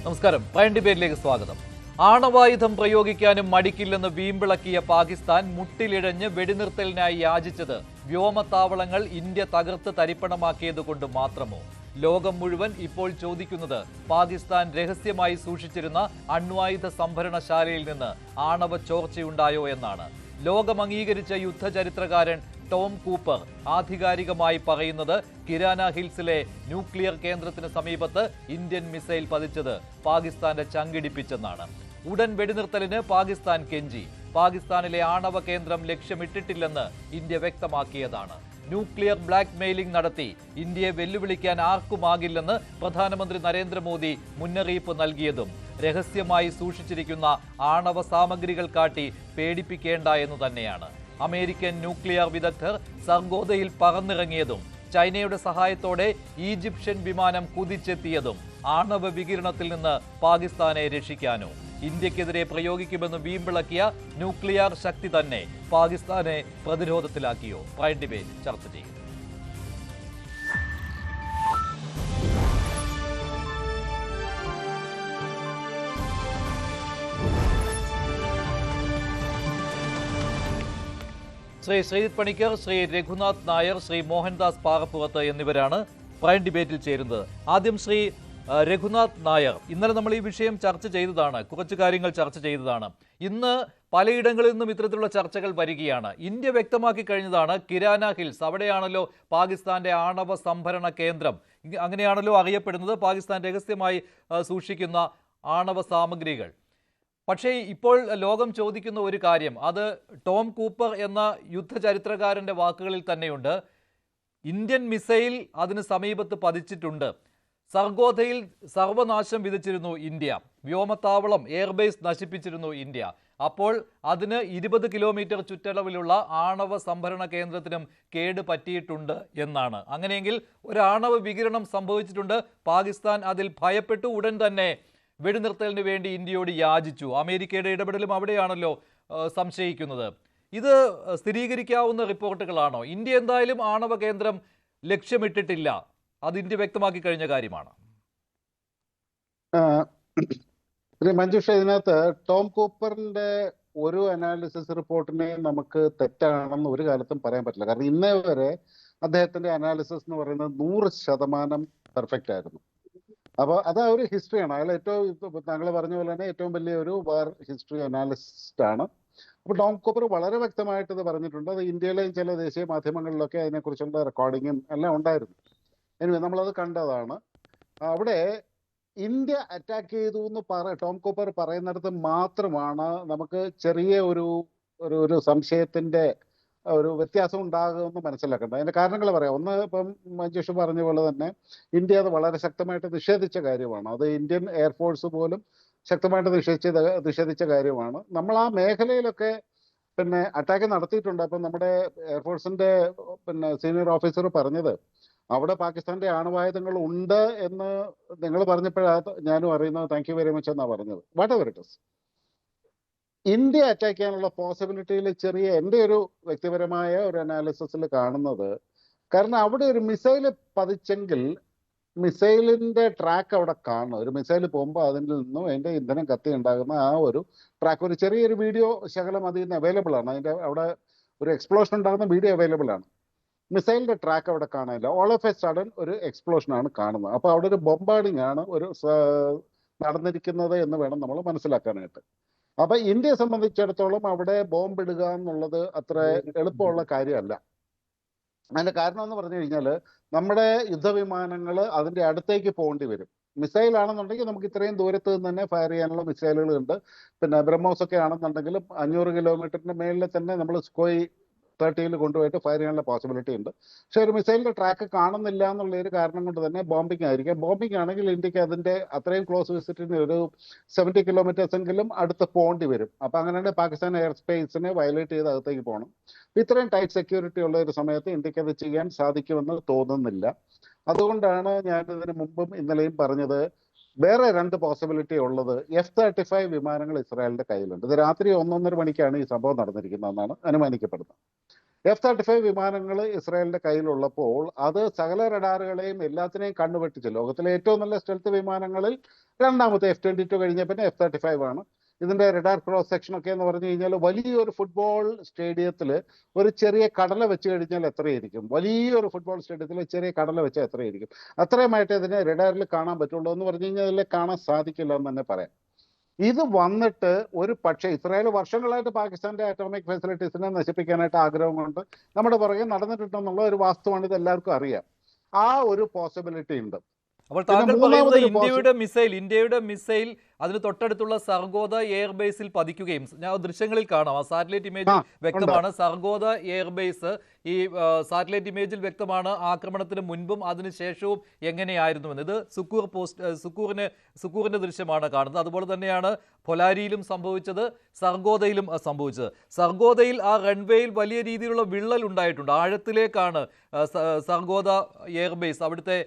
നമസ്കാരം. പ്രൈം ഡിബേറ്റിലേക്ക് സ്വാഗതം. ആണവായുധം പ്രയോഗിക്കാനും മടിക്കില്ലെന്ന് വീമ്പിളക്കിയ പാകിസ്ഥാൻ മുട്ടിലിഴഞ്ഞ് വെടിനിർത്തലിനായി യാചിച്ചത് വ്യോമത്താവളങ്ങൾ ഇന്ത്യ തകർത്ത് തരിപ്പണമാക്കിയതുകൊണ്ട് മാത്രമോ? ലോകം മുഴുവൻ ഇപ്പോൾ ചോദിക്കുന്നത് പാകിസ്ഥാൻ രഹസ്യമായി സൂക്ഷിച്ചിരുന്ന അണ്വായുധ സംഭരണശാലയിൽ നിന്ന് ആണവ ചോർച്ചയുണ്ടായോ എന്നാണ്. ലോകം അംഗീകരിച്ച യുദ്ധചരിത്രകാരൻ ടോം കൂപ്പർ ആധികാരികമായി പറയുന്നത് കിരാന ഹിൽസിലെ ന്യൂക്ലിയർ കേന്ദ്രത്തിന് സമീപത്ത് ഇന്ത്യൻ മിസൈൽ പതിച്ചത് പാകിസ്ഥാന്റെ ചങ്കിടിപ്പിച്ചെന്നാണ്. ഉടൻ വെടിനിർത്തലിന് പാകിസ്ഥാൻ കെഞ്ചി. പാകിസ്ഥാനിലെ ആണവ കേന്ദ്രം ലക്ഷ്യമിട്ടിട്ടില്ലെന്ന് ഇന്ത്യ വ്യക്തമാക്കിയതാണ്. ന്യൂക്ലിയർ ബ്ലാക്ക് മെയിലിംഗ് നടത്തി ഇന്ത്യയെ വെല്ലുവിളിക്കാൻ ആർക്കുമാകില്ലെന്ന് പ്രധാനമന്ത്രി നരേന്ദ്രമോദി മുന്നറിയിപ്പ് നൽകിയതും രഹസ്യമായി സൂക്ഷിച്ചിരിക്കുന്ന ആണവ സാമഗ്രികൾ കാട്ടി പേടിപ്പിക്കേണ്ട എന്ന് തന്നെയാണ്. അമേരിക്കൻ ന്യൂക്ലിയർ വിദഗ്ധർ സർഗോദയിൽ പറന്നിറങ്ങിയതും ചൈനയുടെ സഹായത്തോടെ ഈജിപ്ഷ്യൻ വിമാനം കുതിച്ചെത്തിയതും ആണവ വികിരണത്തിൽ നിന്ന് പാകിസ്ഥാനെ രക്ഷിക്കാനോ? ഇന്ത്യക്കെതിരെ പ്രയോഗിക്കുമെന്ന് വീമ്പിളക്കിയ ന്യൂക്ലിയർ ശക്തി തന്നെ പാകിസ്ഥാനെ പ്രതിരോധത്തിലാക്കിയോ? പ്രൈം ഡിബേറ്റ് ചർച്ച ചെയ്യും. ശ്രീ ശ്രീജിത് പണിക്കർ, ശ്രീ രഘുനാഥ് നായർ, ശ്രീ മോഹൻദാസ് പാറപ്പുറത്ത് എന്നിവരാണ് പ്രൈം ഡിബേറ്റിൽ ചേരുന്നത്. ആദ്യം ശ്രീ രഘുനാഥ് നായർ, ഇന്നലെ നമ്മൾ ഈ വിഷയം ചർച്ച ചെയ്തതാണ്, കുറച്ച് കാര്യങ്ങൾ ചർച്ച ചെയ്തതാണ്. ഇന്ന് പലയിടങ്ങളിൽ നിന്നും ഇത്തരത്തിലുള്ള ചർച്ചകൾ വരികയാണ്. ഇന്ത്യ വ്യക്തമാക്കി കഴിഞ്ഞതാണ് കിരാന ഹിൽസ്, അവിടെയാണല്ലോ പാകിസ്ഥാന്റെ ആണവ സംഭരണ കേന്ദ്രം, അങ്ങനെയാണല്ലോ അറിയപ്പെടുന്നത്, പാകിസ്ഥാൻ രഹസ്യമായി സൂക്ഷിക്കുന്ന ആണവ സാമഗ്രികൾ. പക്ഷേ ഇപ്പോൾ ലോകം ചോദിക്കുന്ന ഒരു കാര്യം, അത് ടോം കൂപ്പർ എന്ന യുദ്ധചരിത്രകാരന്റെ വാക്കുകളിൽ തന്നെയുണ്ട്. ഇന്ത്യൻ മിസൈൽ അതിന് സമീപത്ത് പതിച്ചിട്ടുണ്ട്. സർഗോദയിൽ സർവനാശം വിധിച്ചിരുന്നു ഇന്ത്യ. വ്യോമത്താവളം എയർബേസ് നശിപ്പിച്ചിരുന്നു ഇന്ത്യ. അപ്പോൾ അതിന് 20 കിലോമീറ്റർ ചുറ്റളവിലുള്ള ആണവ സംഭരണ കേന്ദ്രത്തിനും കേട് പറ്റിയിട്ടുണ്ട് എന്നാണ്. അങ്ങനെയെങ്കിൽ ഒരു ആണവ വികിരണം സംഭവിച്ചിട്ടുണ്ട്. പാകിസ്ഥാൻ അതിൽ ഭയപ്പെട്ടു. ഉടൻ തന്നെ വെടിനിർത്തലിന് വേണ്ടി ഇന്ത്യയോട് യാചിച്ചു. അമേരിക്കയുടെ ഇടപെടലും അവിടെയാണല്ലോ സംശയിക്കുന്നത്. ഇത് സ്ഥിരീകരിക്കാവുന്ന റിപ്പോർട്ടുകളാണോ? ഇന്ത്യ എന്തായാലും ആണവ കേന്ദ്രം ലക്ഷ്യമിട്ടിട്ടില്ല, അത് ഇന്ത്യ വ്യക്തമാക്കി കഴിഞ്ഞ കാര്യമാണ്. മഞ്ജുഷ, ഇതിനകത്ത് ടോം കൂപ്പറിന്റെ ഒരു അനാലിസിസ് റിപ്പോർട്ടിനെ നമുക്ക് തെറ്റാണെന്ന് ഒരു കാലത്തും പറയാൻ പറ്റില്ല. കാരണം ഇന്നേ വരെ അദ്ദേഹത്തിന്റെ അനാലിസിസ് എന്ന് പറയുന്നത് 100% പെർഫെക്റ്റ് ആയിരുന്നു. അപ്പോൾ അത് ഒരു ഹിസ്റ്ററിയാണ്. അയാൾ ഏറ്റവും, താങ്കൾ പറഞ്ഞ പോലെ തന്നെ ഏറ്റവും വലിയ ഒരു വാർ ഹിസ്റ്ററി അനാലിസ്റ്റ് ആണ്. അപ്പോൾ ടോം കൂപ്പർ വളരെ വ്യക്തമായിട്ട് ഇത് പറഞ്ഞിട്ടുണ്ട്. അത് ഇന്ത്യയിലെയും ചില ദേശീയ മാധ്യമങ്ങളിലൊക്കെ അതിനെക്കുറിച്ചുള്ള റെക്കോർഡിങ്ങും എല്ലാം ഉണ്ടായിരുന്നു. എനിവേ നമ്മളത് കണ്ടതാണ്. അവിടെ ഇന്ത്യ അറ്റാക്ക് ചെയ്തു എന്ന് ടോം കൂപ്പർ പറയുന്നിടത്ത് മാത്രമാണ് നമുക്ക് ചെറിയ ഒരു സംശയത്തിന്റെ ഒരു വ്യത്യാസം ഉണ്ടാകുമെന്ന് മനസ്സിലാക്കേണ്ടത്. അതിന്റെ കാരണങ്ങൾ പറയാം. ഒന്ന്, ഇപ്പം മഞ്ജുഷ് പറഞ്ഞ പോലെ തന്നെ ഇന്ത്യ അത് വളരെ ശക്തമായിട്ട് നിഷേധിച്ച കാര്യമാണ്. അത് ഇന്ത്യൻ എയർഫോഴ്സ് പോലും ശക്തമായിട്ട് നിഷേധിച്ച കാര്യമാണ്. നമ്മൾ ആ മേഖലയിലൊക്കെ അറ്റാക്ക് നടത്തിയിട്ടുണ്ട്. അപ്പം നമ്മുടെ എയർഫോഴ്സിന്റെ സീനിയർ ഓഫീസർ പറഞ്ഞത് അവിടെ പാകിസ്ഥാന്റെ ആണവായുധങ്ങൾ ഉണ്ട് എന്ന് നിങ്ങൾ പറഞ്ഞപ്പോഴാണ് ഞാനും അറിയുന്നത്. താങ്ക് യു വെരി മച്ച് എന്നാണ് പറഞ്ഞത്. What ever it is, India attack ചെയ്യാനുള്ള പോസിബിലിറ്റിയിൽ ചെറിയ എൻ്റെ ഒരു വ്യക്തിപരമായ ഒരു അനാലിസിസിൽ കാണുന്നത്, കാരണം അവിടെ ഒരു മിസൈൽ പതിച്ചെങ്കിൽ മിസൈലിന്റെ ട്രാക്ക് അവിടെ കാണും. ഒരു മിസൈൽ പോകുമ്പോൾ അതിൽ നിന്നും അതിന്റെ ഇന്ധനം കത്തി ഉണ്ടാകുന്ന ആ ഒരു ട്രാക്ക്, ഒരു ചെറിയൊരു വീഡിയോ ശകലം അതിൽ നിന്ന് അവൈലബിൾ ആണ്. അതിന്റെ അവിടെ ഒരു എക്സ്പ്ലോഷൻ ഉണ്ടാകുന്ന വീഡിയോ അവൈലബിൾ ആണ്. മിസൈലിന്റെ ട്രാക്ക് അവിടെ കാണാനില്ല. ഓൾ ഓഫ് എ സഡൻ ഒരു എക്സ്പ്ലോഷൻ ആണ് കാണുന്നത്. അപ്പോൾ അവിടെ ഒരു ബോംബാർഡിംഗ് ആണ് നടന്നിരിക്കുന്നത് എന്ന് വേണം നമ്മൾ മനസ്സിലാക്കാനായിട്ട്. അപ്പൊ ഇന്ത്യയെ സംബന്ധിച്ചിടത്തോളം അവിടെ ബോംബ് ഇടുക എന്നുള്ളത് അത്ര എളുപ്പമുള്ള കാര്യമല്ല. അതിന്റെ കാരണം എന്ന് പറഞ്ഞു കഴിഞ്ഞാൽ നമ്മുടെ യുദ്ധവിമാനങ്ങൾ അതിന്റെ അടുത്തേക്ക് പോകേണ്ടി വരും. മിസൈൽ ആണെന്നുണ്ടെങ്കിൽ നമുക്ക് ഇത്രയും ദൂരത്ത് നിന്ന് തന്നെ ഫയർ ചെയ്യാനുള്ള മിസൈലുകൾ ഉണ്ട്. ബ്രഹ്മോസ് ഒക്കെ ആണെന്നുണ്ടെങ്കിൽ 500 കിലോമീറ്ററിന്റെ മേളിൽ തന്നെ നമ്മൾ സ്കോയ് 30 കൊണ്ടുപോയിട്ട് ഫയർ ചെയ്യാനുള്ള പോസിബിലിറ്റി ഉണ്ട്. പക്ഷെ ഒരു മിസൈലിന്റെ ട്രാക്ക് കാണുന്നില്ല എന്നുള്ള ഒരു കാരണം കൊണ്ട് തന്നെ ബോംബിംഗ് ആയിരിക്കാം. ബോംബിംഗ് ആണെങ്കിൽ ഇന്ത്യക്ക് അതിന്റെ അത്രയും ക്ലോസ് വിസിറ്റിന് ഒരു 70 കിലോമീറ്റേഴ്സ് എങ്കിലും അടുത്ത് പോകേണ്ടി വരും. അപ്പൊ അങ്ങനെയാണ് പാകിസ്ഥാൻ എയർ സ്പേസിനെ വയലേറ്റ് ചെയ്ത് അകത്തേക്ക് പോകണം. ഇത്രയും ടൈറ്റ് സെക്യൂരിറ്റി ഉള്ള ഒരു സമയത്ത് ഇന്ത്യക്ക് അത് ചെയ്യാൻ സാധിക്കുമെന്ന് തോന്നുന്നില്ല. അതുകൊണ്ടാണ് ഞാൻ ഇതിനു മുമ്പും ഇന്നലെയും പറഞ്ഞത്, വേറെ 2 പോസിബിലിറ്റി ഉള്ളത്. F-35 വിമാനങ്ങൾ ഇസ്രായേലിന്റെ കയ്യിലുണ്ട്. ഇത് രാത്രി 1-1:30 മണിക്കാണ് ഈ സംഭവം നടന്നിരിക്കുന്നതെന്നാണ് അനുമാനിക്കപ്പെടുന്നത്. F-35 വിമാനങ്ങൾ ഇസ്രായേലിന്റെ കയ്യിലുള്ളപ്പോൾ അത് സകല റഡാറുകളെയും എല്ലാത്തിനെയും കണ്ണുവെട്ടിച്ചു. ലോകത്തിലെ ഏറ്റവും നല്ല സ്റ്റെൽത്ത് വിമാനങ്ങളിൽ രണ്ടാമത്തെ F-22 കഴിഞ്ഞ പിന്നെ F-35 ആണ്. ഇതിന്റെ റഡാർ ക്രോസ് സെക്ഷൻ ഒക്കെ എന്ന് പറഞ്ഞു കഴിഞ്ഞാൽ വലിയൊരു ഫുട്ബോൾ സ്റ്റേഡിയത്തിൽ ഒരു ചെറിയ കടല വെച്ച് കഴിഞ്ഞാൽ എത്രയായിരിക്കും? വലിയൊരു ഫുട്ബോൾ സ്റ്റേഡിയത്തിൽ ചെറിയ കടല വെച്ചാൽ എത്രയായിരിക്കും? അത്രയുമായിട്ട് ഇതിനെ റഡാറിൽ കാണാൻ പറ്റുള്ളൂ എന്ന് പറഞ്ഞു കഴിഞ്ഞാൽ അതിൽ കാണാൻ സാധിക്കില്ല എന്ന് തന്നെ പറയാം. ഇത് വന്നിട്ട് ഒരു പക്ഷേ ഇസ്രായേൽ വർഷങ്ങളായിട്ട് പാകിസ്ഥാന്റെ അറ്റോമിക് ഫെസിലിറ്റീസിനെ നശിപ്പിക്കാനായിട്ട് ആഗ്രഹമുണ്ട്. നമ്മുടെ പുറകെ നടന്നിട്ടുണ്ടെന്നുള്ള ഒരു വാസ്തവമാണ്, ഇത് എല്ലാവർക്കും അറിയാം. ആ ഒരു പോസിബിലിറ്റി ഉണ്ട്. അപ്പോൾ പിന്നെ താങ്കൾ പറയുന്നത് മൂന്നാമതൊരു ഇന്ത്യയുടെ മിസൈൽ അതിന് തൊട്ടടുത്തുള്ള സർഗോദ എയർബേസിൽ പതിക്കുകയും, ഞാൻ ദൃശ്യങ്ങളിൽ കാണാം, ആ സാറ്റലൈറ്റ് ഇമേജിൽ വ്യക്തമാണ്. സർഗോദ എയർബേസ് ഈ സാറ്റലൈറ്റ് ഇമേജിൽ വ്യക്തമാണ് ആക്രമണത്തിന് മുൻപും അതിനുശേഷവും എങ്ങനെയായിരുന്നുവെന്ന്. ഇത് സുക്കൂറിന്റെ ദൃശ്യമാണ് കാണുന്നത്. അതുപോലെ തന്നെയാണ് പൊലാരിയിലും സംഭവിച്ചത്, സർഗോദയിലും സംഭവിച്ചത്. സർഗോദയിൽ ആ റൺവേയിൽ വലിയ രീതിയിലുള്ള വിള്ളൽ ഉണ്ടായിട്ടുണ്ട്. ആഴത്തിലേക്കാണ് സർഗോദ എയർബേസ് അവിടുത്തെ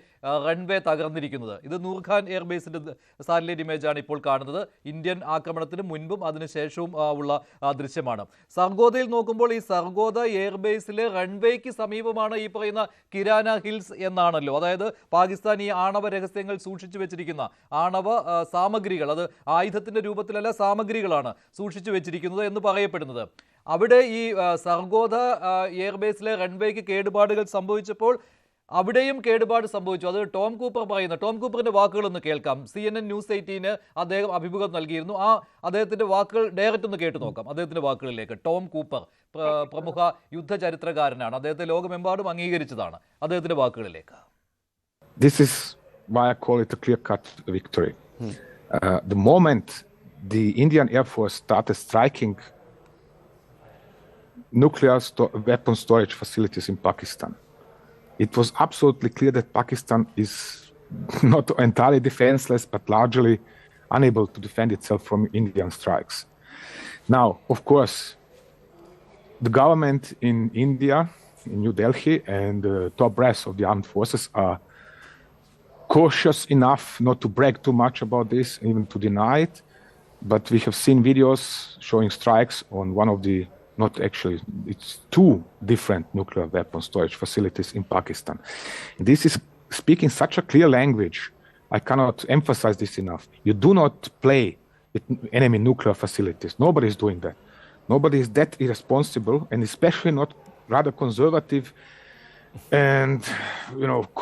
റൺവേ തകർന്നിരിക്കുന്നത്. ഇത് നൂർഖാൻ എയർബേസിന്റെ സാറ്റലൈറ്റ് ഇമേജാണ് ഇപ്പോൾ കാണുന്നത്. ഇന്ത്യൻ ആക്രമണത്തിന് മുൻപും അതിനുശേഷവും ഉള്ള ദൃശ്യമാണ്. സർഗോദയിൽ നോക്കുമ്പോൾ ഈ സർഗോദ എയർബേസിലെ റൺവേക്ക് സമീപമാണ് ഈ പറയുന്ന കിരാന ഹിൽസ് എന്നാണല്ലോ. അതായത് പാകിസ്ഥാൻ ഈ ആണവ രഹസ്യങ്ങൾ സൂക്ഷിച്ചു വെച്ചിരിക്കുന്ന ആണവ സാമഗ്രികൾ, അത് ആയുധത്തിന്റെ രൂപത്തിലല്ല, സാമഗ്രികളാണ് സൂക്ഷിച്ചു വെച്ചിരിക്കുന്നത് എന്ന് പറയപ്പെടുന്നത്. അവിടെ ഈ സർഗോദ എയർബേസിലെ റൺവേക്ക് കേടുപാടുകൾ സംഭവിച്ചപ്പോൾ അവിടെയും കേടുപാട് സംഭവിച്ചു. അത് ടോം കൂപ്പറിന്റെ വാക്കുകളൊന്ന് കേൾക്കാം. CNN News 18 അദ്ദേഹം അഭിമുഖം നൽകിയിരുന്നു. അദ്ദേഹത്തിന്റെ വാക്കുകൾ ഡയറക്റ്റ് ഒന്ന് കേട്ടു നോക്കാം. അദ്ദേഹത്തിന്റെ വാക്കുകളിലേക്ക്. ടോം കൂപ്പർ പ്രമുഖ യുദ്ധചരിത്രകാരനാണ്, അദ്ദേഹത്തെ ലോകമെമ്പാടും അംഗീകരിച്ചതാണ്. അദ്ദേഹത്തിന്റെ വാക്കുകളിലേക്ക്. This is why I call it a clear-cut victory. The moment the Indian Air Force started striking nuclear weapon storage facilities in Pakistan, it was absolutely clear that Pakistan is not entirely defenseless, but largely unable to defend itself from Indian strikes. Now, of course, the government in India, in New Delhi, and the top brass of the armed forces are cautious enough not to brag too much about this, even to deny it. But we have seen videos showing strikes on one of the, not actually, it's two different nuclear weapon storage facilities in Pakistan. This is speaking such a clear language. I cannot emphasize this enough. You do not play with enemy nuclear facilities. Nobody is doing that. Nobody is that irresponsible, and especially not rather conservative and,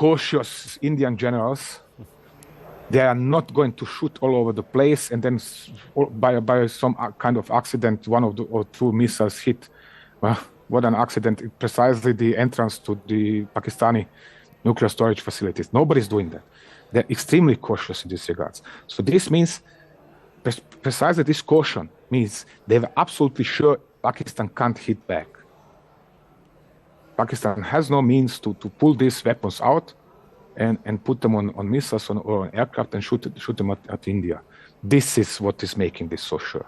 cautious Indian generals. They are not going to shoot all over the place and then by some kind of accident, one of the or two missiles hit. Well, what an accident. Precisely the entrance to the Pakistani nuclear storage facilities. Nobody's doing that. They're extremely cautious in this regards. So this means, precisely this caution means they're absolutely sure Pakistan can't hit back. Pakistan has no means to pull these weapons out and put them on missiles or on aircraft and shoot them at India. This is what is making this so sure.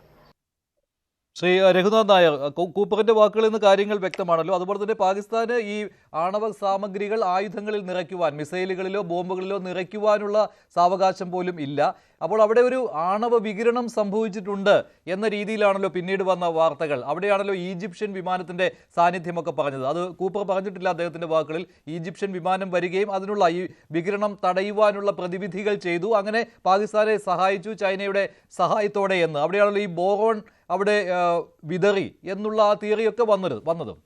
Shri Raghunath Nair, കൂപ്പറിന്റെ വാക്കുകളിൽ നിന്ന് കാര്യങ്ങൾ വ്യക്തമാണല്ലോ. അതുപോലെ തന്നെ പാകിസ്ഥാന് ഈ ആണവ സാമഗ്രികൾ ആയുധങ്ങളിൽ നിറയ്ക്കുവാൻ, മിസൈലുകളിലോ ബോംബുകളിലോ നിറയ്ക്കുവാനുള്ള സാവകാശം പോലും ഇല്ല. അപ്പോൾ അവിടെ ഒരു ആണവ വികിരണം സംഭവിച്ചിട്ടുണ്ട് എന്ന രീതിയിലാണല്ലോ പിന്നീട് വന്ന വാർത്തകൾ. അവിടെയാണല്ലോ ഈജിപ്ഷ്യൻ വിമാനത്തിന്റെ സാന്നിധ്യമൊക്കെ പറഞ്ഞത്. അത് കൂപ്പർ പറഞ്ഞിട്ടില്ല അദ്ദേഹത്തിന്റെ വാക്കുകളിൽ. ഈജിപ്ഷ്യൻ വിമാനം വരികയും അതിനുള്ള ഈ വികിരണം തടയുവാനുള്ള പ്രതിവിധികൾ ചെയ്തു, അങ്ങനെ പാകിസ്ഥാനെ സഹായിച്ചു ചൈനയുടെ സഹായത്തോടെ എന്ന്. അവിടെയാണല്ലോ ഈ ബോറോൺ അവിടെ വിതറി എന്നുള്ള ആ തിയറിയൊക്കെ വന്നതും.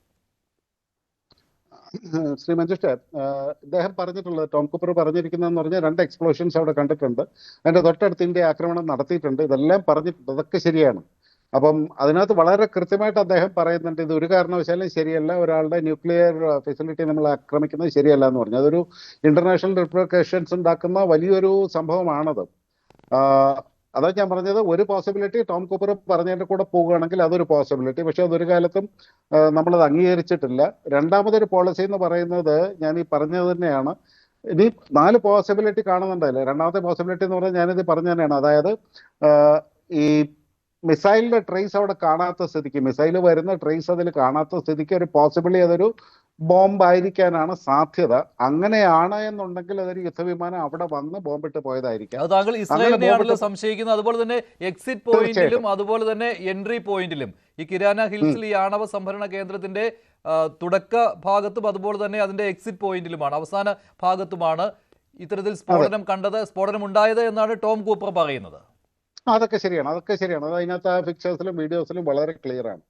ശ്രീ മഞ്ജുഷ, ഇദ്ദേഹം പറഞ്ഞിട്ടുള്ളത്, ടോം കൂപ്പർ പറഞ്ഞിരിക്കുന്നതെന്ന് പറഞ്ഞാൽ 2 എക്സ്പ്ലോഷൻസ് അവിടെ കണ്ടിട്ടുണ്ട്, അതിന്റെ തൊട്ടടുത്ത് ഇന്ത്യ ആക്രമണം നടത്തിയിട്ടുണ്ട്, ഇതെല്ലാം പറഞ്ഞിട്ടുണ്ട്. അതൊക്കെ ശരിയാണ്. അപ്പം അതിനകത്ത് വളരെ കൃത്യമായിട്ട് അദ്ദേഹം പറയുന്നുണ്ട്, ഇത് ഒരു കാരണവശാലും ശരിയല്ല, ഒരാളുടെ ന്യൂക്ലിയർ ഫെസിലിറ്റി നമ്മൾ ആക്രമിക്കുന്നത് ശരിയല്ല എന്ന് പറഞ്ഞു. അതൊരു ഇന്റർനാഷണൽ റിപ്രിക്കേഷൻസ് ഉണ്ടാക്കുന്ന വലിയൊരു സംഭവമാണത്. അതാ ഞാൻ പറഞ്ഞത്, ഒരു പോസിബിലിറ്റി ടോം കൂപ്പർ പറഞ്ഞതിന്റെ കൂടെ പോവുകയാണെങ്കിൽ അതൊരു പോസിബിലിറ്റി, പക്ഷെ അതൊരു കാലത്തും നമ്മളത് അംഗീകരിച്ചിട്ടില്ല. രണ്ടാമതൊരു പോളിസി എന്ന് പറയുന്നത് ഞാൻ ഈ പറഞ്ഞത് തന്നെയാണ്. ഇനി 4 പോസിബിലിറ്റി കാണുന്നുണ്ടല്ലേ. രണ്ടാമത്തെ പോസിബിലിറ്റി എന്ന് പറഞ്ഞാൽ ഞാനിത് പറഞ്ഞു തന്നെയാണ്. അതായത് ഈ മിസൈലിന്റെ ട്രേസ് അവിടെ കാണാത്ത സ്ഥിതിക്ക്, മിസൈൽ വരുന്ന ട്രേസ് അതിൽ കാണാത്ത സ്ഥിതിക്ക് ഒരു പോസിബിളി അതൊരു ബോംബ് ആയിരിക്കാനാണ് സാധ്യത. അങ്ങനെയാണ് എന്നുണ്ടെങ്കിൽ അതൊരു യുദ്ധവിമാനം അവിടെ വന്ന് ബോംബിട്ട് പോയതായിരിക്കാം. അത് താങ്കൾ ഇസ്രായേലിനെയാണല്ലോ സംശയിക്കുന്നത്. അതുപോലെ തന്നെ എക്സിറ്റ് പോയിന്റിലും അതുപോലെ തന്നെ എൻട്രി പോയിന്റിലും ഈ കിരാന ഹിൽസിൽ ഈ ആണവ സംഭരണ കേന്ദ്രത്തിന്റെ തുടക്ക ഭാഗത്തും അതുപോലെ തന്നെ അതിന്റെ എക്സിറ്റ് പോയിന്റിലുമാണ്, അവസാന ഭാഗത്തുമാണ് ഇത്തരത്തിൽ സ്ഫോടനം കണ്ടത്, സ്ഫോടനം ഉണ്ടായത് എന്നാണ് ടോം കൂപ്പർ പറയുന്നത്. അതൊക്കെ ശരിയാണ്. അത് അതിനകത്ത് ആ പിക്ചേഴ്സിലും വീഡിയോസിലും വളരെ ക്ലിയർ ആണ്.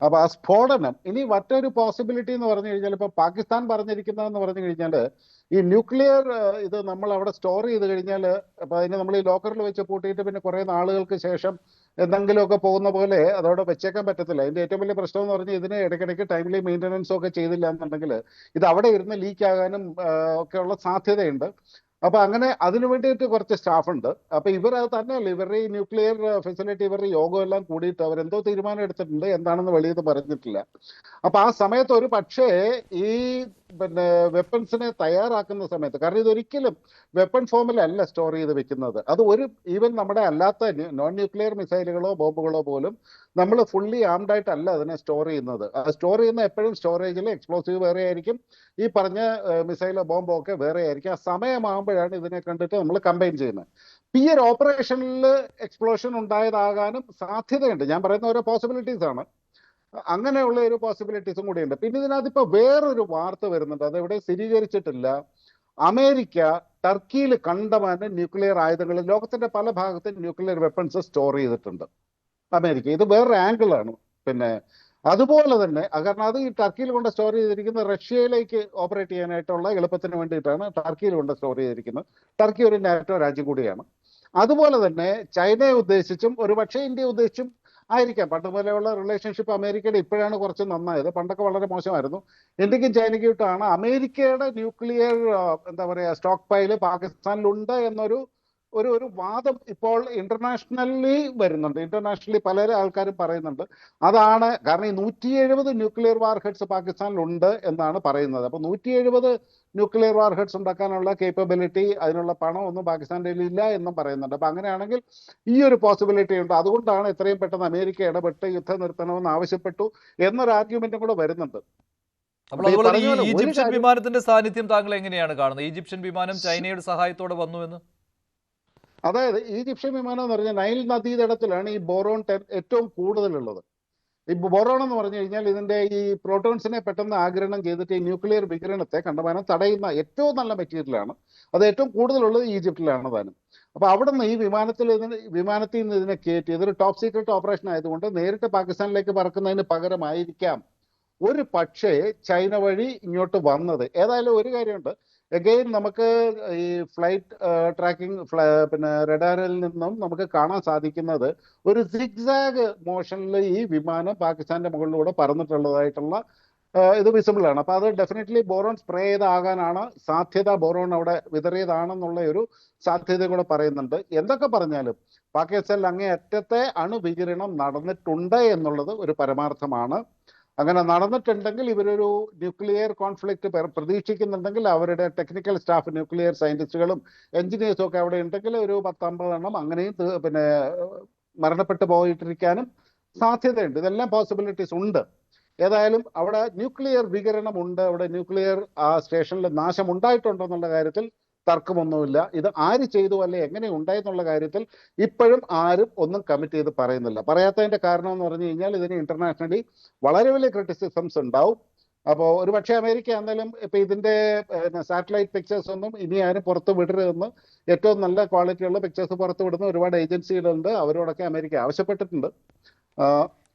അപ്പൊ ആ സ്ഫോടനം ഇനി മറ്റൊരു പോസിബിലിറ്റി എന്ന് പറഞ്ഞു കഴിഞ്ഞാൽ, ഇപ്പൊ പാകിസ്ഥാൻ പറഞ്ഞിരിക്കുന്നതെന്ന് പറഞ്ഞു കഴിഞ്ഞാൽ ഈ ന്യൂക്ലിയർ ഇത് നമ്മൾ അവിടെ സ്റ്റോർ ചെയ്ത് കഴിഞ്ഞാൽ, അപ്പൊ അതിനെ നമ്മൾ ഈ ലോക്കറിൽ വെച്ച് പൂട്ടിയിട്ട് പിന്നെ കുറെ നാളുകൾക്ക് ശേഷം എന്തെങ്കിലുമൊക്കെ പോകുന്ന പോലെ അതവിടെ വെച്ചേക്കാൻ പറ്റത്തില്ല. അതിന്റെ ഏറ്റവും വലിയ പ്രശ്നം എന്ന് പറഞ്ഞാൽ ഇതിന് ഇടയ്ക്കിടയ്ക്ക് ടൈംലി മെയിൻ്റനൻസും ഒക്കെ ചെയ്തില്ല എന്നുണ്ടെങ്കിൽ ഇത് അവിടെ ഇരുന്ന് ലീക്ക് ആകാനും ഒക്കെ ഉള്ള സാധ്യതയുണ്ട്. അപ്പൊ അങ്ങനെ അതിനു വേണ്ടിയിട്ട് കുറച്ച് സ്റ്റാഫ് ഉണ്ട്. അപ്പൊ ഇവരത് തന്നെയല്ല, ഇവരുടെ ഈ ന്യൂക്ലിയർ ഫെസിലിറ്റി, ഇവരുടെ യോഗം എല്ലാം കൂടിയിട്ട് അവരെന്തോ തീരുമാനം എടുത്തിട്ടുണ്ട്, എന്താണെന്ന് വെളിയത് പറഞ്ഞിട്ടില്ല. അപ്പൊ ആ സമയത്ത് ഒരു പക്ഷേ ഈ വെപ്പൺസിനെ തയ്യാറാക്കുന്ന സമയത്ത്, കാരണം ഇതൊരിക്കലും വെപ്പൺ ഫോമിലല്ല സ്റ്റോർ ചെയ്ത് വെക്കുന്നത്, അത് ഈവൻ നമ്മുടെ അല്ലാത്ത നോൺ ന്യൂക്ലിയർ മിസൈലുകളോ ബോംബുകളോ പോലും നമ്മൾ ഫുള്ളി ആംഡ് ആയിട്ടല്ല അതിനെ സ്റ്റോർ ചെയ്യുന്നത്. സ്റ്റോർ ചെയ്യുന്ന എപ്പോഴും സ്റ്റോറേജിൽ എക്സ്പ്ലോസീവ് വേറെ ആയിരിക്കും, ഈ പറഞ്ഞ മിസൈലോ ബോംബോ ഒക്കെ വേറെ ആയിരിക്കും. ആ സമയമാകുമ്പോഴാണ് ഇതിനെ കണ്ടിട്ട് നമ്മൾ കമ്പൈൻ ചെയ്യുന്നത്. ഈ ഒരു ഓപ്പറേഷനിൽ എക്സ്പ്ലോഷൻ ഉണ്ടായതാകാനും സാധ്യതയുണ്ട്. ഞാൻ പറയുന്ന ഓരോ പോസിബിലിറ്റീസ് ആണ്. അങ്ങനെയുള്ള ഒരു പോസിബിലിറ്റീസും കൂടിയുണ്ട്. പിന്നെ ഇതിനകത്ത് ഇപ്പൊ വേറൊരു വാർത്ത വരുന്നുണ്ട്, അതെവിടെ സ്ഥിരീകരിച്ചിട്ടില്ല. അമേരിക്ക ടർക്കിയിൽ കണ്ടമാനം ന്യൂക്ലിയർ ആയുധങ്ങൾ, ലോകത്തിന്റെ പല ഭാഗത്തും ന്യൂക്ലിയർ വെപ്പൺസ് സ്റ്റോർ ചെയ്തിട്ടുണ്ട് അമേരിക്ക. ഇത് വേറൊരു ആംഗിളാണ്. പിന്നെ അതുപോലെ തന്നെ കാരണം അത് ഈ ടർക്കിയിൽ കൊണ്ട് സ്റ്റോർ ചെയ്തിരിക്കുന്ന റഷ്യയിലേക്ക് ഓപ്പറേറ്റ് ചെയ്യാനായിട്ടുള്ള എളുപ്പത്തിന് വേണ്ടിയിട്ടാണ് ടർക്കിയിൽ കൊണ്ട് സ്റ്റോർ ചെയ്തിരിക്കുന്നത്. ടർക്കി ഒരു നാറ്റോ രാജ്യം കൂടിയാണ്. അതുപോലെ തന്നെ ചൈനയെ ഉദ്ദേശിച്ചും ഒരുപക്ഷെ ഇന്ത്യയെ ഉദ്ദേശിച്ചും ആയിരിക്കാം. പണ്ട് പോലെയുള്ള റിലേഷൻഷിപ്പ് അമേരിക്കയുടെ ഇപ്പോഴാണ് കുറച്ച് നന്നായത്, പണ്ടൊക്കെ വളരെ മോശമായിരുന്നു. ഇന്ത്യക്കും ചൈനയ്ക്കിട്ടാണ് അമേരിക്കയുടെ ന്യൂക്ലിയർ എന്താ പറയുക സ്റ്റോക്ക് പൈല് പാകിസ്ഥാനിലുണ്ട് എന്നൊരു ഒരു വാദം ഇപ്പോൾ ഇന്റർനാഷണലി വരുന്നുണ്ട്. ഇന്റർനാഷണലി പല ആൾക്കാരും പറയുന്നുണ്ട്. അതാണ് കാരണം ഈ 170 ന്യൂക്ലിയർ വാർഹെഡ്സ് പാകിസ്ഥാനിലുണ്ട് എന്നാണ് പറയുന്നത്. അപ്പൊ 170 ന്യൂക്ലിയർ വാർഹെഡ്സ് ഉണ്ടാക്കാനുള്ള കേപ്പബിലിറ്റി, അതിനുള്ള പണം ഒന്നും പാകിസ്ഥാന്റെ ഇല്ല എന്നും പറയുന്നുണ്ട്. അപ്പൊ അങ്ങനെയാണെങ്കിൽ ഈ ഒരു പോസിബിലിറ്റി ഉണ്ട്. അതുകൊണ്ടാണ് എത്രയും പെട്ടെന്ന് അമേരിക്ക ഇടപെട്ട് യുദ്ധം നിർത്തണമെന്ന് ആവശ്യപ്പെട്ടു എന്നൊരു ആർഗ്യുമെന്റും കൂടെ വരുന്നുണ്ട്. അപ്പോൾ അതുപോലെ ഈ ഈജിപ്ഷ്യൻ വിമാനത്തിന്റെ സാന്നിധ്യം താങ്കൾ എങ്ങനെയാണ് കാണുന്നത്? ഈജിപ്ഷ്യൻ വിമാനം ചൈനയുടെ സഹായത്തോടെ വന്നു എന്ന്. അതായത് ഈജിപ്ഷ്യൻ വിമാനം എന്ന് പറഞ്ഞാൽ നൈൽ നദീതടത്തിലാണ് ഈ ബോറോൺ ഏറ്റവും കൂടുതലുള്ളത്. ഈ ബോറോൺ എന്ന് പറഞ്ഞു കഴിഞ്ഞാൽ ഇതിന്റെ ഈ പ്രോട്ടോൺസിനെ പെട്ടെന്ന് ആഗിരണം ചെയ്തിട്ട് ഈ ന്യൂക്ലിയർ വികിരണത്തെ കണ്ടമാനം തടയുന്ന ഏറ്റവും നല്ല മെറ്റീരിയലാണ്. അത് ഏറ്റവും കൂടുതലുള്ളത് ഈജിപ്തിലാണ് താനും. അപ്പൊ അവിടെ നിന്ന് ഈ വിമാനത്തിൽ നിന്ന് ഇതിനെ കയറ്റി, ഇതൊരു ടോപ്പ് സീക്രട്ട് ഓപ്പറേഷൻ ആയതുകൊണ്ട് നേരിട്ട് പാകിസ്ഥാനിലേക്ക് പറക്കുന്നതിന് പകരമായിരിക്കാം ഒരു പക്ഷേ ചൈന വഴി ഇങ്ങോട്ട് വന്നത്. ഏതായാലും ഒരു കാര്യമുണ്ട്, അഗെയിൻ നമുക്ക് ഈ ഫ്ലൈറ്റ് ട്രാക്കിംഗ് പിന്നെ റഡാറിൽ നിന്നും നമുക്ക് കാണാൻ സാധിക്കുന്നത് ഒരു സിഗ്സാഗ് മോഷനിൽ ഈ വിമാനം പാകിസ്ഥാന്റെ മുകളിലൂടെ പറന്നിട്ടുള്ളതായിട്ടുള്ള ഇത് വിസിബിൾ ആണ്. അപ്പൊ അത് ഡെഫിനറ്റ്ലി ബോറോൺ സ്പ്രേ ചെയ്താകാനാണ് സാധ്യത, ബോറോൺ അവിടെ വിതറിയതാണെന്നുള്ള ഒരു സാധ്യത കൂടെ പറയുന്നുണ്ട്. എന്തൊക്കെ പറഞ്ഞാലും പാകിസ്ഥാനിൽ അങ്ങേയറ്റത്തെ അണുവികിരണം നടന്നിട്ടുണ്ട് എന്നുള്ളത് ഒരു പരമാർത്ഥമാണ്. അങ്ങനെ നടന്നിട്ടുണ്ടെങ്കിൽ ഇവരൊരു ന്യൂക്ലിയർ കോൺഫ്ലിക്റ്റ് പ്രതീക്ഷിക്കുന്നുണ്ടെങ്കിൽ അവരുടെ ടെക്നിക്കൽ സ്റ്റാഫ്, ന്യൂക്ലിയർ സയന്റിസ്റ്റുകളും എഞ്ചിനീയേഴ്സും ഒക്കെ അവിടെ ഉണ്ടെങ്കിൽ ഒരു 10-50 എണ്ണം അങ്ങനെയും പിന്നെ മരണപ്പെട്ടു പോയിട്ടിരിക്കാനും സാധ്യതയുണ്ട്. ഇതെല്ലാം പോസിബിലിറ്റീസ് ഉണ്ട്. ഏതായാലും അവിടെ ന്യൂക്ലിയർ വികിരണം ഉണ്ട്, അവിടെ ന്യൂക്ലിയർ ആ സ്റ്റേഷനിൽ നാശം ഉണ്ടായിട്ടുണ്ടെന്നുള്ള കാര്യത്തിൽ തർക്കമൊന്നുമില്ല. ഇത് ആര് ചെയ്തു അല്ലെ എങ്ങനെ ഉണ്ടായെന്നുള്ള കാര്യത്തിൽ ഇപ്പോഴും ആരും ഒന്നും കമ്മിറ്റ് ചെയ്ത് പറയുന്നില്ല. പറയാത്തതിന്റെ കാരണം എന്ന് പറഞ്ഞു കഴിഞ്ഞാൽ ഇതിന് ഇന്റർനാഷണലി വളരെ വലിയ ക്രിറ്റിസിസംസ് ഉണ്ടാവും. അപ്പോൾ ഒരുപക്ഷെ അമേരിക്ക എന്നാലും ഇപ്പൊ ഇതിന്റെ സാറ്റലൈറ്റ് പിക്ചേഴ്സ് ഒന്നും ഇനി ആരും പുറത്ത് വിടരുതെന്ന്, ഏറ്റവും നല്ല ക്വാളിറ്റിയുള്ള പിക്ചേഴ്സ് പുറത്ത് വിടുന്ന ഒരുപാട് ഏജൻസികളുണ്ട്, അവരോടൊക്കെ അമേരിക്ക ആവശ്യപ്പെട്ടിട്ടുണ്ട്.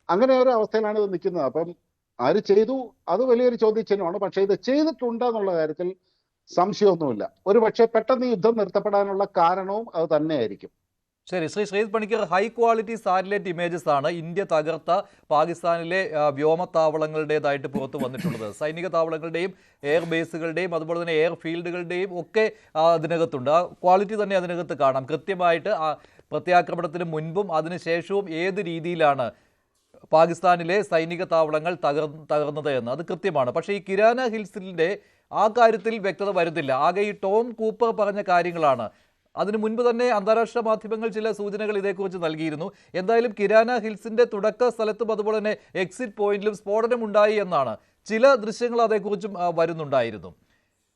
അങ്ങനെ ഒരു അവസ്ഥയിലാണ് ഇത് നിൽക്കുന്നത്. അപ്പം ആര് ചെയ്തു അത് വലിയൊരു ചോദ്യചിഹ്നമാണ്. പക്ഷെ ഇത് ചെയ്തിട്ടുണ്ടെന്നുള്ള കാര്യത്തിൽ സംശയമൊന്നുമില്ല. ഒരു പക്ഷേ പെട്ടെന്ന് യുദ്ധം നിർത്തപ്പെടാനുള്ള കാരണവും അത് തന്നെയായിരിക്കും. ശരി, Shri Sreejith Panicker, high quality satellite images ആണ് ഇന്ത്യ തകർത്ത പാകിസ്ഥാനിലെ വ്യോമത്താവളങ്ങളുടേതായിട്ട് പുറത്തു വന്നിട്ടുള്ളത്. സൈനിക താവളങ്ങളുടെയും എയർ ബേസുകളുടെയും അതുപോലെ തന്നെ എയർ ഫീൽഡുകളുടെയും ഒക്കെ അതിനകത്തുണ്ട്. ആ ക്വാളിറ്റി തന്നെ അതിനകത്ത് കാണാം. കൃത്യമായിട്ട് പ്രത്യാക്രമണത്തിന് മുൻപും അതിനുശേഷവും ഏത് രീതിയിലാണ് പാകിസ്ഥാനിലെ സൈനിക താവളങ്ങൾ തകർന്നത് എന്ന് അത് കൃത്യമാണ്. പക്ഷേ ഈ കിരാന ഹിൽസിൻ്റെ ആ കാര്യത്തിൽ വ്യക്തത വരുന്നില്ല. ആകെ ഈ ടോം കൂപ്പർ പറഞ്ഞ കാര്യങ്ങളാണ് അതിനു മുൻപ് തന്നെ അന്താരാഷ്ട്ര മാധ്യമങ്ങൾ ചില സൂചനകൾ ഇതേക്കുറിച്ച് നൽകിയിരുന്നു. എന്തായാലും കിരാന ഹിൽസിന്റെ തുടക്ക സ്ഥലത്തും അതുപോലെ തന്നെ എക്സിറ്റ് പോയിന്റിലും സ്ഫോടനമുണ്ടായി എന്നാണ് ചില ദൃശ്യങ്ങൾ അതേക്കുറിച്ചും വരുന്നുണ്ടായിരുന്നു.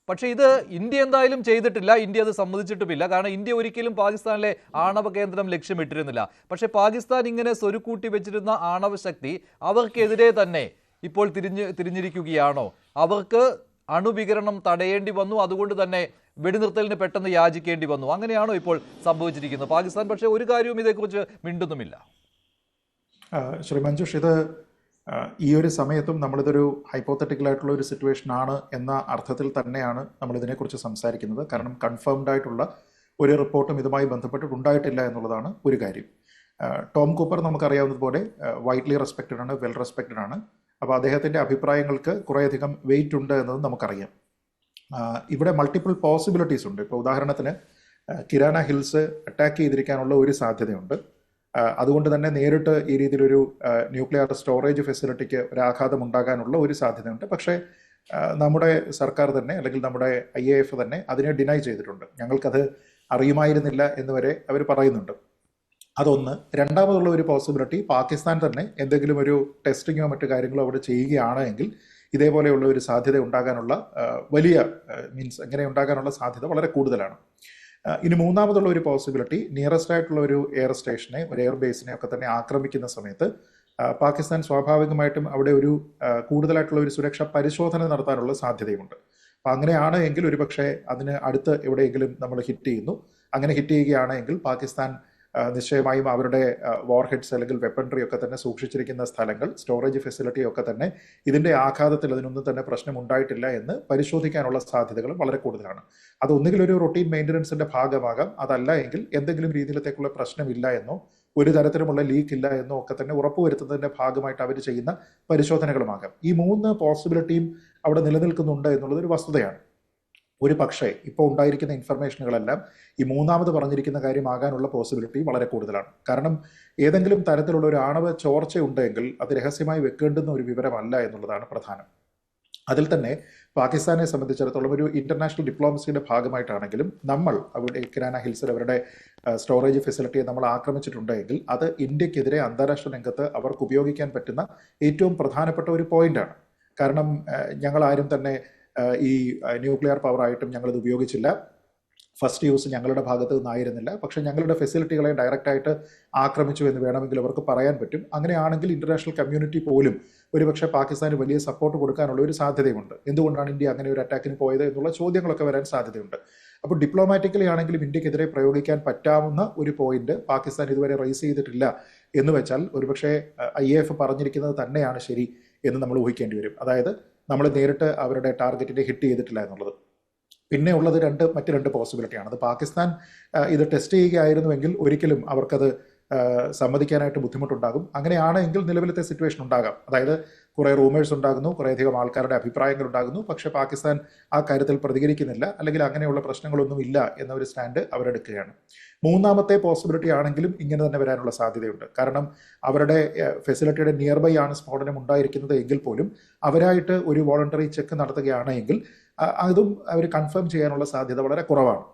പക്ഷേ ഇത് ഇന്ത്യ എന്തായാലും ചെയ്തിട്ടില്ല, ഇന്ത്യ അത് സമ്മതിച്ചിട്ടുമില്ല. കാരണം ഇന്ത്യ ഒരിക്കലും പാകിസ്ഥാനിലെ ആണവ കേന്ദ്രം ലക്ഷ്യമിട്ടിരുന്നില്ല. പക്ഷേ പാകിസ്ഥാൻ ഇങ്ങനെ സ്വരുക്കൂട്ടി വെച്ചിരുന്ന ആണവ ശക്തി അവർക്കെതിരെ തന്നെ ഇപ്പോൾ തിരിഞ്ഞിരിക്കുകയാണോ? അവർക്ക് അണുവികിരണം തടയേണ്ടി വന്നു, അതുകൊണ്ട് തന്നെ വെടിനിർത്തലിന് പെട്ടെന്ന് യാചിക്കേണ്ടി വന്നു. അങ്ങനെയാണോ ഇപ്പോൾ സംഭവിച്ചിരിക്കുന്നത്? പാകിസ്ഥാൻ പക്ഷേ ഒരു കാര്യവും ഇതേക്കുറിച്ച് മിണ്ടുന്നുമില്ല. ശ്രീ മഞ്ജുഷ്, ഇത് ഈ ഒരു സമയത്തും നമ്മളിതൊരു ഹൈപ്പോത്തറ്റിക്കലായിട്ടുള്ള ഒരു സിറ്റുവേഷൻ ആണ് എന്ന അർത്ഥത്തിൽ തന്നെയാണ് നമ്മളിതിനെക്കുറിച്ച് സംസാരിക്കുന്നത്. കാരണം കൺഫേംഡ് ആയിട്ടുള്ള ഒരു റിപ്പോർട്ടും ഇതുമായി ബന്ധപ്പെട്ടിട്ടുണ്ടായിട്ടില്ല എന്നുള്ളതാണ് ഒരു കാര്യം. ടോം കൂപ്പർ നമുക്കറിയാവുന്നതുപോലെ വൈഡ്ലി റെസ്പെക്റ്റഡ് ആണ്, വെൽ റെസ്പെക്റ്റഡ് ആണ്. അപ്പോൾ അദ്ദേഹത്തിൻ്റെ അഭിപ്രായങ്ങൾക്ക് കുറേയധികം വെയിറ്റ് ഉണ്ട് എന്നത് നമുക്കറിയാം. ഇവിടെ മൾട്ടിപ്പിൾ പോസിബിലിറ്റീസ് ഉണ്ട്. ഇപ്പോൾ ഉദാഹരണത്തിന് കിരാന ഹിൽസ് അറ്റാക്ക് ചെയ്തിരിക്കാനുള്ള ഒരു സാധ്യതയുണ്ട്. അതുകൊണ്ട് തന്നെ നേരിട്ട് ഈ രീതിയിലൊരു ന്യൂക്ലിയർ സ്റ്റോറേജ് ഫെസിലിറ്റിക്ക് ഒരു ആഘാതം ഉണ്ടാകാനുള്ള ഒരു സാധ്യതയുണ്ട്. പക്ഷേ നമ്മുടെ സർക്കാർ തന്നെ അല്ലെങ്കിൽ നമ്മുടെ IAF തന്നെ അതിനെ ഡിനൈ ചെയ്തിട്ടുണ്ട്. ഞങ്ങൾക്കത് അറിയുമായിരുന്നില്ല എന്ന് വരെ അവർ പറയുന്നുണ്ട്. അതൊന്ന്. രണ്ടാമതുള്ള ഒരു പോസിബിലിറ്റി, പാകിസ്ഥാൻ തന്നെ എന്തെങ്കിലും ഒരു ടെസ്റ്റിങ്ങോ മറ്റു കാര്യങ്ങളോ അവിടെ ചെയ്യുകയാണ് എങ്കിൽ ഇതേപോലെയുള്ള ഒരു സാധ്യത ഉണ്ടാകാനുള്ള ഇങ്ങനെ ഉണ്ടാകാനുള്ള സാധ്യത വളരെ കൂടുതലാണ്. ഇനി മൂന്നാമതുള്ള ഒരു പോസിബിലിറ്റി, നിയറസ്റ്റ് ആയിട്ടുള്ള ഒരു എയർ സ്റ്റേഷനെ, ഒരു എയർ ബേസിനെ ഒക്കെ തന്നെ ആക്രമിക്കുന്ന സമയത്ത് പാകിസ്ഥാൻ സ്വാഭാവികമായിട്ടും അവിടെ ഒരു കൂടുതലായിട്ടുള്ള ഒരു സുരക്ഷാ പരിശോധന നടത്താനുള്ള സാധ്യതയുണ്ട്. അപ്പം അങ്ങനെയാണ് എങ്കിൽ ഒരുപക്ഷെ അതിന് അടുത്ത് എവിടെയെങ്കിലും നമ്മൾ ഹിറ്റ് ചെയ്യുന്നു. അങ്ങനെ ഹിറ്റ് ചെയ്യുകയാണെങ്കിൽ പാകിസ്ഥാൻ നിശ്ചയമായും അവരുടെ വാർഹെഡ്സ് അല്ലെങ്കിൽ വെപ്പൺട്രി ഒക്കെ തന്നെ സൂക്ഷിച്ചിരിക്കുന്ന സ്ഥലങ്ങൾ, സ്റ്റോറേജ് ഫെസിലിറ്റി ഒക്കെ തന്നെ ഇതിൻ്റെ ആഘാതത്തിൽ അതിനൊന്നും തന്നെ പ്രശ്നം ഉണ്ടായിട്ടില്ല എന്ന് പരിശോധിക്കാനുള്ള സാധ്യതകൾ വളരെ കൂടുതലാണ്. അതൊന്നുകിൽ ഒരു റൊട്ടീൻ മെയിൻ്റനൻസിൻ്റെ ഭാഗമാകാം, അതല്ല എങ്കിൽ എന്തെങ്കിലും രീതിയിലത്തേക്കുള്ള പ്രശ്നമില്ല എന്നോ ഒരു തരത്തിലുമുള്ള ലീക്ക് ഇല്ല എന്നോ ഒക്കെ തന്നെ ഉറപ്പുവരുത്തുന്നതിൻ്റെ ഭാഗമായിട്ട് അവർ ചെയ്യുന്ന പരിശോധനകളുമാകാം. ഈ മൂന്ന് പോസിബിലിറ്റിയും അവിടെ നിലനിൽക്കുന്നുണ്ട് എന്നുള്ളത് ഒരു വസ്തുതയാണ്. ഒരു പക്ഷേ ഇപ്പോൾ ഉണ്ടായിരിക്കുന്ന ഇൻഫർമേഷനുകളെല്ലാം ഈ മൂന്നാമത് പറഞ്ഞിരിക്കുന്ന കാര്യമാകാനുള്ള പോസിബിലിറ്റി വളരെ കൂടുതലാണ്. കാരണം ഏതെങ്കിലും തരത്തിലുള്ള ഒരു ആണവ ചോർച്ച ഉണ്ടെങ്കിൽ അത് രഹസ്യമായി വെക്കേണ്ടുന്ന ഒരു വിവരമല്ല എന്നുള്ളതാണ് പ്രധാനം. അതിൽ തന്നെ പാകിസ്ഥാനെ സംബന്ധിച്ചിടത്തോളം ഒരു ഇന്റർനാഷണൽ ഡിപ്ലോമസിയുടെ ഭാഗമായിട്ടാണെങ്കിലും നമ്മൾ അവിടെ കിരാന ഹിൽസിൽ അവരുടെ സ്റ്റോറേജ് ഫെസിലിറ്റിയെ നമ്മൾ ആക്രമിച്ചിട്ടുണ്ടെങ്കിൽ അത് ഇന്ത്യക്കെതിരെ അന്താരാഷ്ട്ര രംഗത്ത് അവർക്ക് ഉപയോഗിക്കാൻ പറ്റുന്ന ഏറ്റവും പ്രധാനപ്പെട്ട ഒരു പോയിന്റാണ്. കാരണം ഞങ്ങൾ ആരും തന്നെ ഈ ന്യൂക്ലിയർ പവറായിട്ടും ഞങ്ങളിത് ഉപയോഗിച്ചില്ല, ഫസ്റ്റ് യൂസ് ഞങ്ങളുടെ ഭാഗത്ത് നിന്നായിരുന്നില്ല, പക്ഷേ ഞങ്ങളുടെ ഫെസിലിറ്റികളെ ഡയറക്റ്റായിട്ട് ആക്രമിച്ചു എന്ന് വേണമെങ്കിൽ അവർക്ക് പറയാൻ പറ്റും. അങ്ങനെയാണെങ്കിൽ ഇന്റർനാഷണൽ കമ്മ്യൂണിറ്റി പോലും ഒരുപക്ഷെ പാകിസ്ഥാന് വലിയ സപ്പോർട്ട് കൊടുക്കാനുള്ള ഒരു സാധ്യതയുണ്ട്. എന്തുകൊണ്ടാണ് ഇന്ത്യ അങ്ങനെ ഒരു അറ്റാക്കിന് പോയത് എന്നുള്ള ചോദ്യങ്ങളൊക്കെ വരാൻ സാധ്യതയുണ്ട്. അപ്പോൾ ഡിപ്ലോമാറ്റിക്കലി ആണെങ്കിലും ഇന്ത്യക്കെതിരെ പ്രയോഗിക്കാൻ പറ്റാവുന്ന ഒരു പോയിന്റ് പാകിസ്ഥാൻ ഇതുവരെ റൈസ് ചെയ്തിട്ടില്ല എന്ന് വെച്ചാൽ ഒരുപക്ഷെ IAF പറഞ്ഞിരിക്കുന്നത് തന്നെയാണ് ശരി എന്ന് നമ്മൾ ഊഹിക്കേണ്ടി വരും. അതായത് നമ്മൾ നേരിട്ട് അവരുടെ ടാർഗറ്റിനെ ഹിറ്റ് ചെയ്തിട്ടില്ല എന്നുള്ളത്. പിന്നെ ഉള്ളത് മറ്റ് രണ്ട് പോസിബിലിറ്റിയാണ്. അത് പാകിസ്ഥാൻ ഇത് ടെസ്റ്റ് ചെയ്യുകയായിരുന്നുവെങ്കിൽ ഒരിക്കലും അവർക്കത് സമ്മതിക്കാനായിട്ട് ബുദ്ധിമുട്ടുണ്ടാകും. അങ്ങനെയാണെങ്കിൽ നിലവിലത്തെ സിറ്റുവേഷൻ ഉണ്ടാകാം. അതായത് കുറേ റൂമേഴ്സ് ഉണ്ടാകുന്നു, കുറേയധികം ആൾക്കാരുടെ അഭിപ്രായങ്ങൾ ഉണ്ടാകുന്നു, പക്ഷേ പാകിസ്ഥാൻ ആ കാര്യത്തിൽ പ്രതികരിക്കുന്നില്ല, അല്ലെങ്കിൽ അങ്ങനെയുള്ള പ്രശ്നങ്ങളൊന്നും ഇല്ല എന്ന ഒരു സ്റ്റാൻഡ് അവരെടുക്കുകയാണ്. മൂന്നാമത്തെ പോസിബിലിറ്റി ആണെങ്കിലും ഇങ്ങനെ തന്നെ വരാനുള്ള സാധ്യതയുണ്ട്. കാരണം അവരുടെ ഫെസിലിറ്റിയുടെ നിയർ ബൈ ആണ് സ്ഫോടനം ഉണ്ടായിരിക്കുന്നത് എങ്കിൽ പോലും അവരായിട്ട് ഒരു വോളണ്ടറി ചെക്ക് നടത്തുകയാണെങ്കിൽ അതും അവർ കൺഫേം ചെയ്യാനുള്ള സാധ്യത വളരെ കുറവാണ്.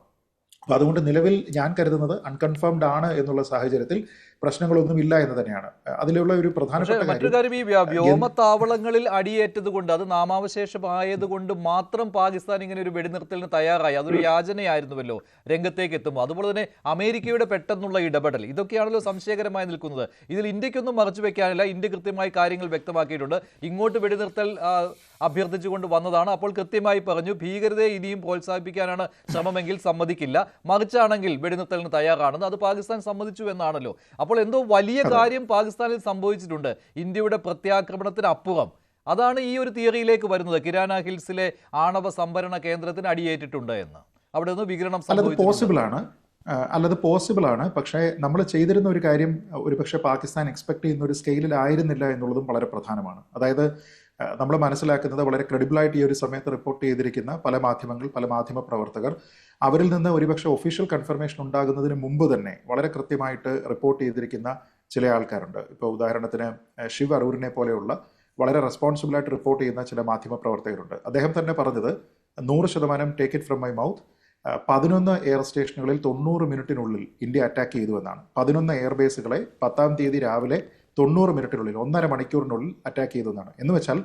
അപ്പോൾ അതുകൊണ്ട് നിലവിൽ ഞാൻ കരുതുന്നത് അൺകൺഫേംഡ് ആണ് എന്നുള്ള സാഹചര്യത്തിൽ പ്രശ്നങ്ങളൊന്നും ഇല്ല എന്ന് തന്നെയാണ്. അതിലുള്ള ഒരു പ്രധാനപ്പെട്ട മറ്റൊരു കാര്യം, ഈ വ്യോമത്താവളങ്ങളിൽ അടിയേറ്റത് കൊണ്ട്, അത് നാമാവശേഷമായതുകൊണ്ട് മാത്രം പാകിസ്ഥാൻ ഇങ്ങനെ ഒരു വെടിനിർത്തലിന് തയ്യാറായി. അതൊരു യാചനയായിരുന്നുവല്ലോ രംഗത്തേക്ക് എത്തുമ്പോൾ. അതുപോലെ തന്നെ അമേരിക്കയുടെ പെട്ടെന്നുള്ള ഇടപെടൽ, ഇതൊക്കെയാണല്ലോ സംശയകരമായി നിൽക്കുന്നത്. ഇതിൽ ഇന്ത്യക്കൊന്നും മറച്ചു വെക്കാനില്ല. ഇന്ത്യ കൃത്യമായി കാര്യങ്ങൾ വ്യക്തമാക്കിയിട്ടുണ്ട്. ഇങ്ങോട്ട് വെടിനിർത്തൽ അഭ്യർത്ഥിച്ചുകൊണ്ട് വന്നതാണ്. അപ്പോൾ കൃത്യമായി പറഞ്ഞു, ഭീകരതയെ ഇനിയും പ്രോത്സാഹിപ്പിക്കാനാണ് ശ്രമമെങ്കിൽ സമ്മതിക്കില്ല, മറിച്ചാണെങ്കിൽ വെടിനിർത്തലിന് തയ്യാറാണെന്ന്. അത് പാകിസ്ഥാൻ സമ്മതിച്ചു എന്നാണല്ലോ. അപ്പോൾ എന്തോ വലിയ കാര്യം പാകിസ്ഥാനിൽ സംഭവിച്ചിട്ടുണ്ട്, ഇന്ത്യയുടെ പ്രത്യാക്രമണത്തിന് അപ്പുറം. അതാണ് ഈ ഒരു തിയറിയിലേക്ക് വരുന്നത്, കിരാന ഹിൽസിലെ ആണവ സംഭരണ കേന്ദ്രത്തിന് അടിയേറ്റിട്ടുണ്ട് എന്ന്. അവിടെ നിന്ന് വികിരണം പോസിബിൾ ആണ്. പക്ഷേ നമ്മൾ ചെയ്തിരുന്ന ഒരു കാര്യം ഒരുപക്ഷെ പാകിസ്ഥാൻ എക്സ്പെക്ട് ചെയ്യുന്ന ഒരു സ്കെയിലിൽ ആയിരുന്നില്ല എന്നുള്ളതും വളരെ പ്രധാനമാണ്. അതായത് നമ്മൾ മനസ്സിലാക്കുന്നത് വളരെ ക്രെഡിബിളായിട്ട് ഈ ഒരു സമയത്ത് റിപ്പോർട്ട് ചെയ്തിരിക്കുന്ന പല മാധ്യമങ്ങൾ, പല മാധ്യമ പ്രവർത്തകർ, അവരിൽ നിന്ന് ഒരുപക്ഷെ ഒഫീഷ്യൽ കൺഫർമേഷൻ ഉണ്ടാകുന്നതിന് മുമ്പ് തന്നെ വളരെ കൃത്യമായിട്ട് റിപ്പോർട്ട് ചെയ്തിരിക്കുന്ന ചില ആൾക്കാരുണ്ട്. ഇപ്പോൾ ഉദാഹരണത്തിന് ശിവ് അറൂരിനെ പോലെയുള്ള വളരെ റെസ്പോൺസിബിളായിട്ട് റിപ്പോർട്ട് ചെയ്യുന്ന ചില മാധ്യമ പ്രവർത്തകരുണ്ട്. അദ്ദേഹം തന്നെ പറഞ്ഞത് 100% take it from my mouth, 11 air സ്റ്റേഷനുകളിൽ 90 മിനിറ്റിനുള്ളിൽ ഇന്ത്യ അറ്റാക്ക് ചെയ്തു എന്നാണ്. 11 എയർബേസുകളെ 10-ാം തീയതി രാവിലെ 90 മിനിറ്റിനുള്ളിൽ 1.5 മണിക്കൂറിനുള്ളിൽ അറ്റാക്ക് ചെയ്തു എന്നാണ്. എന്ന് വെച്ചാൽ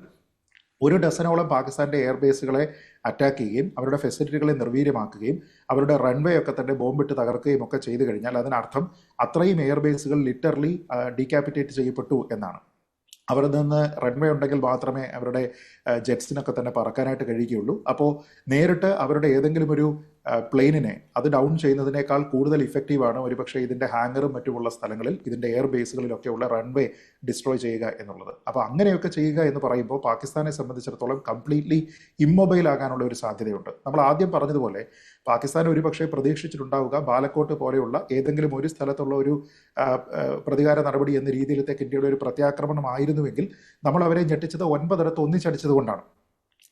1 ഡസനോളം പാകിസ്ഥാന്റെ എയർബേസുകളെ അറ്റാക്ക് ചെയ്യുകയും അവരുടെ ഫെസിലിറ്റികളെ നിർവീര്യമാക്കുകയും അവരുടെ റൺവേ ഒക്കെ തന്നെ ബോംബിട്ട് തകർക്കുകയും ഒക്കെ ചെയ്തു കഴിഞ്ഞാൽ അതിനർത്ഥം അത്രയും എയർബേസുകൾ ലിറ്ററലി ഡീകാപ്പിറ്റേറ്റ് ചെയ്യപ്പെട്ടു എന്നാണ്. അവിടെ നിന്ന് റൺവേ ഉണ്ടെങ്കിൽ മാത്രമേ അവരുടെ ജെറ്റ്സിനൊക്കെ തന്നെ പറക്കാനായിട്ട് കഴിയുകയുള്ളൂ. അപ്പോൾ നേരിട്ട് അവരുടെ ഏതെങ്കിലും ഒരു പ്ലെയിനിനെ അത് ഡൗൺ ചെയ്യുന്നതിനേക്കാൾ കൂടുതൽ ഇഫക്റ്റീവാണ് ഒരുപക്ഷെ ഇതിൻ്റെ ഹാങ്ങറും മറ്റുമുള്ള സ്ഥലങ്ങളിൽ ഇതിൻ്റെ എയർ ബേസുകളിലൊക്കെയുള്ള റൺവേ ഡിസ്ട്രോയ് ചെയ്യുക എന്നുള്ളത്. അപ്പോൾ അങ്ങനെയൊക്കെ ചെയ്യുക എന്ന് പറയുമ്പോൾ പാകിസ്ഥാനെ സംബന്ധിച്ചിടത്തോളം കംപ്ലീറ്റ്ലി ഇമ്മൊബൈൽ ആകാനുള്ള ഒരു സാധ്യതയുണ്ട്. നമ്മൾ ആദ്യം പറഞ്ഞതുപോലെ പാകിസ്ഥാൻ ഒരുപക്ഷെ പ്രതീക്ഷിച്ചിട്ടുണ്ടാവുക ബാലക്കോട്ട് പോലെയുള്ള ഏതെങ്കിലും ഒരു സ്ഥലത്തുള്ള ഒരു പ്രതികാര നടപടി എന്ന രീതിയിലത്തേക്ക് ഇന്ത്യയുടെ ഒരു പ്രത്യാക്രമണമായിരുന്നുവെങ്കിൽ നമ്മൾ അവരെ ഞെട്ടിച്ചത് 9 ഇടത്ത് ഒന്നിച്ചടിച്ചത് കൊണ്ടാണ്.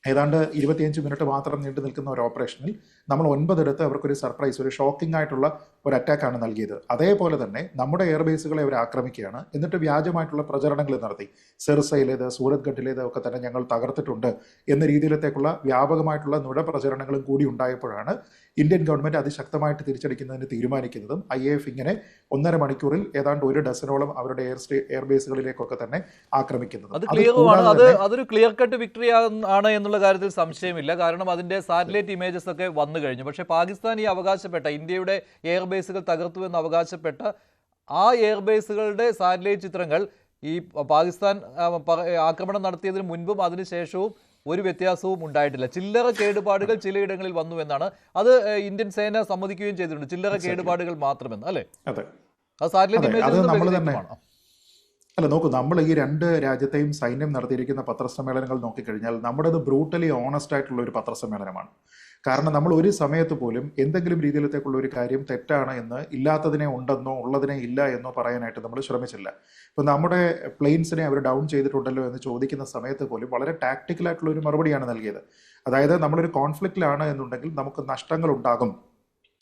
ഏതാണ്ട് 25 മിനിറ്റ് മാത്രം നീണ്ടു നിൽക്കുന്ന ഒരു ഓപ്പറേഷനിൽ നമ്മൾ 9 ഇടത്ത് അവർക്കൊരു സർപ്രൈസ്, ഒരു ഷോക്കിംഗ് ആയിട്ടുള്ള ഒരു അറ്റാക്കാണ് നൽകിയത്. അതേപോലെ തന്നെ നമ്മുടെ എയർബേസുകളെ അവർ ആക്രമിക്കുകയാണ്. എന്നിട്ട് വ്യാജമായിട്ടുള്ള പ്രചരണങ്ങൾ നടത്തി. സിർസയിലേത്, സൂരത്ഗഡിലേത് ഒക്കെ തന്നെ ഞങ്ങൾ തകർത്തിട്ടുണ്ട് എന്ന രീതിയിലത്തേക്കുള്ള വ്യാപകമായിട്ടുള്ള നുഴപ്രചരണങ്ങളും കൂടി ഉണ്ടായപ്പോഴാണ് ഇന്ത്യൻ ഗവൺമെന്റ് അതിശക്തമായിട്ട് തിരിച്ചടിക്കുന്നതിന് തീരുമാനിക്കുന്നതും IAF ഇങ്ങനെ 1.5 മണിക്കൂറിൽ ഏതാണ്ട് 1 ഡസനോളം അവരുടെ എയർബേസുകളിലേക്കൊക്കെ തന്നെ ആക്രമിക്കുന്നത്. അതൊരു ക്ലിയർ കട്ട് വിക്ടറി ആണ് എന്നുള്ള കാര്യത്തിൽ സംശയമില്ല. കാരണം അതിന്റെ സാറ്റലൈറ്റ് ഇമേജസ് ഒക്കെ വന്നു കഴിഞ്ഞു. പക്ഷേ പാകിസ്ഥാൻ ഈ അവകാശപ്പെട്ട ഇന്ത്യയുടെ എയർബേസുകൾ തകർത്തു എന്ന് അവകാശപ്പെട്ട ആ എയർബേസുകളുടെ സാറ്റലൈറ്റ് ചിത്രങ്ങൾ ഈ പാകിസ്ഥാൻ ആക്രമണം നടത്തിയതിന് മുൻപും അതിനുശേഷവും ഒരു വ്യത്യാസവും ഉണ്ടായിട്ടില്ല. ചില്ലറ കേടുപാടുകൾ ചിലയിടങ്ങളിൽ വന്നു എന്നാണ് അത് ഇന്ത്യൻ സേന സമ്മതിക്കുകയും ചെയ്തിട്ടുണ്ട്. ചില്ലറ കേടുപാടുകൾ മാത്രമെന്ന്, അല്ലേ? അത് സാറ്റലൈറ്റ് ഇമേജ് അല്ല, നോക്കൂ, നമ്മൾ ഈ 2 രാജ്യത്തെയും സൈന്യം നടത്തിയിരിക്കുന്ന പത്രസമ്മേളനങ്ങൾ നോക്കിക്കഴിഞ്ഞാൽ നമ്മുടേത് ബ്രൂട്ടലി ഓണസ്റ്റ് ആയിട്ടുള്ള ഒരു പത്രസമ്മേളനമാണ്. കാരണം നമ്മൾ ഒരു സമയത്ത് പോലും എന്തെങ്കിലും രീതിയിലത്തേക്കുള്ള ഒരു കാര്യം തെറ്റാണ് എന്ന് ഇല്ലാത്തതിനെ ഉണ്ടെന്നോ ഉള്ളതിനെ ഇല്ല എന്നോ പറയാനായിട്ട് നമ്മൾ ശ്രമിച്ചില്ല. ഇപ്പം നമ്മുടെ പ്ലെയിൻസിനെ അവർ ഡൗൺ ചെയ്തിട്ടുണ്ടല്ലോ എന്ന് ചോദിക്കുന്ന സമയത്ത് പോലും വളരെ ടാക്ടിക്കലായിട്ടുള്ള ഒരു മറുപടിയാണ് നൽകിയത്. അതായത് നമ്മളൊരു കോൺഫ്ലിക്റ്റിലാണ് എന്നുണ്ടെങ്കിൽ നമുക്ക് നഷ്ടങ്ങൾ ഉണ്ടാകും.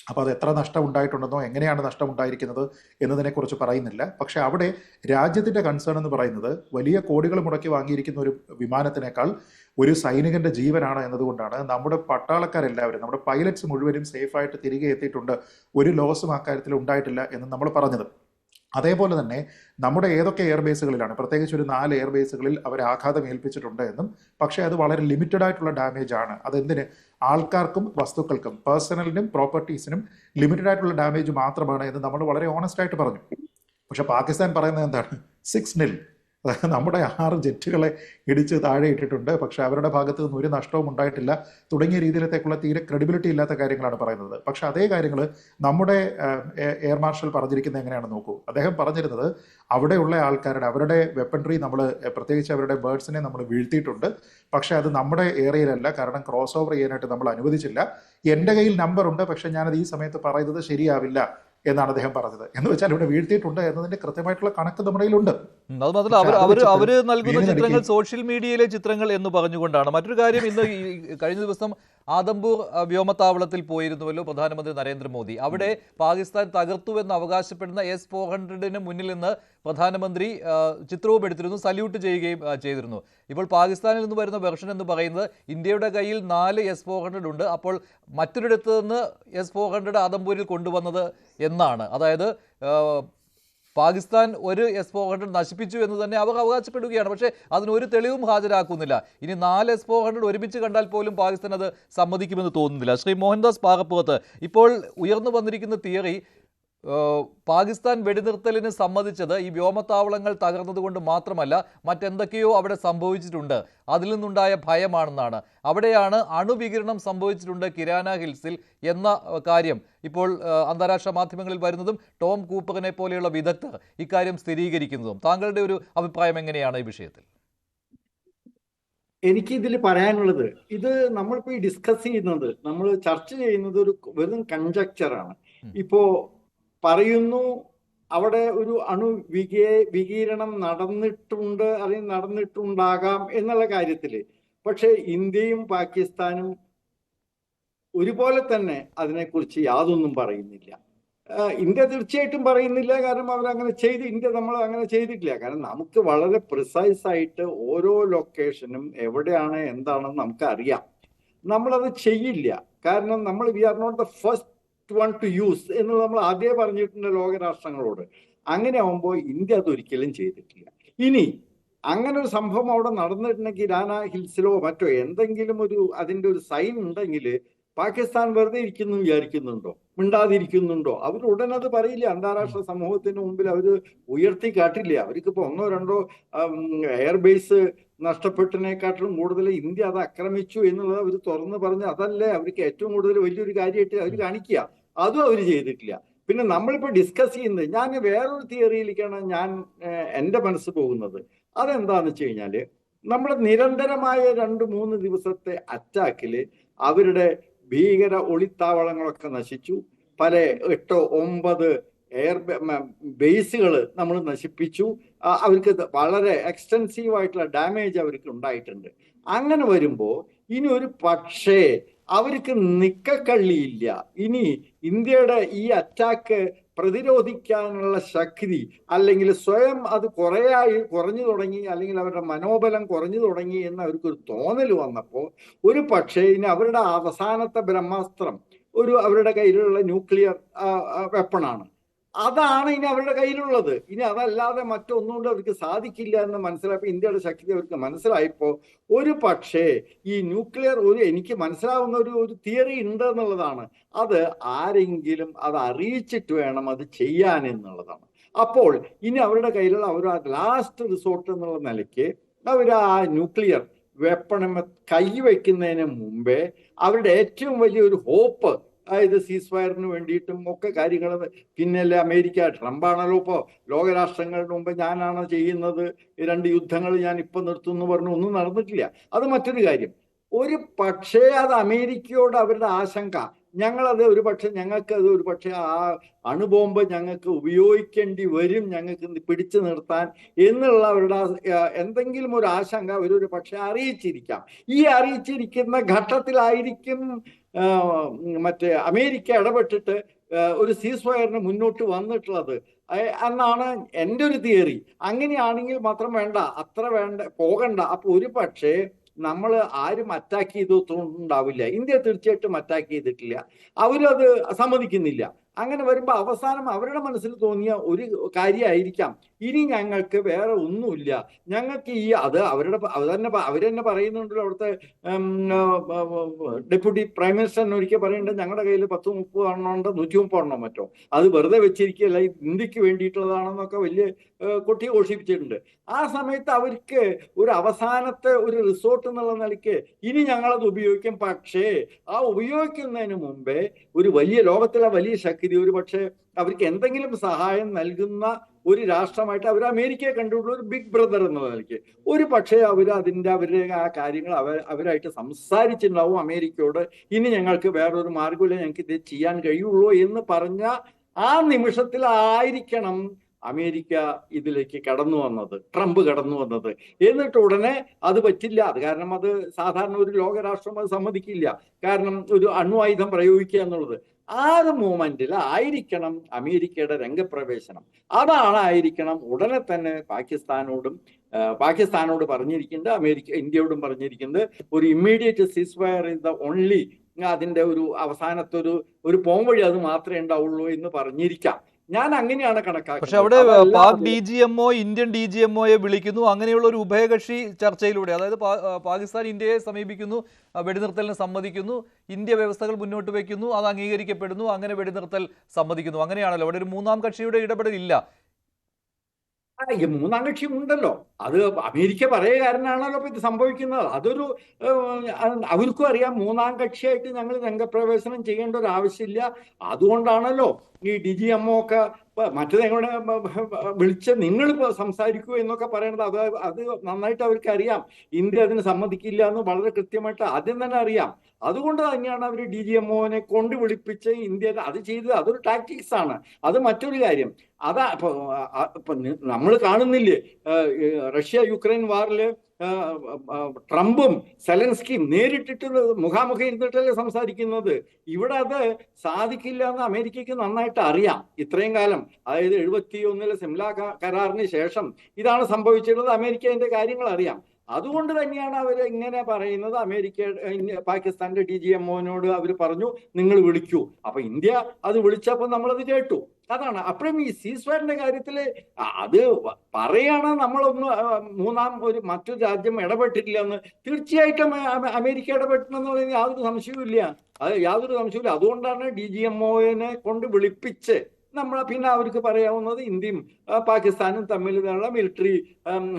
അപ്പോൾ അത് എത്ര നഷ്ടം ഉണ്ടായിട്ടുണ്ടെന്നോ എങ്ങനെയാണ് നഷ്ടം ഉണ്ടായിരിക്കുന്നത് എന്നതിനെക്കുറിച്ച് പറയുന്നില്ല. പക്ഷെ അവിടെ രാജ്യത്തിൻ്റെ കൺസേൺ എന്ന് പറയുന്നത് വലിയ കോടികൾ മുടക്കി വാങ്ങിയിരിക്കുന്ന ഒരു വിമാനത്തിനേക്കാൾ ഒരു സൈനികന്റെ ജീവനാണ് എന്നതുകൊണ്ടാണ് നമ്മുടെ പട്ടാളക്കാരെല്ലാവരും, നമ്മുടെ പൈലറ്റ്സ് മുഴുവനും സേഫായിട്ട് തിരികെ എത്തിയിട്ടുണ്ട്, ഒരു ലോസും അക്കാര്യത്തിൽ ഉണ്ടായിട്ടില്ല എന്ന് നമ്മൾ പറഞ്ഞത്. അതേപോലെ തന്നെ നമ്മുടെ ഏതൊക്കെ എയർബേസുകളിലാണ്, പ്രത്യേകിച്ച് ഒരു 4 എയർബേസുകളിൽ അവർ ആഘാതം ഏൽപ്പിച്ചിട്ടുണ്ട് എന്നും, പക്ഷേ അത് വളരെ ലിമിറ്റഡ് ആയിട്ടുള്ള ഡാമേജ് ആണ്. അതെന്തിന്? ആൾക്കാർക്കും വസ്തുക്കൾക്കും, പേഴ്സണലിനും പ്രോപ്പർട്ടീസിനും ലിമിറ്റഡ് ആയിട്ടുള്ള ഡാമേജ് മാത്രമാണ് എന്ന് നമ്മൾ വളരെ ഓണസ്റ്റ് ആയിട്ട് പറഞ്ഞു. പക്ഷെ പാകിസ്ഥാൻ പറയുന്നത് എന്താണ്? 6-0 നമ്മുടെ 6 ജെറ്റുകളെ ഇടിച്ച് താഴെ ഇട്ടിട്ടുണ്ട്, പക്ഷെ അവരുടെ ഭാഗത്ത് നിന്ന് ഒരു നഷ്ടവും ഉണ്ടായിട്ടില്ല തുടങ്ങിയ രീതിയിലത്തേക്കുള്ള തീരെ ക്രെഡിബിലിറ്റി ഇല്ലാത്ത കാര്യങ്ങളാണ് പറയുന്നത്. പക്ഷെ അതേ കാര്യങ്ങൾ നമ്മുടെ എയർ മാർഷൽ പറഞ്ഞിരിക്കുന്നത് എങ്ങനെയാണെന്ന് നോക്കൂ. അദ്ദേഹം പറഞ്ഞിരുന്നത് അവിടെയുള്ള ആൾക്കാരുടെ, അവരുടെ വെപ്പൺട്രി നമ്മൾ, പ്രത്യേകിച്ച് അവരുടെ ബേർഡ്സിനെ നമ്മൾ വീഴ്ത്തിയിട്ടുണ്ട്, പക്ഷെ അത് നമ്മുടെ ഏരിയയിലല്ല, കാരണം ക്രോസ് ഓവർ ചെയ്യാനായിട്ട് നമ്മൾ അനുവദിച്ചില്ല. എൻ്റെ കയ്യിൽ നമ്പർ ഉണ്ട്, പക്ഷെ ഞാനത് ഈ സമയത്ത് പറയുന്നത് ശരിയാവില്ല എന്നാണ് അദ്ദേഹം പറഞ്ഞത്. എന്ന് വെച്ചാൽ ഇവിടെ വീഴ്ത്തിയിട്ടുണ്ട് എന്നതിന്റെ കൃത്യമായിട്ടുള്ള കണക്ക് നമ്മുടെ കയ്യിലുണ്ട്. അത് മാത്രമല്ല അവര് നൽകുന്ന ചിത്രങ്ങൾ സോഷ്യൽ മീഡിയയിലെ ചിത്രങ്ങൾ എന്ന് പറഞ്ഞുകൊണ്ടാണ്. മറ്റൊരു കാര്യം, ഇന്ന് കഴിഞ്ഞ ദിവസം ആദംപൂർ വ്യോമത്താവളത്തിൽ പോയിരുന്നുവല്ലോ പ്രധാനമന്ത്രി നരേന്ദ്രമോദി. അവിടെ പാകിസ്ഥാൻ തകർത്തുവെന്ന് അവകാശപ്പെടുന്ന S-400 മുന്നിൽ നിന്ന് പ്രധാനമന്ത്രി ചിത്രവും എടുത്തിരുന്നു, സല്യൂട്ട് ചെയ്യുകയും ചെയ്തിരുന്നു. ഇപ്പോൾ പാകിസ്ഥാനിൽ നിന്ന് വരുന്ന വെർഷൻ എന്ന് പറയുന്നത് ഇന്ത്യയുടെ കയ്യിൽ 4 S-400 ഉണ്ട്, അപ്പോൾ മറ്റൊരിടത്ത് നിന്ന് S-400 ആദംപൂരിൽ കൊണ്ടുവന്നത് എന്നാണ്. അതായത് പാകിസ്ഥാൻ ഒരു S-400 നശിപ്പിച്ചു എന്ന് തന്നെ അവർ അവകാശപ്പെടുകയാണ്. പക്ഷേ അതിനൊരു തെളിവും ഹാജരാക്കുന്നില്ല. ഇനി 4 S-400 ഒരുമിച്ച് കണ്ടാൽ പോലും പാകിസ്ഥാൻ അത് സമ്മതിക്കുമെന്ന് തോന്നുന്നില്ല. ശ്രീ മോഹൻദാസ് പാറപ്പുറത്ത്, ഇപ്പോൾ ഉയർന്നു വന്നിരിക്കുന്ന തിയറി പാകിസ്ഥാൻ വെടിനിർത്തലിന് സമ്മതിച്ചത് ഈ വ്യോമത്താവളങ്ങൾ തകർന്നതുകൊണ്ട് മാത്രമല്ല, മറ്റെന്തൊക്കെയോ അവിടെ സംഭവിച്ചിട്ടുണ്ട്, അതിൽ നിന്നുണ്ടായ ഭയമാണെന്നാണ്. അവിടെയാണ് അണുവികിരണം സംഭവിച്ചിട്ടുണ്ട് കിരാന ഹിൽസിൽ എന്ന കാര്യം ഇപ്പോൾ അന്താരാഷ്ട്ര മാധ്യമങ്ങളിൽ വരുന്നതും ടോം കൂപ്പറിനെ പോലെയുള്ള വിദഗ്ധർ ഇക്കാര്യം സ്ഥിരീകരിക്കുന്നതും. താങ്കളുടെ ഒരു അഭിപ്രായം എങ്ങനെയാണ് ഈ വിഷയത്തിൽ? എനിക്ക് ഇതിൽ പറയാനുള്ളത്, ഇത് നമ്മളിപ്പോൾ ഈ ഡിസ്കസ് ചെയ്യുന്നത്, നമ്മൾ ചർച്ച ചെയ്യുന്നത് ഒരു വെറും കൺജക്ചറാണ്. ഇപ്പോ പറയുന്നു അവിടെ ഒരു വികിരണം നടന്നിട്ടുണ്ട്, അല്ലെങ്കിൽ നടന്നിട്ടുണ്ടാകാം എന്നുള്ള കാര്യത്തില്. പക്ഷെ ഇന്ത്യയും പാകിസ്ഥാനും ഒരുപോലെ തന്നെ അതിനെക്കുറിച്ച് യാതൊന്നും പറയുന്നില്ല. ഇന്ത്യ തീർച്ചയായിട്ടും പറയുന്നില്ല, കാരണം അവരങ്ങനെ നമ്മൾ അങ്ങനെ ചെയ്തിട്ടില്ല. കാരണം നമുക്ക് വളരെ പ്രിസൈസ് ആയിട്ട് ഓരോ ലൊക്കേഷനും എവിടെയാണ് എന്താണെന്ന് നമുക്ക് അറിയാം. നമ്മളത് ചെയ്യില്ല. കാരണം നമ്മൾ we are not the first one to use എന്ന് നമ്മൾ ആദ്യമേ പറഞ്ഞിട്ടുണ്ട് ലോകരാഷ്ട്രങ്ങളോട്. അങ്ങനെ ആവുമ്പോൾ ഇന്ത്യ അതൊരിക്കലും ചെയ്തിട്ടില്ല. ഇനി അങ്ങനെ ഒരു സംഭവം അവിടെ നടന്നിട്ടുണ്ടെങ്കിൽ ഇരാന ഹിൽസിലോ മറ്റോ എന്തെങ്കിലും അതിന്റെ ഒരു സൈൻ ഉണ്ടെങ്കിൽ പാകിസ്ഥാൻ വെറുതെ ഇരിക്കുന്നു വിചാരിക്കുന്നുണ്ടോ? മിണ്ടാതിരിക്കുന്നുണ്ടോ? അവർ ഉടനത് പറയില്ല. അന്താരാഷ്ട്ര സമൂഹത്തിന് മുമ്പിൽ അവർ ഉയർത്തി കാട്ടില്ല. അവർക്കിപ്പോ 1-2 എയർബേസ് നഷ്ടപ്പെട്ടതിനെക്കാട്ടിലും കൂടുതൽ ഇന്ത്യ അത് ആക്രമിച്ചു എന്നുള്ളത് അവർ തുറന്ന് പറഞ്ഞ് അതല്ലേ അവർക്ക് ഏറ്റവും കൂടുതൽ വലിയൊരു കാര്യമായിട്ട് അവർ കാണിക്കുക. അതും അവർ ചെയ്തിട്ടില്ല. പിന്നെ നമ്മളിപ്പോൾ ഡിസ്കസ് ചെയ്യുന്നത്, ഞാൻ വേറൊരു തിയറിയിലേക്കാണ് എൻ്റെ മനസ്സ് പോകുന്നത്. അതെന്താന്ന് വെച്ച് കഴിഞ്ഞാല്, നമ്മുടെ നിരന്തരമായ 2-3 ദിവസത്തെ അറ്റാക്കില് അവരുടെ ഭീകര ഒളിത്താവളങ്ങളൊക്കെ നശിച്ചു. പല 8-9 എയർ ബേസുകൾ നമ്മൾ നശിപ്പിച്ചു. അവർക്ക് വളരെ എക്സ്റ്റൻസീവ് ആയിട്ടുള്ള ഡാമേജ് അവർക്ക് ഉണ്ടായിട്ടുണ്ട്. അങ്ങനെ വരുമ്പോൾ ഇനി ഒരു പക്ഷേ അവർക്ക് നിക്കക്കള്ളിയില്ല. ഇനി ഇന്ത്യയുടെ ഈ അറ്റാക്ക് പ്രതിരോധിക്കാനുള്ള ശക്തി അല്ലെങ്കിൽ സ്വയം അത് കുറഞ്ഞു തുടങ്ങി, അല്ലെങ്കിൽ അവരുടെ മനോബലം കുറഞ്ഞു തുടങ്ങി എന്ന് അവർക്കൊരു തോന്നൽ വന്നപ്പോൾ ഒരു പക്ഷേ ഇനി അവരുടെ അവസാനത്തെ ബ്രഹ്മാസ്ത്രം അവരുടെ കയ്യിലുള്ള ന്യൂക്ലിയർ വെപ്പണാണ്. അതാണ് ഇനി അവരുടെ കയ്യിലുള്ളത്. ഇനി അതല്ലാതെ മറ്റൊന്നുകൊണ്ട് അവർക്ക് സാധിക്കില്ല എന്ന് മനസ്സിലായപ്പോൾ, ഇന്ത്യയുടെ ശക്തി അവർക്ക് മനസ്സിലായപ്പോൾ ഒരു പക്ഷേ ഈ ന്യൂക്ലിയർ എനിക്ക് മനസ്സിലാവുന്ന ഒരു തിയറി ഉണ്ട് എന്നുള്ളതാണ്. അത് ആരെങ്കിലും അത് അറിയിച്ചിട്ട് വേണം അത് ചെയ്യാൻ എന്നുള്ളതാണ്. അപ്പോൾ ഇനി അവരുടെ കയ്യിലുള്ള ലാസ്റ്റ് റിസോർട്ട് എന്നുള്ള നിലയ്ക്ക് അവർ ആ ന്യൂക്ലിയർ വെപ്പണം കൈവയ്ക്കുന്നതിന് മുമ്പേ അവരുടെ ഏറ്റവും വലിയൊരു ഹോപ്പ്, അതായത് സീസ് ഫയറിന് വേണ്ടിയിട്ടും ഒക്കെ കാര്യങ്ങൾ, പിന്നല്ലേ അമേരിക്ക, ട്രംപാണല്ലോ ഇപ്പോൾ ലോകരാഷ്ട്രങ്ങളുടെ മുമ്പ് ഞാനാണ് ചെയ്യുന്നത്, 2 യുദ്ധങ്ങൾ ഞാൻ ഇപ്പം നിർത്തുന്നു പറഞ്ഞു, ഒന്നും നടന്നിട്ടില്ല. അത് മറ്റൊരു കാര്യം. ഒരു പക്ഷേ അത് അമേരിക്കയോട് അവരുടെ ആശങ്ക, ഞങ്ങൾക്കത് ഒരു പക്ഷേ ആ അണുബോംബ് ഞങ്ങൾക്ക് ഉപയോഗിക്കേണ്ടി വരും, ഞങ്ങൾക്ക് പിടിച്ചു നിർത്താൻ എന്നുള്ള അവരുടെ എന്തെങ്കിലും ഒരു ആശങ്ക അവരൊരു പക്ഷെ അറിയിച്ചിരിക്കാം. ഈ അറിയിച്ചിരിക്കുന്ന ഘട്ടത്തിലായിരിക്കും അമേരിക്ക ഇടപെട്ടിട്ട് ഒരു സീസ് ഫയറിന് മുന്നോട്ട് വന്നിട്ടുള്ളത് എന്നാണ് എൻ്റെ ഒരു തിയറി. അങ്ങനെയാണെങ്കിൽ മാത്രം പോകണ്ട. അപ്പൊ ഒരു പക്ഷേ നമ്മൾ ആരും അറ്റാക്ക് ചെയ്തിട്ടുണ്ടാവില്ല. ഇന്ത്യ തീർച്ചയായിട്ടും അറ്റാക്ക് ചെയ്തിട്ടില്ല. അവരും അത് സമ്മതിക്കുന്നില്ല. അങ്ങനെ വരുമ്പോൾ അവസാനം അവരുടെ മനസ്സിൽ തോന്നിയ ഒരു കാര്യമായിരിക്കാം, ഇനി ഞങ്ങൾക്ക് വേറെ ഒന്നുമില്ല, ഞങ്ങൾക്ക് അവരെന്നെ പറയുന്നുണ്ടല്ലോ. അവിടുത്തെ ഡെപ്യൂട്ടി പ്രൈം മിനിസ്റ്റർ ഒരിക്കൽ പറയുന്നുണ്ട്, ഞങ്ങളുടെ കയ്യിൽ 10-30 എണ്ണമുണ്ട്, 130 എണ്ണം മറ്റോ, അത് വെറുതെ വെച്ചിരിക്കുകയല്ല, ഇന്ത്യക്ക് വേണ്ടിയിട്ടുള്ളതാണെന്നൊക്കെ വലിയ കൊട്ടിഘോഷിപ്പിച്ചിട്ടുണ്ട്. ആ സമയത്ത് അവർക്ക് ഒരു അവസാനത്തെ ഒരു റിസോർട്ട് എന്നുള്ള നിലയ്ക്ക് ഇനി ഞങ്ങളത് ഉപയോഗിക്കും. പക്ഷേ ആ ഉപയോഗിക്കുന്നതിന് മുമ്പേ ലോകത്തിലെ വലിയ ശക്തി ഒരു പക്ഷേ അവർക്ക് എന്തെങ്കിലും സഹായം നൽകുന്ന ഒരു രാഷ്ട്രമായിട്ട് അവർ അമേരിക്കയെ കണ്ടിട്ടുള്ള ഒരു ബിഗ് ബ്രദർ എന്ന നിലയ്ക്ക് ഒരു പക്ഷേ അവരുടെ ആ കാര്യങ്ങൾ അവരായിട്ട് സംസാരിച്ചിട്ടുണ്ടാവും അമേരിക്കയോട്. ഇനി ഞങ്ങൾക്ക് വേറൊരു മാർഗമില്ല, ഞങ്ങൾക്ക് ഇത് ചെയ്യാൻ കഴിയുള്ളൂ എന്ന് പറഞ്ഞ ആ നിമിഷത്തിലായിരിക്കണം അമേരിക്ക ഇതിലേക്ക് ട്രംപ് കടന്നു വന്നത്. എന്നിട്ട് ഉടനെ അത് പറ്റില്ല, അത് കാരണം അത് സാധാരണ ഒരു ലോകരാഷ്ട്രം അത് സമ്മതിക്കില്ല. കാരണം ഒരു അണ്വായുധം പ്രയോഗിക്കുക എന്നുള്ളത് ആ ഒരു മൂമെന്റിൽ ആയിരിക്കണം അമേരിക്കയുടെ രംഗപ്രവേശനം. ആയിരിക്കണം ഉടനെ തന്നെ പാകിസ്ഥാനോട് പറഞ്ഞിരിക്കുന്നത്, ഇന്ത്യയോടും പറഞ്ഞിരിക്കുന്നത് ഒരു ഇമ്മീഡിയറ്റ് സീസ് ഫയർ ഇസ് ദ ഓൺലി, അതിന്റെ ഒരു അവസാനത്തെ ഒരു പോംവഴി അത് മാത്രമേ ഉണ്ടാവുള്ളൂ എന്ന് പറഞ്ഞിരിക്കാം. ഞാൻ അങ്ങനെയാണ് കണക്കാക്കുന്നത്. പക്ഷെ അവിടെ പാക് DGMO ഇന്ത്യൻ DGMOയെ വിളിക്കുന്നു, അങ്ങനെയുള്ള ഒരു ഉഭയകക്ഷി ചർച്ചയിലൂടെ, അതായത് പാകിസ്ഥാൻ ഇന്ത്യയെ സമീപിക്കുന്നു, വെടിനിർത്തലിന് സമ്മതിക്കുന്നു, ഇന്ത്യ വ്യവസ്ഥകൾ മുന്നോട്ട് വയ്ക്കുന്നു, അത് അംഗീകരിക്കപ്പെടുന്നു, അങ്ങനെ വെടിനിർത്തൽ സമ്മതിക്കുന്നു. അങ്ങനെയാണല്ലോ, അവിടെ ഒരു 3ാം കക്ഷിയുടെ ഇടപെടലില്ല. ഈ 3ാം കക്ഷി ഉണ്ടല്ലോ, അത് അമേരിക്ക പറയുകാരനാണല്ലോ ഇപ്പൊ ഇത് സംഭവിക്കുന്നത്. അവർക്കും അറിയാം 3ാം കക്ഷിയായിട്ട് ഞങ്ങൾ രംഗപ്രവേശനം ചെയ്യേണ്ട ഒരു ആവശ്യമില്ല. അതുകൊണ്ടാണല്ലോ ഈ DGMO ഒക്കെ മറ്റേതെങ്ങനെ വിളിച്ച് നിങ്ങൾ സംസാരിക്കൂ എന്നൊക്കെ പറയണത്. അത് നന്നായിട്ട് അവർക്ക് അറിയാം, ഇന്ത്യ അതിന് സമ്മതിക്കില്ല എന്ന് വളരെ കൃത്യമായിട്ട് ആദ്യം തന്നെ അറിയാം. അതുകൊണ്ട് തന്നെയാണ് അവർ DGMOനെ കൊണ്ട് വിളിപ്പിച്ച് ഇന്ത്യ അത് ചെയ്തത്. അതൊരു ടാക്ടിക്സ് ആണ്. അത് മറ്റൊരു കാര്യം. ഇപ്പൊ നമ്മൾ കാണുന്നില്ലേ, റഷ്യ യുക്രൈൻ വാറില് ട്രംപും സെലൻസ്കിയും നേരിട്ടിട്ട് മുഖാമുഖം ഇരുന്നിട്ടല്ലേ സംസാരിക്കുന്നത്. ഇവിടെ അത് സാധിക്കില്ല എന്ന് അമേരിക്കയ്ക്ക് നന്നായിട്ട് അറിയാം. ഇത്രയും കാലം, അതായത് 71 സിംല കരാറിന് ശേഷം ഇതാണ് സംഭവിച്ചിട്ടുള്ളത്. അമേരിക്ക അതിന്റെ കാര്യങ്ങൾ അറിയാം. അതുകൊണ്ട് തന്നെയാണ് അവർ ഇങ്ങനെ പറയുന്നത്. പാകിസ്ഥാന്റെ DGMOനോട് അവർ പറഞ്ഞു നിങ്ങൾ വിളിക്കൂ. അപ്പൊ ഇന്ത്യ അത് വിളിച്ചപ്പോൾ നമ്മളത് കേട്ടു. അതാണ്. അപ്പോഴും ഈ സീസ്ഫയറിന്റെ കാര്യത്തില് അത് പറയാണ് നമ്മളൊന്ന് മറ്റൊരു രാജ്യം ഇടപെട്ടിട്ടില്ല എന്ന്. തീർച്ചയായിട്ടും അമേരിക്ക ഇടപെട്ടണമെന്ന് യാതൊരു സംശയവുമില്ല. യാതൊരു സംശയവുമില്ല. അതുകൊണ്ടാണ് DGMOനെ കൊണ്ട് വിളിപ്പിച്ച് പിന്നെ അവർക്ക് പറയാവുന്നത് ഇന്ത്യയും പാകിസ്ഥാനും തമ്മിലുള്ള മിലിറ്ററി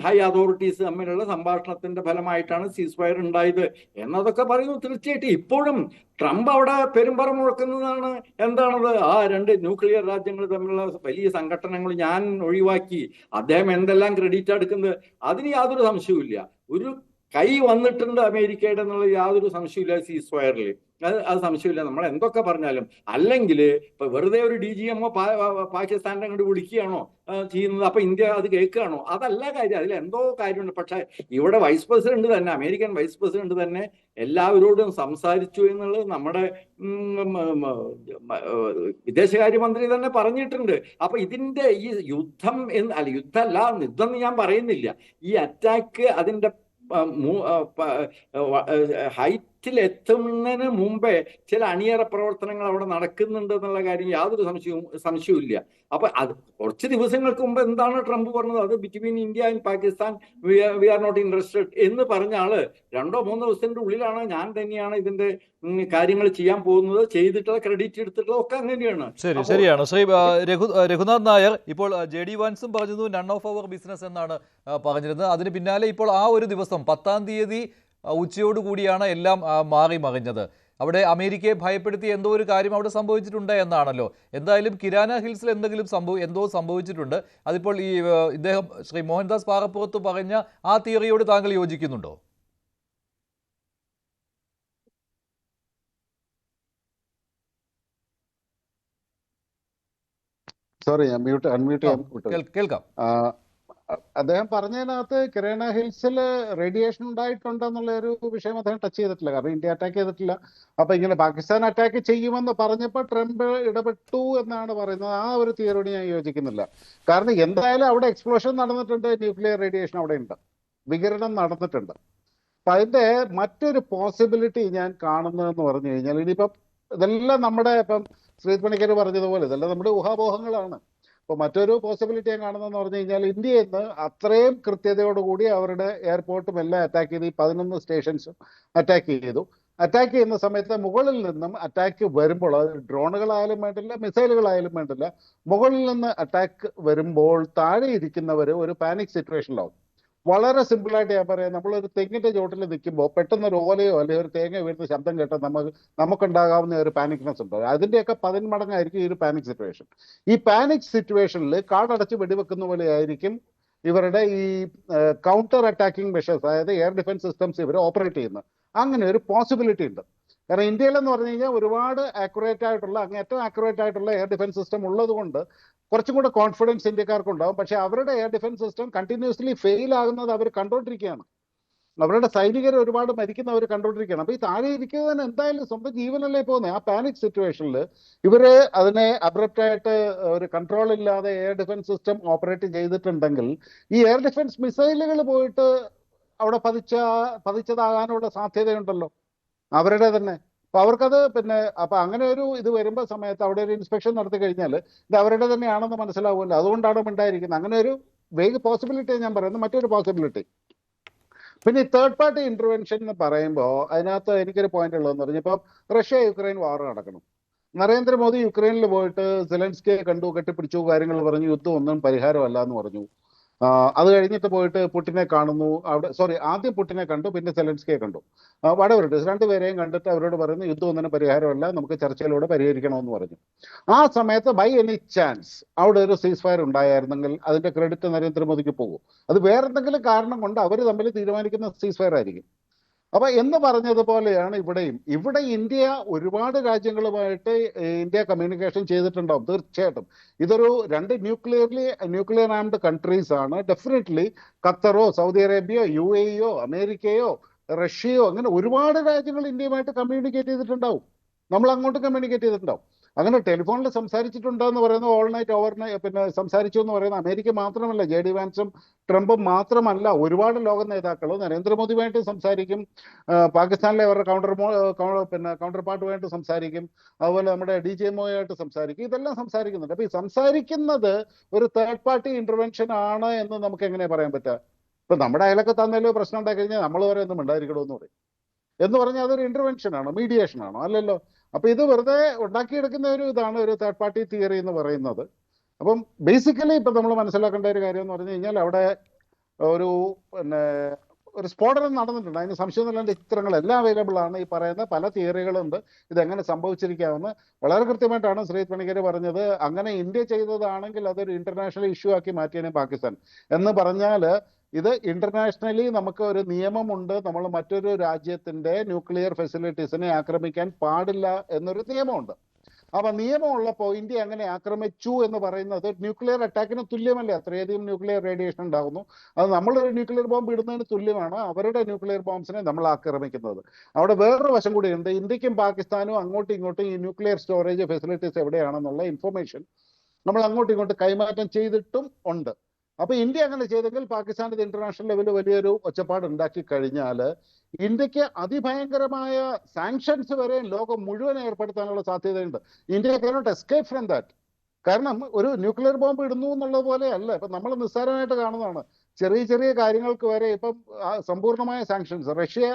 ഹൈ അതോറിറ്റീസ് തമ്മിലുള്ള സംഭാഷണത്തിന്റെ ഫലമായിട്ടാണ് സീസ്ഫയർ ഉണ്ടായത് എന്നതൊക്കെ പറയുന്നു. തീർച്ചയായിട്ടും ഇപ്പോഴും ട്രംപ് അവിടെ പെരുമ്പറ മുഴക്കുന്നതാണ്. എന്താണത്? ആ 2 ന്യൂക്ലിയർ രാജ്യങ്ങൾ തമ്മിലുള്ള വലിയ സംഘടനകൾ ഞാൻ ഒഴിവാക്കി. അദ്ദേഹം എന്തെല്ലാം ക്രെഡിറ്റ് എടുക്കുന്നത് അതിന് യാതൊരു സംശയവുമില്ല. ഒരു കൈ വന്നിട്ടുണ്ട് അമേരിക്കയുടെ എന്നുള്ളത് യാതൊരു സംശയമില്ല സീസ്ഫയറിൽ. അത് സംശയമില്ല. നമ്മൾ എന്തൊക്കെ പറഞ്ഞാലും. അല്ലെങ്കിൽ ഇപ്പൊ വെറുതെ ഒരു DGMO പാകിസ്ഥാനെ അങ്ങോട്ട് വിളിക്കുകയാണോ ചെയ്യുന്നത്? അപ്പൊ ഇന്ത്യ അത് കേൾക്കുകയാണോ? അതല്ല കാര്യം. അതിൽ എന്തോ കാര്യമുണ്ട്. പക്ഷെ ഇവിടെ വൈസ് പ്രസിഡന്റ് തന്നെ, അമേരിക്കൻ വൈസ് പ്രസിഡന്റ് തന്നെ എല്ലാവരോടും സംസാരിച്ചു എന്നുള്ളത് നമ്മുടെ വിദേശകാര്യമന്ത്രി തന്നെ പറഞ്ഞിട്ടുണ്ട്. അപ്പൊ ഇതിന്റെ ഈ യുദ്ധം യുദ്ധം ഞാൻ പറയുന്നില്ല. ഈ അറ്റാക്ക് അതിന്റെ ഹൈറ്റിലെത്തുന്നതിന് മുമ്പേ ചില അണിയറ പ്രവർത്തനങ്ങൾ അവിടെ നടക്കുന്നുണ്ട് എന്നുള്ള കാര്യം യാതൊരു സംശയവുമില്ല. അപ്പൊ അത് കുറച്ച് ദിവസങ്ങൾക്ക് മുമ്പ് എന്താണ് ട്രംപ് പറഞ്ഞത്? അത് between India and Pakistan we are not interested എന്ന് പറഞ്ഞ ആള് 2-3 ദിവസത്തിന്റെ ഉള്ളിലാണ് ഞാൻ തന്നെയാണ് ഇതിന്റെ കാര്യങ്ങൾ ചെയ്യാൻ പോകുന്നത്, ചെയ്തിട്ടുള്ള ക്രെഡിറ്റ് എടുത്തിട്ടുള്ള ഒക്കെ അങ്ങനെയാണ്. ശരിയാണ്. ശ്രീ രഘുനാഥ് നായർ, ഇപ്പോൾ JD വാൻസും പറഞ്ഞത് നൺ ഓഫ് അവർ ബിസിനസ് എന്നാണ് പറഞ്ഞിരുന്നത്. അതിന് പിന്നാലെ ഇപ്പോൾ ആ ഒരു ദിവസം 10-ാം തീയതി ഉച്ചയോടുകൂടിയാണ് എല്ലാം മാറി മറിഞ്ഞത്. അവിടെ അമേരിക്കയെ ഭയപ്പെടുത്തി എന്തോ ഒരു കാര്യം അവിടെ സംഭവിച്ചിട്ടുണ്ട് എന്നാണല്ലോ. എന്തായാലും കിരാന ഹിൽസിൽ എന്തോ സംഭവിച്ചിട്ടുണ്ട്. അതിപ്പോൾ ഇദ്ദേഹം ശ്രീ മോഹൻദാസ് പാറപ്പുറത്ത് പറഞ്ഞ ആ തിയറിയോട് താങ്കൾ യോജിക്കുന്നുണ്ടോ? സോറി, ഞാൻ അൺമ്യൂട്ട് ചെയ്യാൻ വിട്ടു. കേൾക്കാം. അദ്ദേഹം പറഞ്ഞതിനകത്ത് കിരാന ഹിൽസിൽ റേഡിയേഷൻ ഉണ്ടായിട്ടുണ്ടെന്നുള്ള ഒരു വിഷയം അദ്ദേഹം ടച്ച് ചെയ്തിട്ടില്ല. കാരണം ഇന്ത്യ അറ്റാക്ക് ചെയ്തിട്ടില്ല. അപ്പൊ ഇങ്ങനെ പാകിസ്ഥാൻ അറ്റാക്ക് ചെയ്യുമെന്ന് പറഞ്ഞപ്പോൾ ട്രംപ് ഇടപെട്ടു എന്നാണ് പറയുന്നത്. ആ ഒരു തിയറിയോട് ഞാൻ യോജിക്കുന്നില്ല. കാരണം എന്തായാലും അവിടെ എക്സ്പ്ലോഷൻ നടന്നിട്ടുണ്ട്, ന്യൂക്ലിയർ റേഡിയേഷൻ അവിടെ ഉണ്ട്, വികിരണം നടന്നിട്ടുണ്ട്. അപ്പൊ അതിന്റെ മറ്റൊരു പോസിബിലിറ്റി ഞാൻ കാണുന്നതെന്ന് പറഞ്ഞു കഴിഞ്ഞാൽ, ഇനിയിപ്പം ഇതെല്ലാം നമ്മുടെ ഇപ്പം ശ്രീത് പണിക്കർ പറഞ്ഞതുപോലെ ഇതെല്ലാം നമ്മുടെ ഊഹാപോഹങ്ങളാണ്. അപ്പോൾ മറ്റൊരു പോസിബിലിറ്റി ഞാൻ കാണുന്നതെന്ന് പറഞ്ഞു കഴിഞ്ഞാൽ, ഇന്ത്യയിൽ നിന്ന് അത്രയും കൃത്യതയോടുകൂടി അവരുടെ എയർപോർട്ടും എല്ലാം അറ്റാക്ക് ചെയ്ത് ഈ 11 സ്റ്റേഷൻസും അറ്റാക്ക് ചെയ്തു. അറ്റാക്ക് ചെയ്യുന്ന സമയത്ത് മുകളിൽ നിന്നും അറ്റാക്ക് വരുമ്പോൾ, അത് ഡ്രോണുകളായാലും വേണ്ടില്ല, മിസൈലുകളായാലും വേണ്ടില്ല, മുകളിൽ നിന്ന് അറ്റാക്ക് വരുമ്പോൾ താഴെ ഇരിക്കുന്നവർ ഒരു പാനിക് സിറ്റുവേഷനിലാവും. വളരെ സിമ്പിളായിട്ട് ഞാൻ പറയാം, നമ്മളൊരു തെങ്ങിന്റെ ചോട്ടിൽ നിൽക്കുമ്പോൾ പെട്ടെന്ന് ഒരു ഓലയോ അല്ലെങ്കിൽ ഒരു തേങ്ങ വീഴുന്ന ശബ്ദം കേട്ടാൽ നമുക്കുണ്ടാകാവുന്ന ഒരു പാനിക്നെസ് ഉണ്ട്. അതിന്റെയൊക്കെ 10 മടങ്ങായിരിക്കും ഈ ഒരു പാനിക് സിറ്റുവേഷൻ. ഈ പാനിക് സിറ്റുവേഷനിൽ കാടടച്ച് വെടിവെക്കുന്ന പോലെ ആയിരിക്കും ഇവരുടെ ഈ കൗണ്ടർ അറ്റാക്കിംഗ് മെഷേഴ്സ്, അതായത് എയർ ഡിഫൻസ് സിസ്റ്റംസ് ഇവർ ഓപ്പറേറ്റ് ചെയ്യുന്നത്. അങ്ങനെ ഒരു പോസിബിലിറ്റി ഉണ്ട്. കാരണം ഇന്ത്യയിലെന്ന് പറഞ്ഞു കഴിഞ്ഞാൽ ഒരുപാട് അങ്ങേറ്റം ആക്യുറേറ്റ് ആയിട്ടുള്ള എയർ ഡിഫൻസ് സിസ്റ്റം ഉള്ളത് കൊണ്ട് കുറച്ചും കൂടെ കോൺഫിഡൻസ് ഇന്ത്യക്കാർക്ക് ഉണ്ടാവും. പക്ഷെ അവരുടെ air defence system continuously fail ആകുന്നത് അവർ കണ്ടുകൊണ്ടിരിക്കുകയാണ്. അവരുടെ സൈനികർ ഒരുപാട് മരിക്കുന്ന അവർ കണ്ടുകൊണ്ടിരിക്കുകയാണ്. അപ്പൊ ഈ താഴെ ഇരിക്കുന്നതിന് എന്തായാലും സ്വന്തം ജീവനല്ലേ പോകുന്നത്. ആ പാനിക് സിറ്റുവേഷനിൽ ഇവര് അതിനെ അബ്രപ്റ്റായിട്ട് ഒരു കൺട്രോൾ ഇല്ലാതെ എയർ ഡിഫൻസ് സിസ്റ്റം ഓപ്പറേറ്റ് ചെയ്തിട്ടുണ്ടെങ്കിൽ ഈ എയർ ഡിഫൻസ് മിസൈലുകൾ പോയിട്ട് അവിടെ പതിച്ചതാകാനുള്ള സാധ്യതയുണ്ടല്ലോ അവരുടെ തന്നെ. അപ്പൊ അവർക്കത് അപ്പൊ അങ്ങനെ ഒരു ഇത് വരുമ്പോൾ സമയത്ത് അവിടെ ഒരു ഇൻസ്പെക്ഷൻ നടത്തി കഴിഞ്ഞാൽ ഇത് അവരുടെ തന്നെയാണെന്ന് മനസ്സിലാവുമല്ലോ. അതുകൊണ്ടാണ് ഉണ്ടായിരിക്കുന്നത്. അങ്ങനെ ഒരു വേഗ് പോസിബിലിറ്റി ഞാൻ പറയുന്നത്. മറ്റൊരു പോസിബിലിറ്റി പിന്നെ ഈ തേർഡ് പാർട്ടി ഇന്റർവെൻഷൻ എന്ന് പറയുമ്പോൾ അതിനകത്ത് എനിക്കൊരു പോയിന്റ് ഉള്ളതെന്ന് പറഞ്ഞാൽ, ഇപ്പം Russia-Ukraine വാർ നടക്കണം. നരേന്ദ്രമോദി യുക്രൈനിൽ പോയിട്ട് സെലൻസ്കിയെ കണ്ടു, കെട്ടിപ്പിടിച്ചു, കാര്യങ്ങൾ പറഞ്ഞു, യുദ്ധം ഒന്നും പരിഹാരമല്ല എന്ന് പറഞ്ഞു. അത് കഴിഞ്ഞിട്ട് പോയിട്ട് പുടിനെ കാണുന്നു. ആദ്യം പുടിനെ കണ്ടു, പിന്നെ സെലൻസ്കിയെ കണ്ടു. വടവരുണ്ട് രണ്ടുപേരെയും കണ്ടിട്ട് അവരോട് പറയുന്നു യുദ്ധം ഒന്നിനും പരിഹാരമല്ല, നമുക്ക് ചർച്ചയിലൂടെ പരിഹരിക്കണമെന്ന് പറഞ്ഞു. ആ സമയത്ത് ബൈ എനി ചാൻസ് അവിടെ ഒരു സീസ് ഫയർ ഉണ്ടായിരുന്നെങ്കിൽ അതിന്റെ ക്രെഡിറ്റ് നരേന്ദ്രമോദിക്ക് പോകും. അത് വേറെന്തെങ്കിലും കാരണം കൊണ്ട് അവർ തമ്മിൽ തീരുമാനിക്കുന്ന സീസ് ഫയർ ആയിരിക്കും. അപ്പൊ എന്ന് പറഞ്ഞതുപോലെയാണ് ഇവിടെ ഇന്ത്യ ഒരുപാട് രാജ്യങ്ങളുമായിട്ട് ഇന്ത്യ കമ്മ്യൂണിക്കേഷൻ ചെയ്തിട്ടുണ്ടാവും തീർച്ചയായിട്ടും. ഇതൊരു 2 ന്യൂക്ലിയർ ആംഡ് കൺട്രീസ് ആണ്. ഡെഫിനറ്റ്ലി ഖത്തറോ സൗദി അറേബ്യയോ UAE-യോ അമേരിക്കയോ റഷ്യയോ അങ്ങനെ ഒരുപാട് രാജ്യങ്ങൾ ഇന്ത്യയുമായിട്ട് കമ്മ്യൂണിക്കേറ്റ് ചെയ്തിട്ടുണ്ടാവും. നമ്മൾ അങ്ങോട്ട് കമ്മ്യൂണിക്കേറ്റ് ചെയ്തിട്ടുണ്ടാവും. അങ്ങനെ ടെലിഫോണിൽ സംസാരിച്ചിട്ടുണ്ടെന്ന് പറയുന്നത് ഓൾ നൈറ്റ് ഓവർ പിന്നെ സംസാരിച്ചു എന്ന് പറയുന്നത് അമേരിക്ക മാത്രമല്ല, JD വാൻസും ട്രംപും മാത്രമല്ല, ഒരുപാട് ലോക നേതാക്കൾ നരേന്ദ്രമോദിയുമായിട്ട് സംസാരിക്കും, പാകിസ്ഥാനിലെ അവരുടെ കൗണ്ടർ പാർട്ടുമായിട്ട് സംസാരിക്കും, അതുപോലെ നമ്മുടെ DJMO-ആയിട്ട് സംസാരിക്കും, ഇതെല്ലാം സംസാരിക്കുന്നുണ്ട്. അപ്പൊ ഈ സംസാരിക്കുന്നത് ഒരു തേർഡ് പാർട്ടി ഇന്റർവെൻഷൻ ആണ് എന്ന് നമുക്ക് എങ്ങനെ പറയാൻ പറ്റുക? ഇപ്പൊ നമ്മുടെ അയലൊക്കെ തന്നല്ലോ പ്രശ്നം ഉണ്ടാക്കി കഴിഞ്ഞാൽ നമ്മൾ പറയുന്നത് മിണ്ടായിരിക്കണമെന്ന് പറയും. എന്ന് പറഞ്ഞാൽ അതൊരു ഇന്റർവെൻഷൻ ആണോ, മീഡിയേഷൻ ആണോ? അല്ലല്ലോ. അപ്പൊ ഇത് വെറുതെ ഉണ്ടാക്കിയെടുക്കുന്ന ഒരു ഇതാണ് ഒരു തേർഡ് പാർട്ടി തിയറി എന്ന് പറയുന്നത്. അപ്പം ബേസിക്കലി ഇപ്പൊ നമ്മൾ മനസ്സിലാക്കേണ്ട ഒരു കാര്യം എന്ന് പറഞ്ഞു കഴിഞ്ഞാൽ അവിടെ ഒരു പിന്നെ ഒരു സ്ഫോടനം നടന്നിട്ടുണ്ട്. അതിന് സംശയമൊന്നുമില്ലാണ്ട് ചിത്രങ്ങളെല്ലാം അവൈലബിൾ ആണ്. ഈ പറയുന്ന പല തിയറികളുണ്ട് ഇതെങ്ങനെ സംഭവിച്ചിരിക്കാമെന്ന്. വളരെ കൃത്യമായിട്ടാണ് ശ്രീ പണിക്കർ പറഞ്ഞത്. അങ്ങനെ ഇന്ത്യ ചെയ്തതാണെങ്കിൽ അതൊരു ഇന്റർനാഷണൽ ഇഷ്യൂ ആക്കി മാറ്റിയാണ് പാകിസ്ഥാൻ എന്ന് പറഞ്ഞാൽ ഇത് ഇന്റർനാഷണലി നമുക്ക് ഒരു നിയമമുണ്ട്. നമ്മൾ മറ്റൊരു രാജ്യത്തിന്റെ ന്യൂക്ലിയർ ഫെസിലിറ്റീസിനെ ആക്രമിക്കാൻ പാടില്ല എന്നൊരു നിയമമുണ്ട്. അപ്പൊ നിയമമുള്ളപ്പോൾ ഇന്ത്യ അങ്ങനെ ആക്രമിച്ചു എന്ന് പറയുന്നത് ന്യൂക്ലിയർ അറ്റാക്കിന് തുല്യമല്ലേ? അത്രയധികം ന്യൂക്ലിയർ റേഡിയേഷൻ ഉണ്ടാകുന്നു. അത് നമ്മളൊരു ന്യൂക്ലിയർ ബോംബ് ഇടുന്നതിന് തുല്യമാണ് അവരുടെ ന്യൂക്ലിയർ ബോംബ്സിനെ നമ്മൾ ആക്രമിക്കുന്നത്. അവിടെ വേറൊരു വശം കൂടിയുണ്ട്. ഇന്ത്യക്കും പാകിസ്ഥാനും അങ്ങോട്ടും ഇങ്ങോട്ടും ഈ ന്യൂക്ലിയർ സ്റ്റോറേജ് ഫെസിലിറ്റീസ് എവിടെയാണെന്നുള്ള ഇൻഫർമേഷൻ നമ്മൾ അങ്ങോട്ടും ഇങ്ങോട്ടും കൈമാറ്റം ചെയ്തിട്ടും ഉണ്ട്. അപ്പൊ ഇന്ത്യ അങ്ങനെ ചെയ്തെങ്കിൽ പാകിസ്ഥാൻ ഇത് ഇന്റർനാഷണൽ ലെവലിൽ വലിയൊരു ഒച്ചപ്പാട് ഉണ്ടാക്കി കഴിഞ്ഞാൽ ഇന്ത്യക്ക് അതിഭയങ്കരമായ സാങ്ഷൻസ് വരെ ലോകം മുഴുവൻ ഏർപ്പെടുത്താനുള്ള സാധ്യതയുണ്ട്. India cannot escape from that. കാരണം ഒരു ന്യൂക്ലിയർ ബോംബ് ഇടുന്നു എന്നുള്ളത് പോലെ അല്ല. ഇപ്പൊ നമ്മൾ നിസ്സാരമായിട്ട് കാണുന്നതാണ്. ചെറിയ ചെറിയ കാര്യങ്ങൾക്ക് വരെ ഇപ്പം സമ്പൂർണ്ണമായ സാങ്ഷൻസ്. റഷ്യ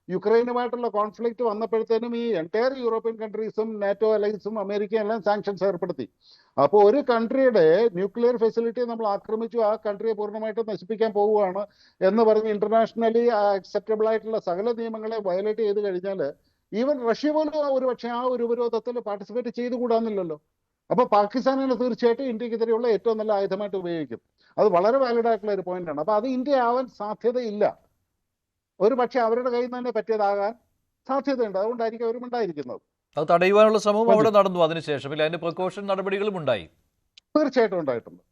യുക്രൈനുമായിട്ടുള്ള കോൺഫ്ലിക്റ്റ് വന്നപ്പോഴത്തേനും ഈ എൻറ്റയർ യൂറോപ്യൻ കൺട്രീസും നാറ്റോ അലയൻസും അമേരിക്കയും എല്ലാം സാങ്ഷൻസ് ഏർപ്പെടുത്തി. അപ്പോൾ ഒരു കൺട്രിയുടെ ന്യൂക്ലിയർ ഫെസിലിറ്റി നമ്മൾ ആക്രമിച്ചു, ആ കൺട്രിയെ പൂർണ്ണമായിട്ട് നശിപ്പിക്കാൻ പോവുകയാണ് എന്ന് പറഞ്ഞ് ഇന്റർനാഷണലി അക്സെപ്റ്റബിൾ ആയിട്ടുള്ള സകല നിയമങ്ങളെ വയലേറ്റ് ചെയ്ത് കഴിഞ്ഞാൽ ഈവൻ റഷ്യ പോലും ഒരു പക്ഷേ ആ ഒരു ഉപരോധത്തിൽ പാർട്ടിസിപ്പേറ്റ് ചെയ്തുകൂടാന്നില്ലല്ലോ. അപ്പൊ പാകിസ്ഥാനിനെ തീർച്ചയായിട്ടും ഇന്ത്യക്കെതിരെയുള്ള ഏറ്റവും നല്ല ആയുധമായിട്ട് ഉപയോഗിക്കും. അത് വളരെ വാലിഡ് ആയിട്ടുള്ള ഒരു പോയിന്റാണ്. അപ്പൊ അത് ഇന്ത്യ ആവാൻ സാധ്യതയില്ല. ഒരു പക്ഷെ അവരുടെ കയ്യിൽ നിന്ന് തന്നെ പറ്റിയതാകാൻ സാധ്യതയുണ്ട്. അതുകൊണ്ടായിരിക്കും അവരും ഉണ്ടായിരിക്കുന്നത്. അത് തടയുവാനുള്ള ശ്രമവും അവിടെ നടന്നു അതിനുശേഷം. ഇല്ല, അതിന്റെ പ്രിക്കോഷൻ നടപടികളും ഉണ്ടായി. തീർച്ചയായിട്ടും ഉണ്ടായിട്ടുണ്ട്.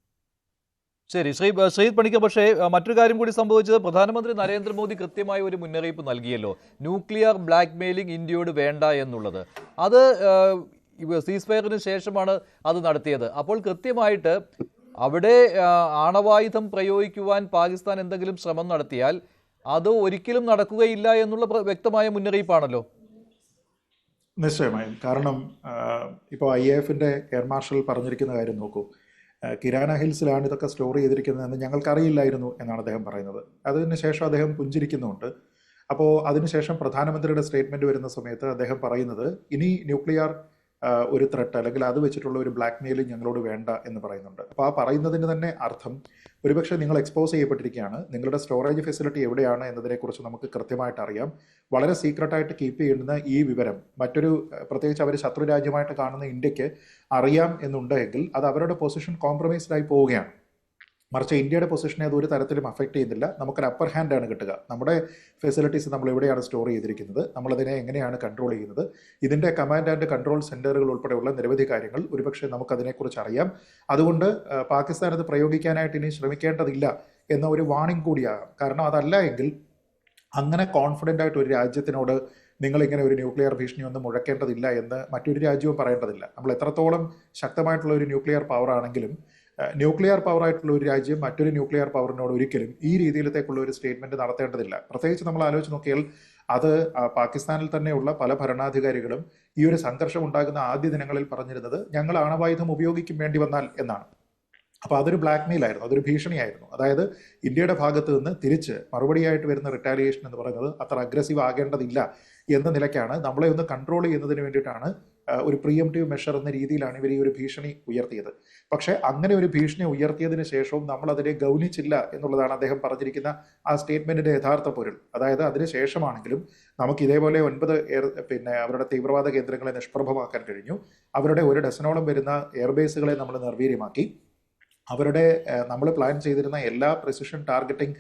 ശരി, ശ്രീ പണിക്കർ, പക്ഷേ മറ്റൊരു കാര്യം കൂടി സംഭവിച്ചത് പ്രധാനമന്ത്രി നരേന്ദ്രമോദി കൃത്യമായ ഒരു മുന്നറിയിപ്പ് നൽകിയല്ലോ, ന്യൂക്ലിയർ ബ്ലാക്ക് മെയിലിംഗ് ഇന്ത്യയോട് വേണ്ട എന്നുള്ളത്. അത് സീസ് ഫയറിന് ശേഷമാണ് അത് നടത്തിയത്. അപ്പോൾ കൃത്യമായിട്ട് അവിടെ ആണവായുധം പ്രയോഗിക്കുവാൻ പാകിസ്ഥാൻ എന്തെങ്കിലും ശ്രമം നടത്തിയാൽ അത് ഒരിക്കലും നടക്കുകയില്ല എന്നുള്ള വ്യക്തമായ മുന്നറിയിപ്പാണല്ലോ. നിശ്ചയമായും. കാരണം ഇപ്പോൾ IAFന്റെ എയർ മാർഷൽ പറഞ്ഞിരിക്കുന്ന കാര്യം നോക്കൂ. കിരാന ഹിൽസിലാണ് ഇതൊക്കെ സ്റ്റോർ ചെയ്തിരിക്കുന്നതെന്ന് ഞങ്ങൾക്കറിയില്ലായിരുന്നു എന്നാണ് അദ്ദേഹം പറയുന്നത്. അതിനുശേഷം അദ്ദേഹം പുഞ്ചിരിക്കുന്നുണ്ട്. അപ്പോൾ അതിനുശേഷം പ്രധാനമന്ത്രിയുടെ സ്റ്റേറ്റ്മെൻറ്റ് വരുന്ന സമയത്ത് അദ്ദേഹം പറയുന്നത് ഇനി ന്യൂക്ലിയർ ഒരു ത്രെട്ട് അല്ലെങ്കിൽ അത് വെച്ചിട്ടുള്ള ഒരു ബ്ലാക്ക് മെയിലിംഗ് ഞങ്ങളോട് വേണ്ട എന്ന് പറയുന്നുണ്ട്. അപ്പോൾ ആ പറയുന്നതിന് തന്നെ അർത്ഥം ഒരുപക്ഷെ നിങ്ങൾ എക്സ്പോസ് ചെയ്യപ്പെട്ടിരിക്കുകയാണ്, നിങ്ങളുടെ സ്റ്റോറേജ് ഫെസിലിറ്റി എവിടെയാണ് എന്നതിനെക്കുറിച്ച് നമുക്ക് കൃത്യമായിട്ട് അറിയാം. വളരെ സീക്രട്ടായിട്ട് കീപ്പ് ചെയ്യുന്ന ഈ വിവരം മറ്റൊരു പ്രത്യേകിച്ച് അവർ ശത്രു രാജ്യമായിട്ട് കാണുന്ന ഇന്ത്യക്ക് അറിയാം എന്നുണ്ടെങ്കിൽ അത് അവരുടെ പൊസിഷൻ കോംപ്രമൈസ്ഡായി പോവുകയാണ്. മറിച്ച് ഇന്ത്യയുടെ പൊസിഷനെ അത് ഒരു തരത്തിലും അഫക്റ്റ് ചെയ്യുന്നില്ല. നമുക്കൊരു അപ്പർ ഹാൻഡാണ് കിട്ടുക. നമ്മുടെ ഫെസിലിറ്റീസ് നമ്മൾ എവിടെയാണ് സ്റ്റോർ ചെയ്തിരിക്കുന്നത്, നമ്മളതിനെ എങ്ങനെയാണ് കൺട്രോൾ ചെയ്യുന്നത്, ഇതിൻ്റെ കമാൻഡ് ആൻഡ് കൺട്രോൾ സെൻറ്ററുകൾ ഉൾപ്പെടെയുള്ള നിരവധി കാര്യങ്ങൾ ഒരുപക്ഷെ നമുക്കതിനെക്കുറിച്ച് അറിയാം. അതുകൊണ്ട് പാകിസ്ഥാൻ അത് പ്രയോഗിക്കാനായിട്ട് ഇനി ശ്രമിക്കേണ്ടതില്ല എന്ന ഒരു വാണിംഗ് കൂടിയാകാം. കാരണം അതല്ല എങ്കിൽ അങ്ങനെ കോൺഫിഡൻ്റ് ആയിട്ട് ഒരു രാജ്യത്തിനോട് നിങ്ങളിങ്ങനെ ഒരു ന്യൂക്ലിയർ ഭീഷണി ഒന്നും മുഴക്കേണ്ടതില്ല എന്ന് മറ്റൊരു രാജ്യവും പറയേണ്ടതില്ല. നമ്മൾ എത്രത്തോളം ശക്തമായിട്ടുള്ള ഒരു ന്യൂക്ലിയർ പവർ ആണെങ്കിലും ന്യൂക്ലിയർ പവറായിട്ടുള്ള ഒരു രാജ്യം മറ്റൊരു ന്യൂക്ലിയർ പവറിനോട് ഒരിക്കലും ഈ രീതിയിലത്തേക്കുള്ള ഒരു സ്റ്റേറ്റ്മെന്റ് നടത്തേണ്ടതില്ല. പ്രത്യേകിച്ച് നമ്മൾ ആലോചിച്ച് നോക്കിയാൽ അത് പാകിസ്ഥാനിൽ തന്നെയുള്ള പല ഭരണാധികാരികളും ഈ ഒരു സംഘർഷം ഉണ്ടാകുന്ന ആദ്യ ദിനങ്ങളിൽ പറഞ്ഞിരുന്നത് ഞങ്ങൾ ആണവായുധം ഉപയോഗിക്കും വേണ്ടി വന്നാൽ എന്നാണ്. അപ്പോൾ അതൊരു ബ്ലാക്ക് മെയിൽ ആയിരുന്നു, അതൊരു ഭീഷണിയായിരുന്നു. അതായത് ഇന്ത്യയുടെ ഭാഗത്ത് നിന്ന് തിരിച്ച് മറുപടിയായിട്ട് വരുന്ന റിട്ടാലിയേഷൻ എന്ന് പറയുന്നത് അത്ര അഗ്രസീവ് ആകേണ്ടതില്ല എന്ന നിലയ്ക്കാണ്, നമ്മളെ ഒന്ന് കൺട്രോൾ ചെയ്യുന്നതിന് വേണ്ടിയിട്ടാണ് ഒരു പ്രീഎംപ്റ്റീവ് മെഷർ എന്ന രീതിയിലാണ് ഇവർ ഈ ഒരു ഭീഷണി ഉയർത്തിയത്. പക്ഷേ അങ്ങനെ ഒരു ഭീഷണി ഉയർത്തിയതിന് ശേഷവും നമ്മൾ അതിനെ ഗൗനിച്ചില്ല എന്നുള്ളതാണ് അദ്ദേഹം പറഞ്ഞിരിക്കുന്ന ആ സ്റ്റേറ്റ്മെന്റിന്റെ യഥാർത്ഥ പൊരുൾ. അതായത് അതിനുശേഷമാണെങ്കിലും നമുക്ക് ഇതേപോലെ 9 അവരുടെ തീവ്രവാദ കേന്ദ്രങ്ങളെ നിഷ്പ്രഭമാക്കാൻ കഴിഞ്ഞു. അവരുടെ 1 ഡസനോളം വരുന്ന എയർബേസുകളെ നമ്മൾ നിർവീര്യമാക്കി. അവരുടെ നമ്മൾ പ്ലാൻ ചെയ്തിരുന്ന എല്ലാ പ്രിസിഷൻ ടാർഗറ്റിംഗ്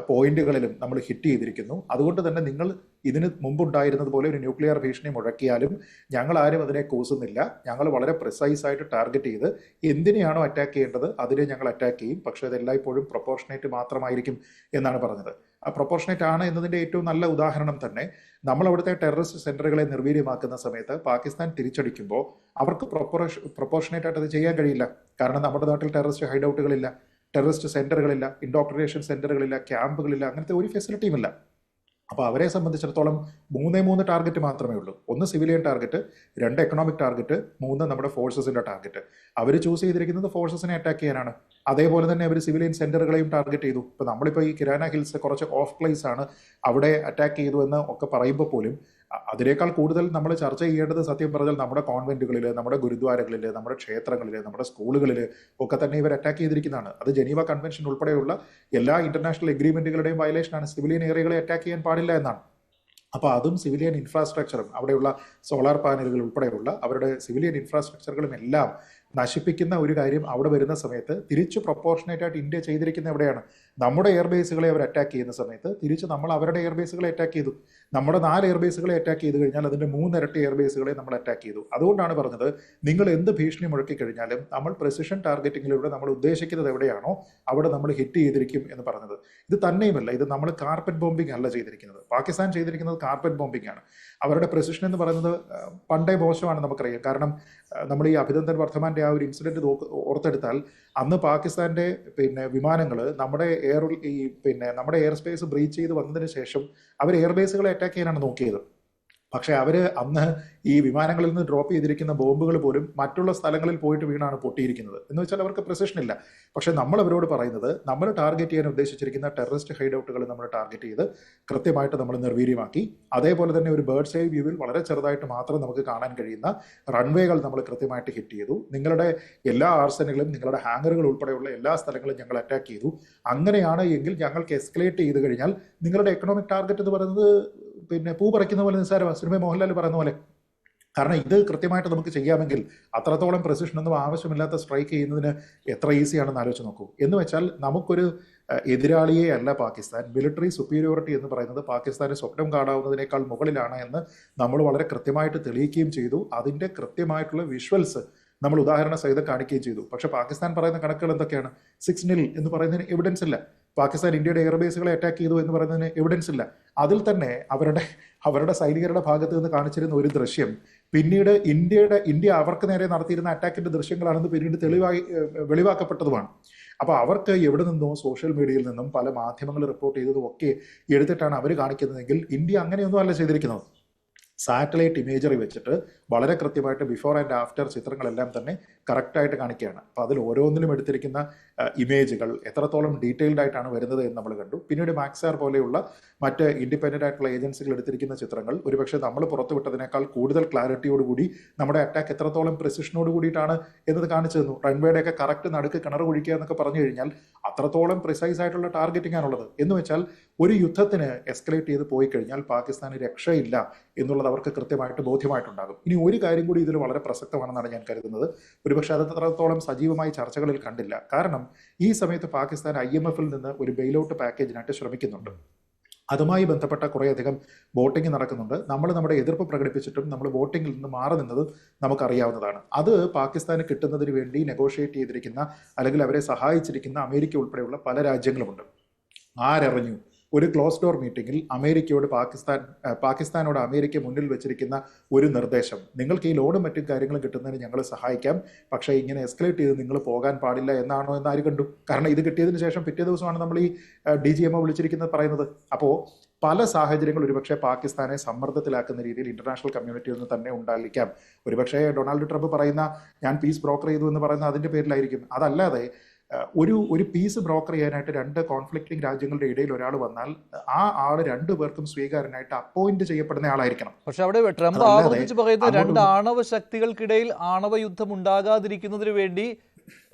പോയിന്റുകളിലും നമ്മൾ ഹിറ്റ് ചെയ്തിരിക്കുന്നു. അതുകൊണ്ട് തന്നെ നിങ്ങൾ ഇതിന് മുമ്പുണ്ടായിരുന്നത് പോലെ ഒരു ന്യൂക്ലിയർ ഭീഷണി മുഴക്കിയാലും ഞങ്ങൾ ആരും അതിനെ കൂസുന്നില്ല. ഞങ്ങൾ വളരെ പ്രിസൈസ് ആയിട്ട് ടാർഗറ്റ് ചെയ്ത് എന്തിനെയാണോ അറ്റാക്ക് ചെയ്യേണ്ടത് അതിനെ ഞങ്ങൾ അറ്റാക്ക് ചെയ്യും. പക്ഷേ അത് എല്ലായ്പ്പോഴും പ്രൊപ്പോർഷനേറ്റ് മാത്രമായിരിക്കും എന്നാണ് പറഞ്ഞത്. പ്രൊപ്പോർഷനേറ്റ് ആണ് എന്നതിൻ്റെ ഏറ്റവും നല്ല ഉദാഹരണം തന്നെ നമ്മൾ അവിടുത്തെ ടെററിസ്റ്റ് സെന്ററുകളെ നിർവീര്യമാക്കുന്ന സമയത്ത് പാകിസ്ഥാൻ തിരിച്ചടിക്കുമ്പോൾ അവർക്ക് പ്രൊപ്പോർഷനേറ്റ് ആയിട്ട് അത് ചെയ്യാൻ കഴിയില്ല. കാരണം നമ്മുടെ നാട്ടിൽ ടെററിസ്റ്റ് ഹൈഡൌട്ടുകളില്ല, ടെററിസ്റ്റ് സെന്ററുകളില്ല, ഇൻഡോക്ട്രിനേഷൻ സെന്ററുകളില്ല, ക്യാമ്പുകളില്ല, അങ്ങനത്തെ ഒരു ഫെസിലിറ്റിയും ഇല്ല. അപ്പോൾ അവരെ സംബന്ധിച്ചിടത്തോളം 3 ടാർഗറ്റ് മാത്രമേ ഉള്ളൂ. 1 സിവിലിയൻ ടാർഗറ്റ്, 2 എക്കണോമിക് ടാർഗറ്റ്, 3 നമ്മുടെ ഫോഴ്സസിന്റെ ടാർഗറ്റ്. അവർ ചൂസ് ചെയ്തിരിക്കുന്നത് ഫോഴ്സസിനെ അറ്റാക്ക് ചെയ്യാനാണ്. അതേപോലെ തന്നെ അവർ സിവിലിയൻ സെന്ററുകളെയും ടാർഗറ്റ് ചെയ്തു. ഇപ്പോൾ നമ്മളിപ്പോൾ ഈ കിരാന ഹിൽസ് കുറച്ച് ഓഫ് പ്ലേസ് ആണ്, അവിടെ അറ്റാക്ക് ചെയ്തു എന്ന് ഒക്കെ പറയുമ്പോൾ പോലും അതിനേക്കാൾ കൂടുതൽ നമ്മൾ ചർച്ച ചെയ്യേണ്ടത് സത്യം പറഞ്ഞാൽ നമ്മുടെ കോൺവെന്റുകളിൽ, നമ്മുടെ ഗുരുദ്വാരകളിൽ, നമ്മുടെ ക്ഷേത്രങ്ങളിൽ, നമ്മുടെ സ്കൂളുകളിൽ ഒക്കെ തന്നെ ഇവർ അറ്റാക്ക് ചെയ്തിരിക്കുന്നതാണ്. അത് ജനീവ കൺവെൻഷൻ ഉൾപ്പെടെയുള്ള എല്ലാ ഇന്റർനാഷണൽ എഗ്രിമെന്റുകളുടെയും വയലേഷനാണ്. സിവിലിയൻ ഏരിയകളെ അറ്റാക്ക് ചെയ്യാൻ പാടില്ല എന്നാണ്. അപ്പോൾ അതും സിവിലിയൻ ഇൻഫ്രാസ്ട്രക്ചറും അവിടെയുള്ള സോളാർ പാനലുകൾ ഉൾപ്പെടെയുള്ള അവരുടെ സിവിലിയൻ ഇൻഫ്രാസ്ട്രക്ചറുകളും എല്ലാം നശിപ്പിക്കുന്ന ഒരു കാര്യം അവിടെ വരുന്ന സമയത്ത് തിരിച്ചു പ്രൊപ്പോർഷനേറ്റ് ആയിട്ട് ഇന്ത്യ ചെയ്തിരിക്കുന്ന എവിടെയാണ്? നമ്മുടെ എയർബേസുകളെ അവർ അറ്റാക്ക് ചെയ്യുന്ന സമയത്ത് തിരിച്ച് നമ്മൾ അവരുടെ എയർബേസുകളെ അറ്റാക്ക് ചെയ്തു. നമ്മുടെ 4 എയർബേസുകളെ അറ്റാക്ക് ചെയ്ത് കഴിഞ്ഞാൽ അതിന്റെ 3 ഇരട്ടി എയർബേസുകളെ നമ്മൾ അറ്റാക്ക് ചെയ്തു. അതുകൊണ്ടാണ് പറഞ്ഞത്, നിങ്ങൾ എന്ത് ഭീഷണി മുഴക്കി കഴിഞ്ഞാലും നമ്മൾ പ്രിസിഷൻ ടാർഗറ്റിങ്ങിലൂടെ നമ്മൾ ഉദ്ദേശിക്കുന്നത് എവിടെയാണോ അവിടെ നമ്മൾ ഹിറ്റ് ചെയ്തിരിക്കും എന്ന് പറഞ്ഞത്. ഇത് തന്നെയുമല്ല, ഇത് നമ്മൾ കാർപ്പറ്റ് ബോംബിംഗ് അല്ല ചെയ്തിരിക്കുന്നത്. പാകിസ്ഥാൻ ചെയ്തിരിക്കുന്നത് കാർപ്പറ്റ് ബോംബിംഗ് ആണ്. അവരുടെ പ്രിസിഷൻ എന്ന് പറയുന്നത് പണ്ടേ മോശമാണ് നമുക്കറിയാം. കാരണം നമ്മൾ ഈ അഭിനന്ദൻ വർദ്ധമാന്റെ ആ ഒരു ഇൻസിഡന്റ് ഓർത്തെടുത്താൽ, അന്ന് പാകിസ്ഥാന്റെ വിമാനങ്ങൾ നമ്മുടെ നമ്മുടെ എയർ സ്പേസ് ബ്രീച്ച് ചെയ്ത് വന്നതിന് ശേഷം അവർ എയർബേസുകളെ അറ്റാക്ക് ചെയ്യാനാണ് നോക്കിയത്. പക്ഷെ അവര് അന്ന് ഈ വിമാനങ്ങളിൽ നിന്ന് ഡ്രോപ്പ് ചെയ്തിരിക്കുന്ന ബോംബുകൾ പോലും മറ്റുള്ള സ്ഥലങ്ങളിൽ പോയിട്ട് വീണാണ് പൊട്ടിയിരിക്കുന്നത്. എന്ന് വെച്ചാൽ അവർക്ക് പ്രിസിഷൻ ഇല്ല. പക്ഷെ നമ്മൾ അവരോട് പറയുന്നത്, നമ്മൾ ടാർഗറ്റ് ചെയ്യാൻ ഉദ്ദേശിച്ചിരിക്കുന്ന ടെററിസ്റ്റ് ഹൈഡൌട്ടുകൾ നമ്മൾ ടാർഗറ്റ് ചെയ്ത് കൃത്യമായിട്ട് നമ്മൾ നിർവീര്യമാക്കി. അതേപോലെ തന്നെ ഒരു ബേർഡ്സ് ഐ വ്യൂവിൽ വളരെ ചെറുതായിട്ട് മാത്രം നമുക്ക് കാണാൻ കഴിയുന്ന റൺവേകൾ നമ്മൾ കൃത്യമായിട്ട് ഹിറ്റ് ചെയ്തു. നിങ്ങളുടെ എല്ലാ ആർസനുകളും, നിങ്ങളുടെ ഹാങ്ങറുകൾ ഉൾപ്പെടെയുള്ള എല്ലാ സ്ഥലങ്ങളും ഞങ്ങൾ അറ്റാക്ക് ചെയ്തു. അങ്ങനെയാണ് എങ്കിൽ ഞങ്ങൾക്ക് എസ്കലേറ്റ് ചെയ്ത് കഴിഞ്ഞാൽ നിങ്ങളുടെ എക്കണോമിക് ടാർഗറ്റ് എന്ന് പറയുന്നത് പൂ പറിക്കുന്ന പോലെ നിസ്സാരമാണ്, സിനിമ മോഹൻലാൽ പറയുന്ന പോലെ. കാരണം ഇത് കൃത്യമായിട്ട് നമുക്ക് ചെയ്യാമെങ്കിൽ അത്രത്തോളം പ്രിസിഷനൊന്നും ആവശ്യമില്ലാത്ത സ്ട്രൈക്ക് ചെയ്യുന്നതിന് എത്ര ഈസിയാണെന്ന് ആലോചിച്ച് നോക്കൂ. എന്ന് വെച്ചാൽ നമുക്കൊരു എതിരാളിയെ അല്ല പാകിസ്ഥാൻ, മിലിറ്ററി സുപ്പീരിയോറിറ്റി എന്ന് പറയുന്നത് പാകിസ്ഥാന് സ്വപ്നം കാണാവുന്നതിനേക്കാൾ മുകളിലാണ് എന്ന് നമ്മൾ വളരെ കൃത്യമായിട്ട് തെളിയിക്കുകയും ചെയ്തു. അതിൻ്റെ കൃത്യമായിട്ടുള്ള വിഷ്വൽസ് നമ്മൾ ഉദാഹരണ സഹിതം കാണിക്കുകയും ചെയ്തു. പക്ഷെ പാകിസ്ഥാൻ പറയുന്ന കണക്കുകൾ എന്തൊക്കെയാണ്? 6-0 എന്ന് പറയുന്നതിന് എവിഡൻസ് ഇല്ല. പാകിസ്ഥാൻ ഇന്ത്യയുടെ എയർബേസുകളെ അറ്റാക്ക് ചെയ്തു എന്ന് പറയുന്നതിന് എവിഡൻസ് ഇല്ല. അതിൽ തന്നെ അവരുടെ സൈനികരുടെ ഭാഗത്ത് നിന്ന് കാണിച്ചിരുന്ന ഒരു ദൃശ്യം പിന്നീട് ഇന്ത്യ അവർക്ക് നേരെ നടത്തിയിരുന്ന അറ്റാക്കിന്റെ ദൃശ്യങ്ങളാണെന്ന് പിന്നീട് വെളിവാക്കപ്പെട്ടതുമാണ്. അപ്പൊ അവർക്ക് എവിടെ നിന്നോ സോഷ്യൽ മീഡിയയിൽ നിന്നും പല മാധ്യമങ്ങൾ റിപ്പോർട്ട് ചെയ്തതും ഒക്കെ എടുത്തിട്ടാണ് അവർ കാണിക്കുന്നതെങ്കിൽ ഇന്ത്യ അങ്ങനെയൊന്നും അല്ല ചെയ്തിരിക്കുന്നത്. സാറ്റലൈറ്റ് ഇമേജറി വെച്ചിട്ട് വളരെ കൃത്യമായിട്ട് ബിഫോർ ആൻഡ് ആഫ്റ്റർ ചിത്രങ്ങളെല്ലാം തന്നെ കറക്റ്റായിട്ട് കാണിക്കുകയാണ്. അപ്പോൾ അതിൽ ഓരോന്നിലും എടുത്തിരിക്കുന്ന ഇമേജുകൾ എത്രത്തോളം ഡീറ്റെയിൽഡ് ആയിട്ടാണ് വരുന്നത് എന്ന് നമ്മൾ കണ്ടു. പിന്നീട് മാക്സാർ പോലെയുള്ള മറ്റ് ഇൻഡിപെൻഡന്റ് ആയിട്ടുള്ള ഏജൻസികൾ എടുത്തിരിക്കുന്ന ചിത്രങ്ങൾ ഒരുപക്ഷെ നമ്മൾ പുറത്തുവിട്ടതിനേക്കാൾ കൂടുതൽ ക്ലാരിറ്റിയോടുകൂടി നമ്മുടെ അറ്റാക്ക് എത്രത്തോളം പ്രിസിഷനോട് കൂടിയിട്ടാണ് എന്നത് കാണിച്ചു തന്നു. റൺവേയുടെയൊക്കെ കറക്റ്റ് നടുക്ക് കിണർ കുഴിക്കുക എന്നൊക്കെ പറഞ്ഞു കഴിഞ്ഞാൽ അത്രത്തോളം പ്രിസൈസ് ആയിട്ടുള്ള ടാർഗറ്റിംഗ് ആണുള്ളത്. എന്ന് വെച്ചാൽ ഒരു യുദ്ധത്തിന് എസ്കലേറ്റ് ചെയ്ത് പോയി കഴിഞ്ഞാൽ പാകിസ്ഥാന് രക്ഷയില്ല എന്നുള്ളത് അവർക്ക് കൃത്യമായിട്ട് ബോധ്യമായിട്ടുണ്ടാകും. ഇനി ഒരു കാര്യം കൂടി ഇതിൽ വളരെ പ്രസക്തമാണെന്നാണ് ഞാൻ കരുതുന്നത്. ഒരുപക്ഷെ അത് അത്രത്തോളം സജീവമായി ചർച്ചകളിൽ കണ്ടില്ല. കാരണം ഈ സമയത്ത് പാകിസ്ഥാൻ IMF നിന്ന് ഒരു ബെയിലൗട്ട് പാക്കേജിനായിട്ട് ശ്രമിക്കുന്നുണ്ട്. അതുമായി ബന്ധപ്പെട്ട കുറേയധികം വോട്ടിംഗ് നടക്കുന്നുണ്ട്. നമ്മുടെ എതിർപ്പ് പ്രകടിപ്പിച്ചിട്ടും നമ്മൾ വോട്ടിങ്ങിൽ നിന്ന് മാറി നിന്നത് നമുക്കറിയാവുന്നതാണ്. അത് പാകിസ്ഥാന് കിട്ടുന്നതിന് വേണ്ടി നെഗോഷിയേറ്റ് ചെയ്തിരിക്കുന്ന അല്ലെങ്കിൽ അവരെ സഹായിച്ചിരിക്കുന്ന അമേരിക്ക ഉൾപ്പെടെയുള്ള പല രാജ്യങ്ങളുമുണ്ട്. ആരറിഞ്ഞു? ഒരു ക്ലോസ് ഡോർ മീറ്റിംഗിൽ പാകിസ്ഥാനോട് അമേരിക്ക മുന്നിൽ വെച്ചിരിക്കുന്ന ഒരു നിർദ്ദേശം, നിങ്ങൾക്ക് ഈ ലോണും മറ്റും കാര്യങ്ങളും കിട്ടുന്നതിന് ഞങ്ങൾ സഹായിക്കാം, പക്ഷേ ഇങ്ങനെ എസ്കലേറ്റ് ചെയ്ത് നിങ്ങൾ പോകാൻ പാടില്ല എന്നാണോ എന്ന് ആര് കണ്ടു? കാരണം ഇത് കിട്ടിയതിന് ശേഷം പിറ്റേ ദിവസമാണ് നമ്മൾ ഈ DGMO വിളിച്ചിരിക്കുന്നത് പറയുന്നത്. അപ്പോൾ പല സാഹചര്യങ്ങൾ ഒരുപക്ഷെ പാകിസ്ഥാനെ സമ്മർദ്ദത്തിലാക്കുന്ന രീതിയിൽ ഇന്റർനാഷണൽ കമ്മ്യൂണിറ്റിയിൽ നിന്ന് തന്നെ ഉണ്ടായിരിക്കാം. ഒരുപക്ഷെ ഡൊണാൾഡ് ട്രംപ് പറയുന്ന ഞാൻ പീസ് ബ്രോക്കർ ചെയ്തു എന്ന് പറയുന്ന അതിന്റെ പേരിലായിരിക്കും. അതല്ലാതെ ഒരു പീസ് ബ്രോക്കർ ചെയ്യാനായിട്ട് 2 കോൺഫ്ലിക്റ്റിംഗ് രാജ്യങ്ങളുടെ ഇടയിൽ ഒരാൾ വന്നാൽ ആ ആള് 2 പേർക്കും സ്വീകാരനായിട്ട് അപ്പോയിന്റ് ചെയ്യപ്പെടുന്ന ആളായിരിക്കണം. പക്ഷെ അവിടെ ട്രംപ് ആവർത്തിച്ച് പറയുന്നത് 2 ആണവ ശക്തികൾക്കിടയിൽ ആണവ യുദ്ധം ഉണ്ടാകാതിരിക്കുന്നതിന് വേണ്ടി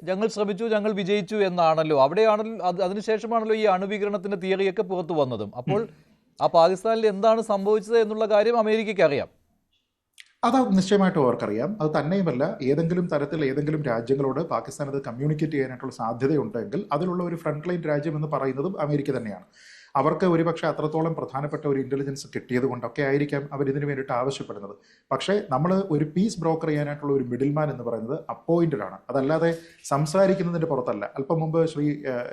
ഞങ്ങൾ ശ്രമിച്ചു, ഞങ്ങൾ വിജയിച്ചു എന്നാണല്ലോ. അവിടെയാണല്ലോ അതിനുശേഷമാണല്ലോ ഈ അണുവികരണത്തിന്റെ തിയറിയൊക്കെ പുറത്തു വന്നതും. അപ്പോൾ ആ പാകിസ്ഥാനിൽ എന്താണ് സംഭവിച്ചത് എന്നുള്ള കാര്യം അമേരിക്കയ്ക്ക് അറിയാം. അത് നിശ്ചയമായിട്ടും അവർക്കറിയാം. അത് തന്നെയുമല്ല, ഏതെങ്കിലും തരത്തിൽ ഏതെങ്കിലും രാജ്യങ്ങളോട് പാകിസ്ഥാൻ അത് കമ്മ്യൂണിക്കേറ്റ് ചെയ്യാനായിട്ടുള്ള സാധ്യതയുണ്ടെങ്കിൽ അതിലുള്ള ഒരു ഫ്രണ്ട് ലൈൻ രാജ്യം എന്ന് പറയുന്നതും അമേരിക്ക തന്നെയാണ്. അവർക്ക് ഒരുപക്ഷെ അത്രത്തോളം പ്രധാനപ്പെട്ട ഒരു ഇന്റലിജൻസ് കിട്ടിയത് കൊണ്ടൊക്കെ ആയിരിക്കാം അവർ ഇതിനു വേണ്ടിയിട്ട് ആവശ്യപ്പെടുന്നത്. പക്ഷേ നമ്മൾ ഒരു പീസ് ബ്രോക്കർ ചെയ്യാനായിട്ടുള്ള ഒരു മിഡിൽമാൻ എന്ന് പറയുന്നത് അപ്പോയിന്റഡ് ആണ്, അതല്ലാതെ സംസാരിക്കുന്നതിന്റെ പുറത്തല്ല. അല്പം മുമ്പ് ശ്രീ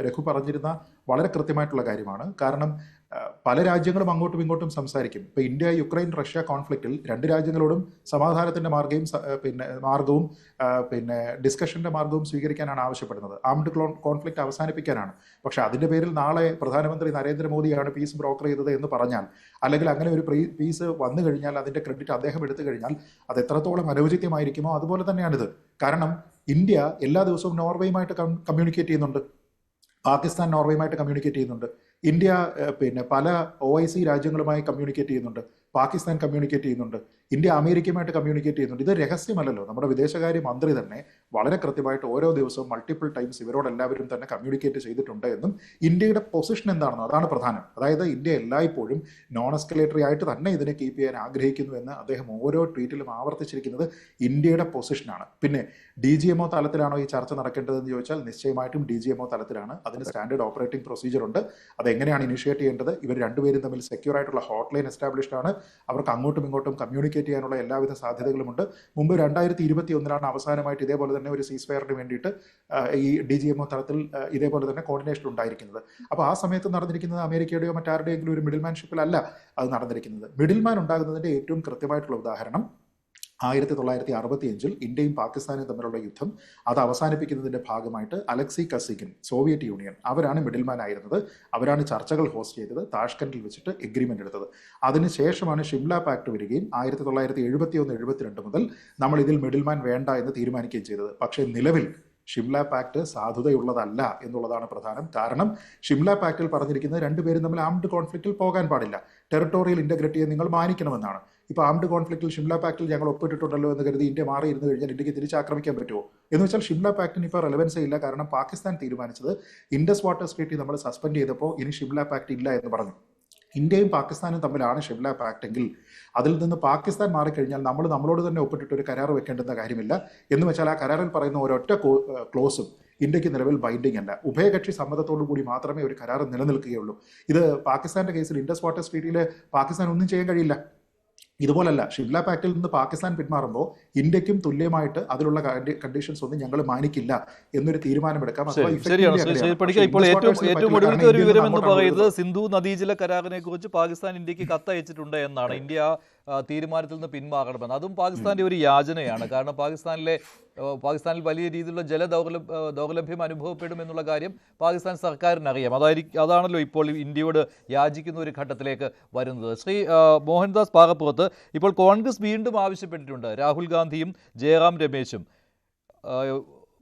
രഘു പറഞ്ഞിരുന്ന വളരെ കൃത്യമായിട്ടുള്ള കാര്യമാണ്. കാരണം പല രാജ്യങ്ങളും അങ്ങോട്ടും ഇങ്ങോട്ടും സംസാരിക്കും. ഇപ്പോൾ ഇന്ത്യ യുക്രൈൻ റഷ്യ കോൺഫ്ലിക്റ്റിൽ രണ്ട് രാജ്യങ്ങളോടും സമാധാനത്തിൻ്റെ മാർഗവും ഡിസ്കഷൻ്റെ മാർഗവും സ്വീകരിക്കാനാണ് ആവശ്യപ്പെടുന്നത്. ആംഡ് കോൺഫ്ലിക്റ്റ് അവസാനിപ്പിക്കാനാണ്. പക്ഷേ അതിൻ്റെ പേരിൽ നാളെ പ്രധാനമന്ത്രി നരേന്ദ്രമോദിയാണ് പീസ് ബ്രോക്കർ ചെയ്തത് എന്ന് പറഞ്ഞാൽ, അല്ലെങ്കിൽ അങ്ങനെ ഒരു പീസ് വന്നു കഴിഞ്ഞാൽ അതിൻ്റെ ക്രെഡിറ്റ് അദ്ദേഹം എടുത്തു കഴിഞ്ഞാൽ അത് എത്രത്തോളം അനുചിതമായിരിക്കുമോ അതുപോലെ തന്നെയാണിത്. കാരണം ഇന്ത്യ എല്ലാ ദിവസവും നോർവേയുമായിട്ട് കമ്മ്യൂണിക്കേറ്റ് ചെയ്യുന്നുണ്ട്, പാകിസ്ഥാൻ നോർവേയുമായിട്ട് കമ്മ്യൂണിക്കേറ്റ് ചെയ്യുന്നുണ്ട്, ഇന്ത്യ പല OIC രാജ്യങ്ങളുമായി കമ്മ്യൂണിക്കേറ്റ് ചെയ്യുന്നുണ്ട്, പാകിസ്ഥാൻ കമ്മ്യൂണിക്കേറ്റ് ചെയ്യുന്നുണ്ട്, ഇന്ത്യ അമേരിക്കയുമായിട്ട് കമ്മ്യൂണിക്കേറ്റ് ചെയ്യുന്നുണ്ട്. ഇത് രഹസ്യമല്ലല്ലോ. നമ്മുടെ വിദേശകാര്യ മന്ത്രി തന്നെ വളരെ കൃത്യമായിട്ട് ഓരോ ദിവസവും മൾട്ടിപ്പിൾ ടൈംസ് ഇവരോടെല്ലാവരും തന്നെ കമ്മ്യൂണിക്കേറ്റ് ചെയ്തിട്ടുണ്ട് എന്നും ഇന്ത്യയുടെ പൊസിഷൻ എന്താണെന്നോ അതാണ് പ്രധാനം. അതായത് ഇന്ത്യ എല്ലായ്പ്പോഴും നോൺ എസ്കലേറ്ററി ആയിട്ട് തന്നെ ഇതിനെ കീപ്പ് ചെയ്യാൻ ആഗ്രഹിക്കുന്നു എന്ന് അദ്ദേഹം ഓരോ ട്വീറ്റിലും ആവർത്തിച്ചിരിക്കുന്നത് ഇന്ത്യയുടെ പൊസിഷനാണ്. പിന്നെ DGMO തലത്തിലാണോ ഈ ചർച്ച നടക്കേണ്ടതെന്ന് ചോദിച്ചാൽ നിശ്ചയമായിട്ടും DGMO തലത്തിലാണ്. അതിന് സ്റ്റാൻഡേർഡ് ഓപ്പറേറ്റിംഗ് പ്രൊസീജിയർ ഉണ്ട്. അതെങ്ങനെയാണ് ഇനിഷ്യേറ്റ് ചെയ്യേണ്ടത്? ഇവർ രണ്ടുപേരും തമ്മിൽ സെക്യൂർ ആയിട്ടുള്ള ഹോട്ട് ലൈൻ എസ്റ്റാബ്ലിഷ്ഡ് ആണ്. അവർക്ക് അങ്ങോട്ടും ഇങ്ങോട്ടും കമ്മ്യൂണിക്കേറ്റ് ചെയ്യാനുള്ള എല്ലാവിധ സാധ്യതകളുമുണ്ട്. മുമ്പ് 2021 അവസാനമായിട്ട് ഇതേപോലെ തന്നെ ഒരു സീസ്ഫയറിന് വേണ്ടിയിട്ട് ഈ DGMO തലത്തിൽ ഇതേപോലെ തന്നെ കോർഡിനേഷൻ ഉണ്ടായിരിക്കുന്നത്. അപ്പോൾ ആ സമയത്ത് നടന്നിരിക്കുന്നത് അമേരിക്കയുടെയോ മറ്റാരുടെയെങ്കിലും ഒരു മിഡിൽമാൻഷിപ്പിലല്ല അത് നടന്നിരിക്കുന്നത്. മിഡിൽമാൻ ഉണ്ടാകുന്നതിൻ്റെ ഏറ്റവും കൃത്യമായിട്ടുള്ള ഉദാഹരണം 1965 ഇന്ത്യയും പാകിസ്ഥാനും തമ്മിലുള്ള യുദ്ധം അത് അവസാനിപ്പിക്കുന്നതിൻ്റെ ഭാഗമായിട്ട് അലക്സി കസിഗിൻ, സോവിയറ്റ് യൂണിയൻ, അവരാണ് മിഡിൽമാൻ ആയിരുന്നത്. അവരാണ് ചർച്ചകൾ ഹോസ്റ്റ് ചെയ്തത്, താഷ്കൻഡിൽ വെച്ചിട്ട് എഗ്രിമെൻ്റ് എടുത്തത്. അതിനുശേഷമാണ് ഷിംല പാക്ട് വരികയും 1971-72 മുതൽ നമ്മൾ ഇതിൽ മിഡിൽമാൻ വേണ്ട എന്ന് തീരുമാനിക്കുകയും ചെയ്തത്. പക്ഷേ നിലവിൽ ഷിംല പാക്ട് സാധുതയുള്ളതല്ല എന്നുള്ളതാണ് പ്രധാനം. കാരണം ഷിംല പാക്റ്റിൽ പറഞ്ഞിരിക്കുന്നത് രണ്ടുപേരും തമ്മിൽ ആംഡ് കോൺഫ്ലിക്റ്റിൽ പോകാൻ പാടില്ല, ടെറിട്ടോറിയൽ ഇൻ്റഗ്രിറ്റിയെ നിങ്ങൾ മാനിക്കണമെന്നാണ്. ഇപ്പോൾ ആംഡ് കോൺഫ്ലിക്റ്റിൽ ഷിംല പാക്റ്റിൽ ഞങ്ങൾ ഒപ്പിട്ടിട്ടുണ്ടല്ലോ എന്ന് കരുതി ഇന്ത്യ മാറിയിരുന്നു കഴിഞ്ഞാൽ ഇന്ത്യക്ക് തിരിച്ചാക്രമിക്കാൻ പറ്റുമോ എന്ന് വെച്ചാൽ ഷിംല പാക്റ്റിന് ഇപ്പോൾ റെലവൻസേ ഇല്ല. കാരണം പാകിസ്ഥാൻ തീരുമാനിച്ചത് ഇൻഡസ് വാട്ടർ ട്രീറ്റി നമ്മൾ സസ്പെൻഡ് ചെയ്തപ്പോൾ ഇനി ഷിംല പാക്ട് ഇല്ല എന്ന് പറഞ്ഞു. ഇന്ത്യയും പാകിസ്ഥാനും തമ്മിലാണ് ഷിംല പാക്ട് എങ്കിൽ അതിൽ നിന്ന് പാകിസ്ഥാൻ മാറിക്കഴിഞ്ഞാൽ നമ്മളോട് തന്നെ ഒപ്പിട്ടിട്ട് ഒരു കരാർ വെക്കേണ്ടുന്ന കാര്യമില്ല. എന്ന് വെച്ചാൽ ആ കരാറിൽ പറയുന്ന ഒരൊറ്റ ക്ലോസും ഇന്ത്യക്ക് നിലവിൽ ബൈൻഡിങ് അല്ല. ഉഭയകക്ഷി സമ്മതത്തോടു കൂടി മാത്രമേ ഒരു കരാർ നിലനിൽക്കുകയുള്ളൂ. ഇത് പാകിസ്ഥാന്റെ കേസിൽ ഇൻഡസ് വാട്ടർ ട്രീറ്റിയിൽ പാകിസ്ഥാൻ ഒന്നും ചെയ്യാൻ കഴിയില്ല. ഇതുപോലല്ല, ഷിംല പാക്റ്റിൽ നിന്ന് പാകിസ്ഥാൻ പിന്മാറുമ്പോൾ ഇന്ത്യക്കും തുല്യമായിട്ട് അതിലുള്ള കണ്ടീഷൻസ് ഒന്നും ഞങ്ങൾ മാനിക്കില്ല എന്നൊരു തീരുമാനമെടുക്കാം. ഇപ്പോൾ ഏറ്റവും ഒടുവിലത്തെ ഒരു വിവരം എന്ന് പറയുന്നത് സിന്ധു നദീജല കരാറിനെ കുറിച്ച് പാകിസ്ഥാൻ ഇന്ത്യക്ക് കത്തയച്ചിട്ടുണ്ട് എന്നാണ്. ഇന്ത്യ തീരുമാനത്തിൽ നിന്ന് പിന്മാറണമെന്ന്. അതും പാകിസ്ഥാന്റെ ഒരു യാചനയാണ്. കാരണം പാകിസ്ഥാനിൽ വലിയ രീതിയിലുള്ള ദൗർലഭ്യം അനുഭവപ്പെടും എന്നുള്ള കാര്യം പാകിസ്ഥാൻ സർക്കാരിന് അറിയാം. അതാണല്ലോ ഇപ്പോൾ ഇന്ത്യയോട് യാചിക്കുന്ന ഒരു ഘട്ടത്തിലേക്ക് വരുന്നത്. ശ്രീ മോഹൻദാസ് പാറപ്പുറത്ത്, ഇപ്പോൾ കോൺഗ്രസ് വീണ്ടും ആവശ്യപ്പെട്ടിട്ടുണ്ട്. രാഹുൽ ഗാന്ധിയും ജയറാം രമേശും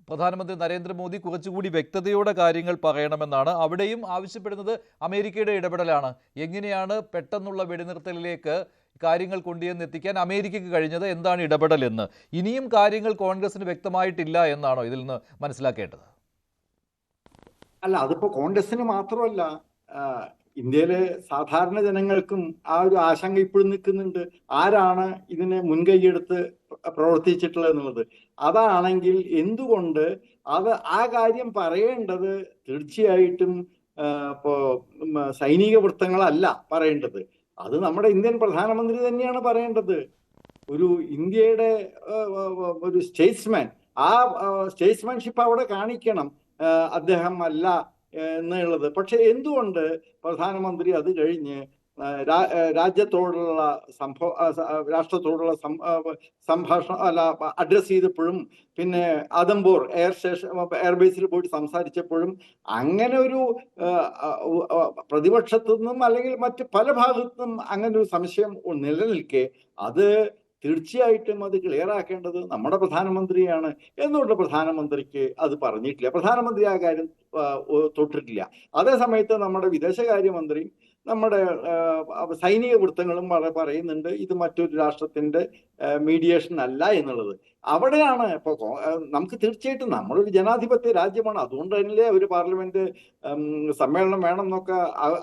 പ്രധാനമന്ത്രി നരേന്ദ്രമോദി കുറച്ചുകൂടി വ്യക്തതയോടെ കാര്യങ്ങൾ പറയണമെന്നാണ്. അവിടെയും ആവശ്യപ്പെടുന്നത് അമേരിക്കയുടെ ഇടപെടലാണ്. എങ്ങനെയാണ് പെട്ടെന്നുള്ള വെടിനിർത്തലിലേക്ക് കാര്യങ്ങൾ കൊണ്ടുവന്നെത്തിക്കാൻ അമേരിക്കയ്ക്ക് കഴിഞ്ഞത്? എന്താണ് ഇടപെടലെന്ന് ഇനിയും കാര്യങ്ങൾ കോൺഗ്രസിന് വ്യക്തമായിട്ടില്ല എന്നാണോ ഇതിൽ നിന്ന് മനസ്സിലാക്കേണ്ടത്? അല്ല, അതിപ്പോ കോൺഗ്രസിന് മാത്രമല്ല, ഇന്ത്യയിലെ സാധാരണ ജനങ്ങൾക്കും ആ ഒരു ആശങ്ക ഇപ്പോഴും നിൽക്കുന്നുണ്ട്. ആരാണ് ഇതിന് മുൻകൈയെടുത്ത് പ്രവർത്തിച്ചിട്ടുള്ളത് എന്നുള്ളത്. അതാണെങ്കിൽ എന്തുകൊണ്ട് ആ കാര്യം പറയേണ്ടത് തീർച്ചയായിട്ടും ഇപ്പോ സൈനിക വൃത്തങ്ങളല്ല പറയേണ്ടത്. അത് നമ്മുടെ ഇന്ത്യൻ പ്രധാനമന്ത്രി തന്നെയാണ് പറയേണ്ടത്. ഒരു ഇന്ത്യയുടെ ഒരു സ്റ്റേറ്റ്സ്മാൻ, ആ സ്റ്റേറ്റ്സ്മാൻഷിപ്പ് അവിടെ കാണിക്കണം അദ്ദേഹം അല്ല എന്നുള്ളത്. പക്ഷെ എന്തുകൊണ്ട് പ്രധാനമന്ത്രി അത് കഴിഞ്ഞ് രാജ്യത്തോടുള്ള രാഷ്ട്രത്തോടുള്ള സംഭാഷണം അഡ്രസ് ചെയ്തപ്പോഴും, പിന്നെ ആദംപൂർ എയർബേസിൽ പോയിട്ട് സംസാരിച്ചപ്പോഴും അങ്ങനെ ഒരു പ്രതിപക്ഷത്തു നിന്നും അല്ലെങ്കിൽ മറ്റ് പല ഭാഗത്തും അങ്ങനെ ഒരു സംശയം നിലനിൽക്കെ അത് തീർച്ചയായിട്ടും അത് ക്ലിയർ ആക്കേണ്ടത് നമ്മുടെ പ്രധാനമന്ത്രിയാണ്. എന്നുള്ള പ്രധാനമന്ത്രിക്ക് അത് പറഞ്ഞിട്ടില്ല, പ്രധാനമന്ത്രി ആ കാര്യം തൊട്ടിട്ടില്ല. അതേ സമയത്ത് നമ്മുടെ വിദേശകാര്യമന്ത്രി, നമ്മുടെ സൈനിക വൃത്തങ്ങളും പറയുന്നുണ്ട് ഇത് മറ്റൊരു രാഷ്ട്രത്തിന്റെ മീഡിയേഷൻ അല്ല എന്നുള്ളത്. അവിടെയാണ് ഇപ്പൊ നമുക്ക് തീർച്ചയായിട്ടും നമ്മളൊരു ജനാധിപത്യ രാജ്യമാണ്, അതുകൊണ്ട് തന്നെ ഒരു പാർലമെന്റ് സമ്മേളനം വേണം എന്നൊക്കെ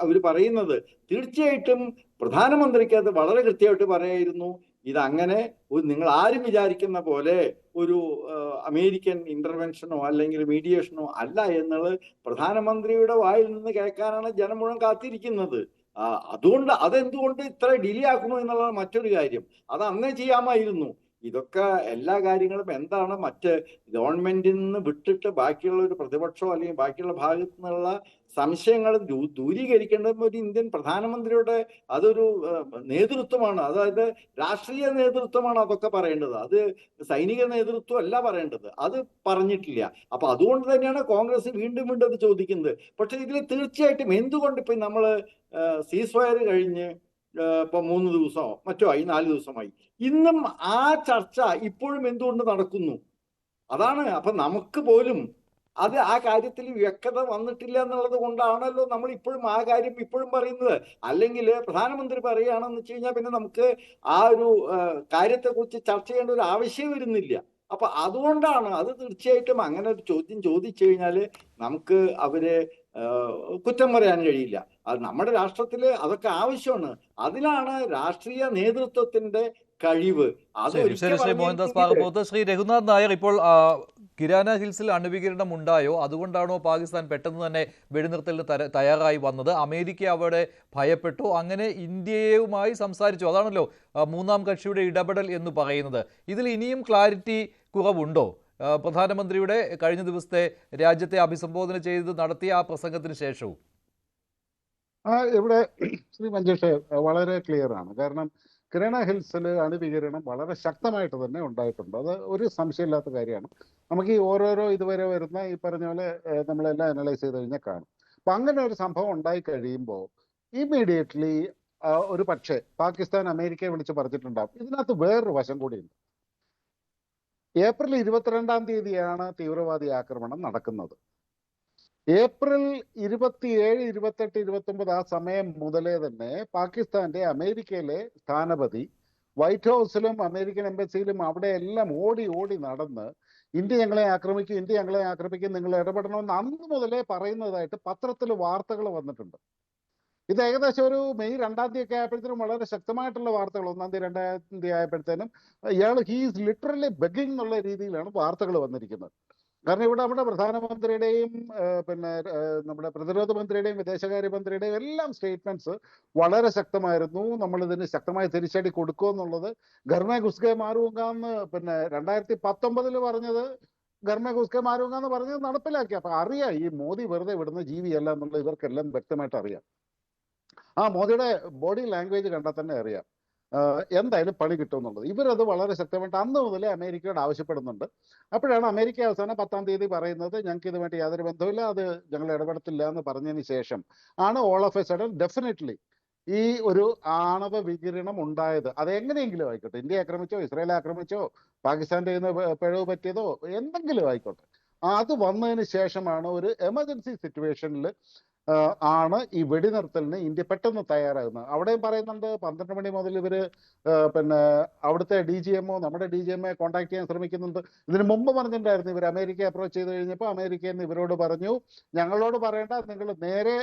അവർ പറയുന്നത്. തീർച്ചയായിട്ടും പ്രധാനമന്ത്രിക്ക് അത് വളരെ കൃത്യമായിട്ട് പറയായിരുന്നു. ഇതങ്ങനെ നിങ്ങൾ ആരും വിചാരിക്കുന്ന പോലെ ഒരു അമേരിക്കൻ ഇന്റർവെൻഷനോ അല്ലെങ്കിൽ മീഡിയേഷനോ അല്ല എന്നുള്ളത് പ്രധാനമന്ത്രിയുടെ വായിൽ നിന്ന് കേൾക്കാനാണ് ജനം മുഴുവൻ കാത്തിരിക്കുന്നത്. അതുകൊണ്ട് അതെന്തുകൊണ്ട് ഇത്ര ഡിലേ ആക്കുന്നു എന്നുള്ളതാണ് മറ്റൊരു കാര്യം. അത് അന്നേ ചെയ്യാമായിരുന്നു. ഇതൊക്കെ എല്ലാ കാര്യങ്ങളും എന്താണ് മറ്റ് ഗവൺമെന്റിൽ നിന്ന് വിട്ടിട്ട് ബാക്കിയുള്ള ഒരു പ്രതിപക്ഷമോ അല്ലെങ്കിൽ ബാക്കിയുള്ള ഭാഗത്തു നിന്നുള്ള സംശയങ്ങൾ ദൂരീകരിക്കേണ്ടത് ഒരു ഇന്ത്യൻ പ്രധാനമന്ത്രിയുടെ അതൊരു നേതൃത്വമാണ്. അതായത് രാഷ്ട്രീയ നേതൃത്വമാണ് അതൊക്കെ പറയേണ്ടത്. അത് സൈനിക നേതൃത്വം അല്ല പറയേണ്ടത്. അത് പറഞ്ഞിട്ടില്ല. അപ്പൊ അതുകൊണ്ട് തന്നെയാണ് കോൺഗ്രസ് വീണ്ടും വീണ്ടും അത് ചോദിക്കുന്നത്. പക്ഷെ ഇതിൽ തീർച്ചയായിട്ടും എന്തുകൊണ്ട് ഇപ്പൊ നമ്മള് സീസ് ഫയർ കഴിഞ്ഞ് ഇപ്പൊ 3 ദിവസമോ മറ്റോ ആയി, 4 ദിവസമായി, ഇന്നും ആ ചർച്ച ഇപ്പോഴും എന്തുകൊണ്ട് നടക്കുന്നു? അതാണ്. അപ്പൊ നമുക്ക് പോലും അത് ആ കാര്യത്തിൽ വ്യക്തത വന്നിട്ടില്ല എന്നുള്ളത് കൊണ്ടാണല്ലോ നമ്മൾ ഇപ്പോഴും ആ കാര്യം ഇപ്പോഴും പറയുന്നത്. അല്ലെങ്കിൽ പ്രധാനമന്ത്രി പറയുകയാണെന്ന് വെച്ച് കഴിഞ്ഞാൽ പിന്നെ നമുക്ക് ആ ഒരു കാര്യത്തെക്കുറിച്ച് ചർച്ച ചെയ്യേണ്ട ഒരു ആവശ്യം വരുന്നില്ല. അപ്പൊ അതുകൊണ്ടാണ് അത്. തീർച്ചയായിട്ടും അങ്ങനെ ഒരു ചോദ്യം ചോദിച്ചു കഴിഞ്ഞാൽ നമുക്ക് അവരെ കുറ്റം പറയാൻ കഴിയില്ല. അത് നമ്മുടെ രാഷ്ട്രത്തില് അതൊക്കെ ആവശ്യമാണ്. അതിലാണ് രാഷ്ട്രീയ നേതൃത്വത്തിന്റെ കഴിവ്. അത് ശരി ശരി ശ്രീ മോഹൻദാസ് പാറപ്പുറത്ത്. ശ്രീ രഘുനാഥ് നായർ, ഇപ്പോൾ കിരാന ഹിൽസിൽ അണുവികിരണം ഉണ്ടായോ? അതുകൊണ്ടാണോ പാകിസ്ഥാൻ പെട്ടെന്ന് തന്നെ വെടിനിർത്തലിന് തയ്യാറായി വന്നത്? അമേരിക്ക അവിടെ ഭയപ്പെട്ടു, അങ്ങനെ ഇന്ത്യയുമായി സംസാരിച്ചു? അതാണല്ലോ മൂന്നാം കക്ഷിയുടെ ഇടപെടൽ എന്ന് പറയുന്നത്. ഇതിൽ ഇനിയും ക്ലാരിറ്റി കുറവുണ്ടോ? പ്രധാനമന്ത്രിയുടെ കഴിഞ്ഞ ദിവസത്തെ രാജ്യത്തെ അഭിസംബോധന ചെയ്ത് നടത്തിയ ആ പ്രസംഗത്തിന് ശേഷവും ഇവിടെ ശ്രീ മഞ്ജുഷ് വളരെ ക്ലിയർ ആണ്. കാരണം കിരാന ഹിൽസിൽ അണുവികിരണം വളരെ ശക്തമായിട്ട് തന്നെ ഉണ്ടായിട്ടുണ്ട്. അത് ഒരു സംശയമില്ലാത്ത കാര്യമാണ്. നമുക്ക് ഈ ഓരോരോ ഇതുവരെ വരുന്ന ഈ പറഞ്ഞ പോലെ നമ്മളെല്ലാം അനലൈസ് ചെയ്ത് കഴിഞ്ഞാൽ കാണും. അപ്പൊ അങ്ങനെ ഒരു സംഭവം ഉണ്ടായി കഴിയുമ്പോൾ ഇമ്മീഡിയറ്റ്ലി ഒരു പക്ഷേ പാകിസ്ഥാൻ അമേരിക്കയെ വിളിച്ച് പറഞ്ഞിട്ടുണ്ടാവും. ഇതിനകത്ത് വേറൊരു വശം കൂടിയുണ്ട്. ഏപ്രിൽ 22-ാം തീയതിയാണ് തീവ്രവാദി ആക്രമണം നടക്കുന്നത്. ഏപ്രിൽ 27, 28, 29 ആ സമയം മുതലേ തന്നെ പാകിസ്ഥാന്റെ അമേരിക്കയിലെ സ്ഥാനപതി വൈറ്റ് ഹൗസിലും അമേരിക്കൻ എംബസിയിലും അവിടെ എല്ലാം ഓടി ഓടി നടന്ന് ഇന്ത്യ ഞങ്ങളെ ആക്രമിക്കും, ഇന്ത്യ ഞങ്ങളെ ആക്രമിക്കും, നിങ്ങൾ ഇടപെടണമെന്ന് അന്ന് മുതലേ പറയുന്നതായിട്ട് പത്രത്തിൽ വാർത്തകൾ വന്നിട്ടുണ്ട്. ഇത് ഏകദേശം ഒരു മെയ് 2-ാം തീയതി ഒക്കെ ആയപ്പോഴത്തേനും വളരെ ശക്തമായിട്ടുള്ള വാർത്തകൾ, 1-ാം തീയതി 2-ാം തീയതി ആയപ്പോഴത്തേനും ഇയാൾ ഹീസ് ലിറ്ററലി ബെഗിങ് എന്നുള്ള രീതിയിലാണ് വാർത്തകൾ വന്നിരിക്കുന്നത്. കാരണം ഇവിടെ നമ്മുടെ പ്രധാനമന്ത്രിയുടെയും പിന്നെ നമ്മുടെ പ്രതിരോധ മന്ത്രിയുടെയും വിദേശകാര്യമന്ത്രിയുടെയും എല്ലാം സ്റ്റേറ്റ്മെന്റ്സ് വളരെ ശക്തമായിരുന്നു. നമ്മൾ ഇതിന് ശക്തമായ തിരിച്ചടി കൊടുക്കുമെന്നുള്ളത് ഘർമേ ഘുസ്കെ മാറൂങ്കാന്ന് പിന്നെ 2019 പറഞ്ഞത്, ഘർമേ ഘുസ്കെ മാറൂങ്കാന്ന് പറഞ്ഞത് നടപ്പിലാക്കി. അപ്പൊ അറിയാം ഈ മോദി വെറുതെ വിടുന്ന ജീവിയല്ല എന്നുള്ളത് ഇവർക്കെല്ലാം വ്യക്തമായിട്ട് അറിയാം. ആ മോദിയുടെ ബോഡി ലാംഗ്വേജ് കണ്ടാൽ തന്നെ അറിയാം എന്തായാലും പണി കിട്ടും എന്നുള്ളത്. ഇവരത് വളരെ ശക്തമായിട്ട് അന്ന് മുതലേ അമേരിക്കയോട് ആവശ്യപ്പെടുന്നുണ്ട്. അപ്പോഴാണ് അമേരിക്ക അവസാനം 10-ാം തീയതി പറയുന്നത് ഞങ്ങൾക്ക് ഇതുമായിട്ട് യാതൊരു ബന്ധവുമില്ല, അത് ഞങ്ങൾ ഇടപെടത്തില്ല എന്ന് പറഞ്ഞതിന് ശേഷം ആണ് all of A sudden definitely ഈ ഒരു ആണവ വികിരണം ഉണ്ടായത്. അത് എങ്ങനെയെങ്കിലും ആയിക്കോട്ടെ, ഇന്ത്യ ആക്രമിച്ചോ ഇസ്രായേൽ ആക്രമിച്ചോ പാകിസ്ഥാന്റെ പിഴവ് പറ്റിയതോ എന്തെങ്കിലും ആയിക്കോട്ടെ, അത് വന്നതിന് ശേഷമാണ് ഒരു എമർജൻസി സിറ്റുവേഷനിൽ ആണ് ഈ വെടിനിർത്തലിന് ഇന്ത്യ പെട്ടെന്ന് തയ്യാറാകുന്നത്. അവിടെയും പറയുന്നുണ്ട് 12 മണി മുതൽ ഇവര് പിന്നെ അവിടുത്തെ DGMO നമ്മുടെ DGMOയെ കോൺടാക്ട് ചെയ്യാൻ ശ്രമിക്കുന്നുണ്ട്. ഇതിന് മുമ്പ് പറഞ്ഞിട്ടുണ്ടായിരുന്നു ഇവർ അമേരിക്കയെ അപ്രോച്ച് ചെയ്ത് കഴിഞ്ഞപ്പോൾ അമേരിക്കയിൽ നിന്ന് ഇവരോട് പറഞ്ഞു ഞങ്ങളോട് പറയേണ്ട, നിങ്ങൾ നേരെ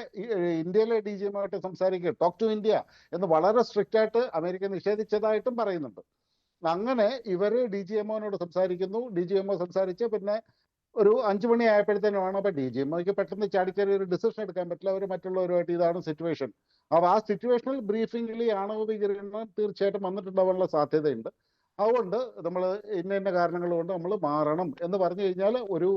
ഇന്ത്യയിലെ DGMO ആയിട്ട് സംസാരിക്കുക, ടോക്ക് ടു ഇന്ത്യ എന്ന് വളരെ സ്ട്രിക്റ്റ് ആയിട്ട് അമേരിക്ക നിഷേധിച്ചതായിട്ടും പറയുന്നുണ്ട്. അങ്ങനെ ഇവര് DGMOനോട് സംസാരിക്കുന്നു. DGMO സംസാരിച്ച് പിന്നെ ഒരു 5 മണി ആയപ്പോഴത്തേനുമാണ് അപ്പൊ DGMOയ്ക്ക് പെട്ടെന്ന് ചാടിക്കറി ഒരു ഡിസിഷൻ എടുക്കാൻ പറ്റില്ല. അവർ മറ്റുള്ളവരുമായിട്ട് ഇതാണ് സിറ്റുവേഷൻ. അപ്പൊ ആ സിറ്റുവേഷണൽ ബ്രീഫിംഗിൽ ആണവ വികിരണം തീർച്ചയായിട്ടും വന്നിട്ടുണ്ടാവാനുള്ള സാധ്യതയുണ്ട്. അതുകൊണ്ട് നമ്മൾ ഇന്ന കാരണങ്ങൾ കൊണ്ട് നമ്മൾ മാറണം എന്ന് പറഞ്ഞു കഴിഞ്ഞാൽ ഒരു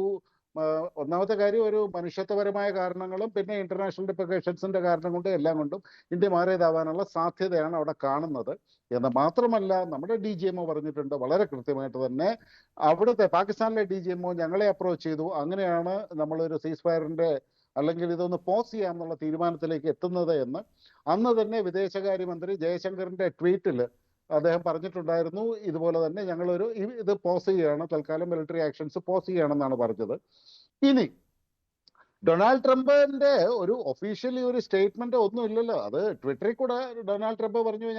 ഒന്നാമത്തെ കാര്യം ഒരു മനുഷ്യത്വപരമായ കാരണങ്ങളും പിന്നെ ഇന്റർനാഷണൽ റിപ്രിക്കേഷൻസിന്റെ കാരണം കൊണ്ടും എല്ലാം കൊണ്ടും ഇന്ത്യ മാറിയതാവാനുള്ള സാധ്യതയാണ് അവിടെ കാണുന്നത്. എന്ന് മാത്രമല്ല നമ്മുടെ DGMO പറഞ്ഞിട്ടുണ്ട് വളരെ കൃത്യമായിട്ട് തന്നെ, അവിടുത്തെ പാകിസ്ഥാനിലെ DGMO ഞങ്ങളെ അപ്രോച്ച് ചെയ്തു, അങ്ങനെയാണ് നമ്മളൊരു സീസ് ഫയറിന്റെ അല്ലെങ്കിൽ ഇതൊന്ന് പോസ് ചെയ്യാമെന്നുള്ള തീരുമാനത്തിലേക്ക് എത്തുന്നത് എന്ന് അന്ന് തന്നെ വിദേശകാര്യമന്ത്രി ജയശങ്കറിന്റെ ട്വീറ്റിൽ അദ്ദേഹം പറഞ്ഞിട്ടുണ്ടായിരുന്നു. ഇതുപോലെ തന്നെ ഞങ്ങളൊരു ഇത് പോസ് ചെയ്യുകയാണ്, തൽക്കാലം മിലിറ്ററി ആക്ഷൻസ് പോസ് ചെയ്യുകയാണെന്നാണ് പറഞ്ഞത്. ഇനി ഡൊണാൾഡ് ട്രംപിന്റെ ഒരു ഒഫീഷ്യലി ഒരു സ്റ്റേറ്റ്മെന്റ് ഒന്നും ഇല്ലല്ലോ. അത് ട്വിറ്ററിൽ കൂടെ ഡൊണാൾഡ് ട്രംപ് പറഞ്ഞു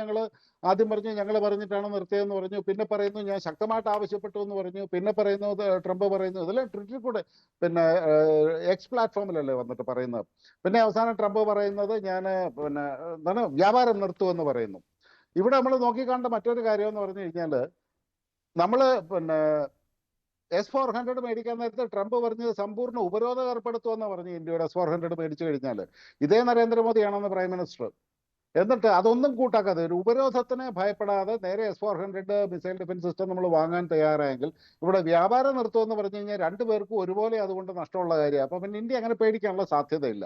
ആദ്യം പറഞ്ഞു ഞങ്ങൾ പറഞ്ഞിട്ടാണ് നിർത്തിയതെന്ന് പറഞ്ഞു, പിന്നെ പറയുന്നു ഞാൻ ശക്തമായിട്ട് ആവശ്യപ്പെട്ടു എന്ന് പറഞ്ഞു, പിന്നെ പറയുന്നു ട്രംപ് പറയുന്നു. ഇതെല്ലാം ട്വിറ്ററിൽ കൂടെ പിന്നെ എക്സ് പ്ലാറ്റ്ഫോമിലല്ലേ വന്നിട്ട് പറയുന്നത്. പിന്നെ അവസാനം ട്രംപ് പറയുന്നത് ഞാൻ പിന്നെ എന്താണ് വ്യാപാരം നിർത്തുമെന്ന് പറയുന്നു. ഇവിടെ നമ്മൾ നോക്കിക്കാണ്ട മറ്റൊരു കാര്യം എന്ന് പറഞ്ഞു കഴിഞ്ഞാൽ നമ്മള് പിന്നെ S-400 മേടിക്കാൻ നേരത്തെ ട്രംപ് പറഞ്ഞത് സമ്പൂർണ്ണ ഉപരോധം ഏർപ്പെടുത്തുമെന്ന് പറഞ്ഞു ഇന്ത്യയുടെ S-400 മേടിച്ചു കഴിഞ്ഞാൽ. ഇതേ നരേന്ദ്രമോദിയാണെന്ന് പ്രൈം മിനിസ്റ്റർ. എന്നിട്ട് അതൊന്നും കൂട്ടാക്കാതെ ഒരു ഉപരോധത്തിനെ ഭയപ്പെടാതെ നേരെ S-400 മിസൈൽ ഡിഫൻസ് സിസ്റ്റം നമ്മൾ വാങ്ങാൻ തയ്യാറായെങ്കിൽ ഇവിടെ വ്യാപാരം നിർത്തുമെന്ന് പറഞ്ഞു കഴിഞ്ഞാൽ രണ്ടുപേർക്കും ഒരുപോലെ അതുകൊണ്ട് നഷ്ടമുള്ള കാര്യമാണ്. അപ്പൊ പിന്നെ ഇന്ത്യ അങ്ങനെ പേടിക്കാനുള്ള സാധ്യതയില്ല.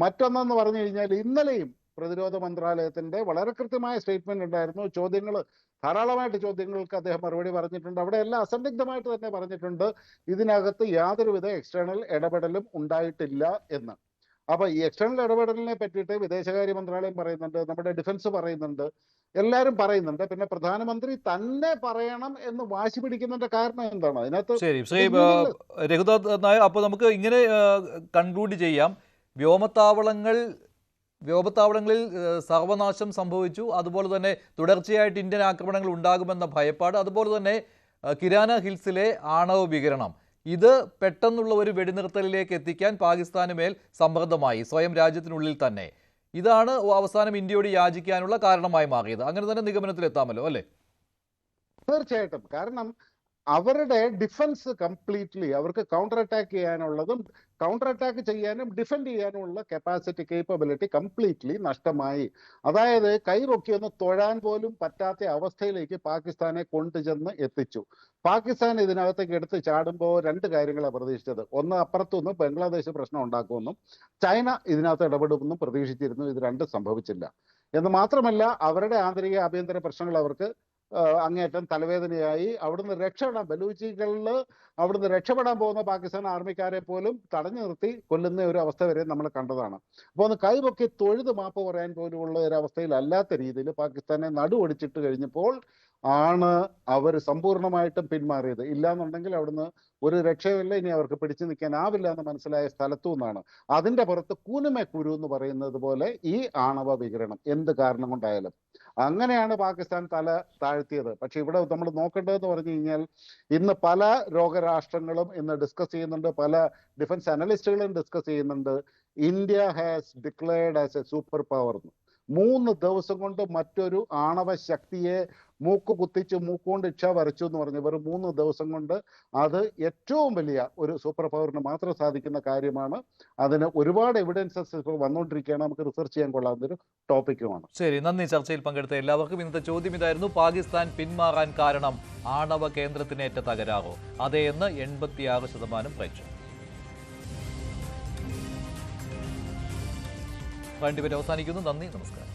മറ്റൊന്നെന്ന് പറഞ്ഞു കഴിഞ്ഞാൽ ഇന്നലെയും പ്രതിരോധ മന്ത്രാലയത്തിന്റെ വളരെ കൃത്യമായ സ്റ്റേറ്റ്മെന്റ് ഉണ്ടായിരുന്നു. ധാരാളമായിട്ട് ചോദ്യങ്ങൾക്ക് അദ്ദേഹം മറുപടി പറഞ്ഞിട്ടുണ്ട്. അവിടെ എല്ലാം അസന്ദിഗ്ധമായിട്ട് തന്നെ പറഞ്ഞിട്ടുണ്ട് ഇതിനകത്ത് യാതൊരുവിധ എക്സ്റ്റേണൽ ഇടപെടലും ഉണ്ടായിട്ടില്ല എന്ന്. അപ്പൊ ഈ എക്സ്റ്റേണൽ ഇടപെടലിനെ പറ്റിയിട്ട് വിദേശകാര്യ മന്ത്രാലയം പറയുന്നുണ്ട്, നമ്മുടെ ഡിഫൻസ് പറയുന്നുണ്ട്, എല്ലാവരും പറയുന്നുണ്ട്. പിന്നെ പ്രധാനമന്ത്രി തന്നെ പറയണം എന്ന് വാശി പിടിക്കുന്നതിന്റെ കാരണം എന്താണ്? അതിനകത്ത് ശരി ശ്രീ രഘുനാഥ് നായർ, അപ്പോൾ നമുക്ക് ഇങ്ങനെ കൺക്ലൂഡ് ചെയ്യാം, വ്യോമത്താവളങ്ങളിൽ സർവനാശം സംഭവിച്ചു, അതുപോലെ തന്നെ തുടർച്ചയായിട്ട് ഇന്ത്യൻ ആക്രമണങ്ങൾ ഉണ്ടാകുമെന്ന ഭയപ്പാട്, അതുപോലെ തന്നെ കിരാന ഹിൽസിലെ ആണവ വികിരണം, ഇത് പെട്ടെന്നുള്ള ഒരു വെടിനിർത്തലിലേക്ക് എത്തിക്കാൻ പാകിസ്ഥാന് മേൽ സമ്മർദ്ദമായി സ്വയം രാജ്യത്തിനുള്ളിൽ തന്നെ. ഇതാണ് അവസാനം ഇന്ത്യയോട് യാചിക്കാനുള്ള കാരണമായി മാറിയത്. അങ്ങനെ തന്നെ നിഗമനത്തിലെത്താമല്ലോ അല്ലേ? തീർച്ചയായിട്ടും. കാരണം അവരുടെ ഡിഫൻസ് കംപ്ലീറ്റ്ലി അവർക്ക് കൗണ്ടർ അറ്റാക്ക് ചെയ്യാനുള്ളതും കൗണ്ടർ അറ്റാക്ക് ചെയ്യാനും ഡിഫെൻഡ് ചെയ്യാനുമുള്ള കപ്പാസിറ്റി കേപ്പബിലിറ്റി കംപ്ലീറ്റ്ലി നഷ്ടമായി. അതായത് കൈപൊക്കിയൊന്ന് തൊഴാൻ പോലും പറ്റാത്ത അവസ്ഥയിലേക്ക് പാകിസ്ഥാനെ കൊണ്ടുചെന്ന് എത്തിച്ചു. പാകിസ്ഥാൻ ഇതിനകത്തേക്ക് എടുത്ത് ചാടുമ്പോൾ രണ്ട് കാര്യങ്ങളാണ് പ്രതീക്ഷിച്ചത്. ഒന്ന്, അപ്പുറത്തുനിന്ന് ബംഗ്ലാദേശ് പ്രശ്നം ഉണ്ടാക്കുമെന്നും ചൈന ഇതിനകത്ത് ഇടപെടുമെന്നും പ്രതീക്ഷിച്ചിരുന്നു. ഇത് രണ്ടും സംഭവിച്ചില്ല. എന്ന് മാത്രമല്ല അവരുടെ ആഭ്യന്തര പ്രശ്നങ്ങൾ അവർക്ക് അങ്ങേയറ്റം തലവേദനയായി. അവിടുന്ന് ബലൂച്ചികളിൽ അവിടുന്ന് രക്ഷപ്പെടാൻ പോകുന്ന പാകിസ്ഥാൻ ആർമിക്കാരെ പോലും തടഞ്ഞു നിർത്തി കൊല്ലുന്ന ഒരു അവസ്ഥ വരെ നമ്മൾ കണ്ടതാണ്. അപ്പോൾ ഒന്ന് കൈപൊക്കി തൊഴുത് മാപ്പ് പറയാൻ പോലുമുള്ള ഒരു അവസ്ഥയിലല്ലാത്ത രീതിയിൽ പാകിസ്ഥാനെ നടുവൊടിച്ചിട്ട് കഴിഞ്ഞപ്പോൾ ആണ് അവർ സമ്പൂർണ്ണമായിട്ടും പിന്മാറിയത്. ഇല്ലാന്നുണ്ടെങ്കിൽ അവിടുന്ന് ഒരു രക്ഷയുമില്ല, ഇനി അവർക്ക് പിടിച്ചു നിൽക്കാനാവില്ല എന്ന് മനസ്സിലായ സ്ഥലത്തു നിന്നാണ്. അതിന്റെ പുറത്ത് കൂനുമേ കുരു എന്ന് പറയുന്നത് പോലെ ഈ ആണവ വികിരണം എന്ത് കാരണം കൊണ്ടായാലും അങ്ങനെയാണ് പാകിസ്ഥാൻ തല താഴ്ത്തിയത്. പക്ഷെ ഇവിടെ നമ്മൾ നോക്കേണ്ടതെന്ന് പറഞ്ഞു കഴിഞ്ഞാൽ ഇന്ന് പല ലോകരാഷ്ട്രങ്ങളും ഇന്ന് ഡിസ്കസ് ചെയ്യുന്നുണ്ട്, പല ഡിഫൻസ് അനലിസ്റ്റുകളും ഡിസ്കസ് ചെയ്യുന്നുണ്ട്, India has declared as A super power. 3 ദിവസം കൊണ്ട് മറ്റൊരു ആണവ ശക്തിയെ മൂക്ക് കുത്തിച്ച് മൂക്കുകൊണ്ട് ഇച്ഛ വരച്ചു എന്ന് പറഞ്ഞു. വെറും 3 ദിവസം കൊണ്ട് അത് ഏറ്റവും വലിയ ഒരു സൂപ്പർ പവറിന് മാത്രം സാധിക്കുന്ന കാര്യമാണ്. അതിന് ഒരുപാട് എവിഡൻസസ് ഇപ്പോൾ വന്നുകൊണ്ടിരിക്കുകയാണ്. നമുക്ക് റിസർച്ച് ചെയ്യാൻ കൊള്ളാവുന്നൊരു ടോപ്പിക്കുമാണ്. ശരി, നന്ദി. ചർച്ചയിൽ പങ്കെടുത്ത എല്ലാവർക്കും. ഇന്നത്തെ ചോദ്യം ഇതായിരുന്നു: പാകിസ്ഥാൻ പിന്മാറാൻ കാരണം ആണവ കേന്ദ്രത്തിനേറ്റ തകരാറോ? അതേ എന്ന് 86% പ്രേക്ഷകർ. അവസാനിക്കുന്നു. നന്ദി, നമസ്കാരം.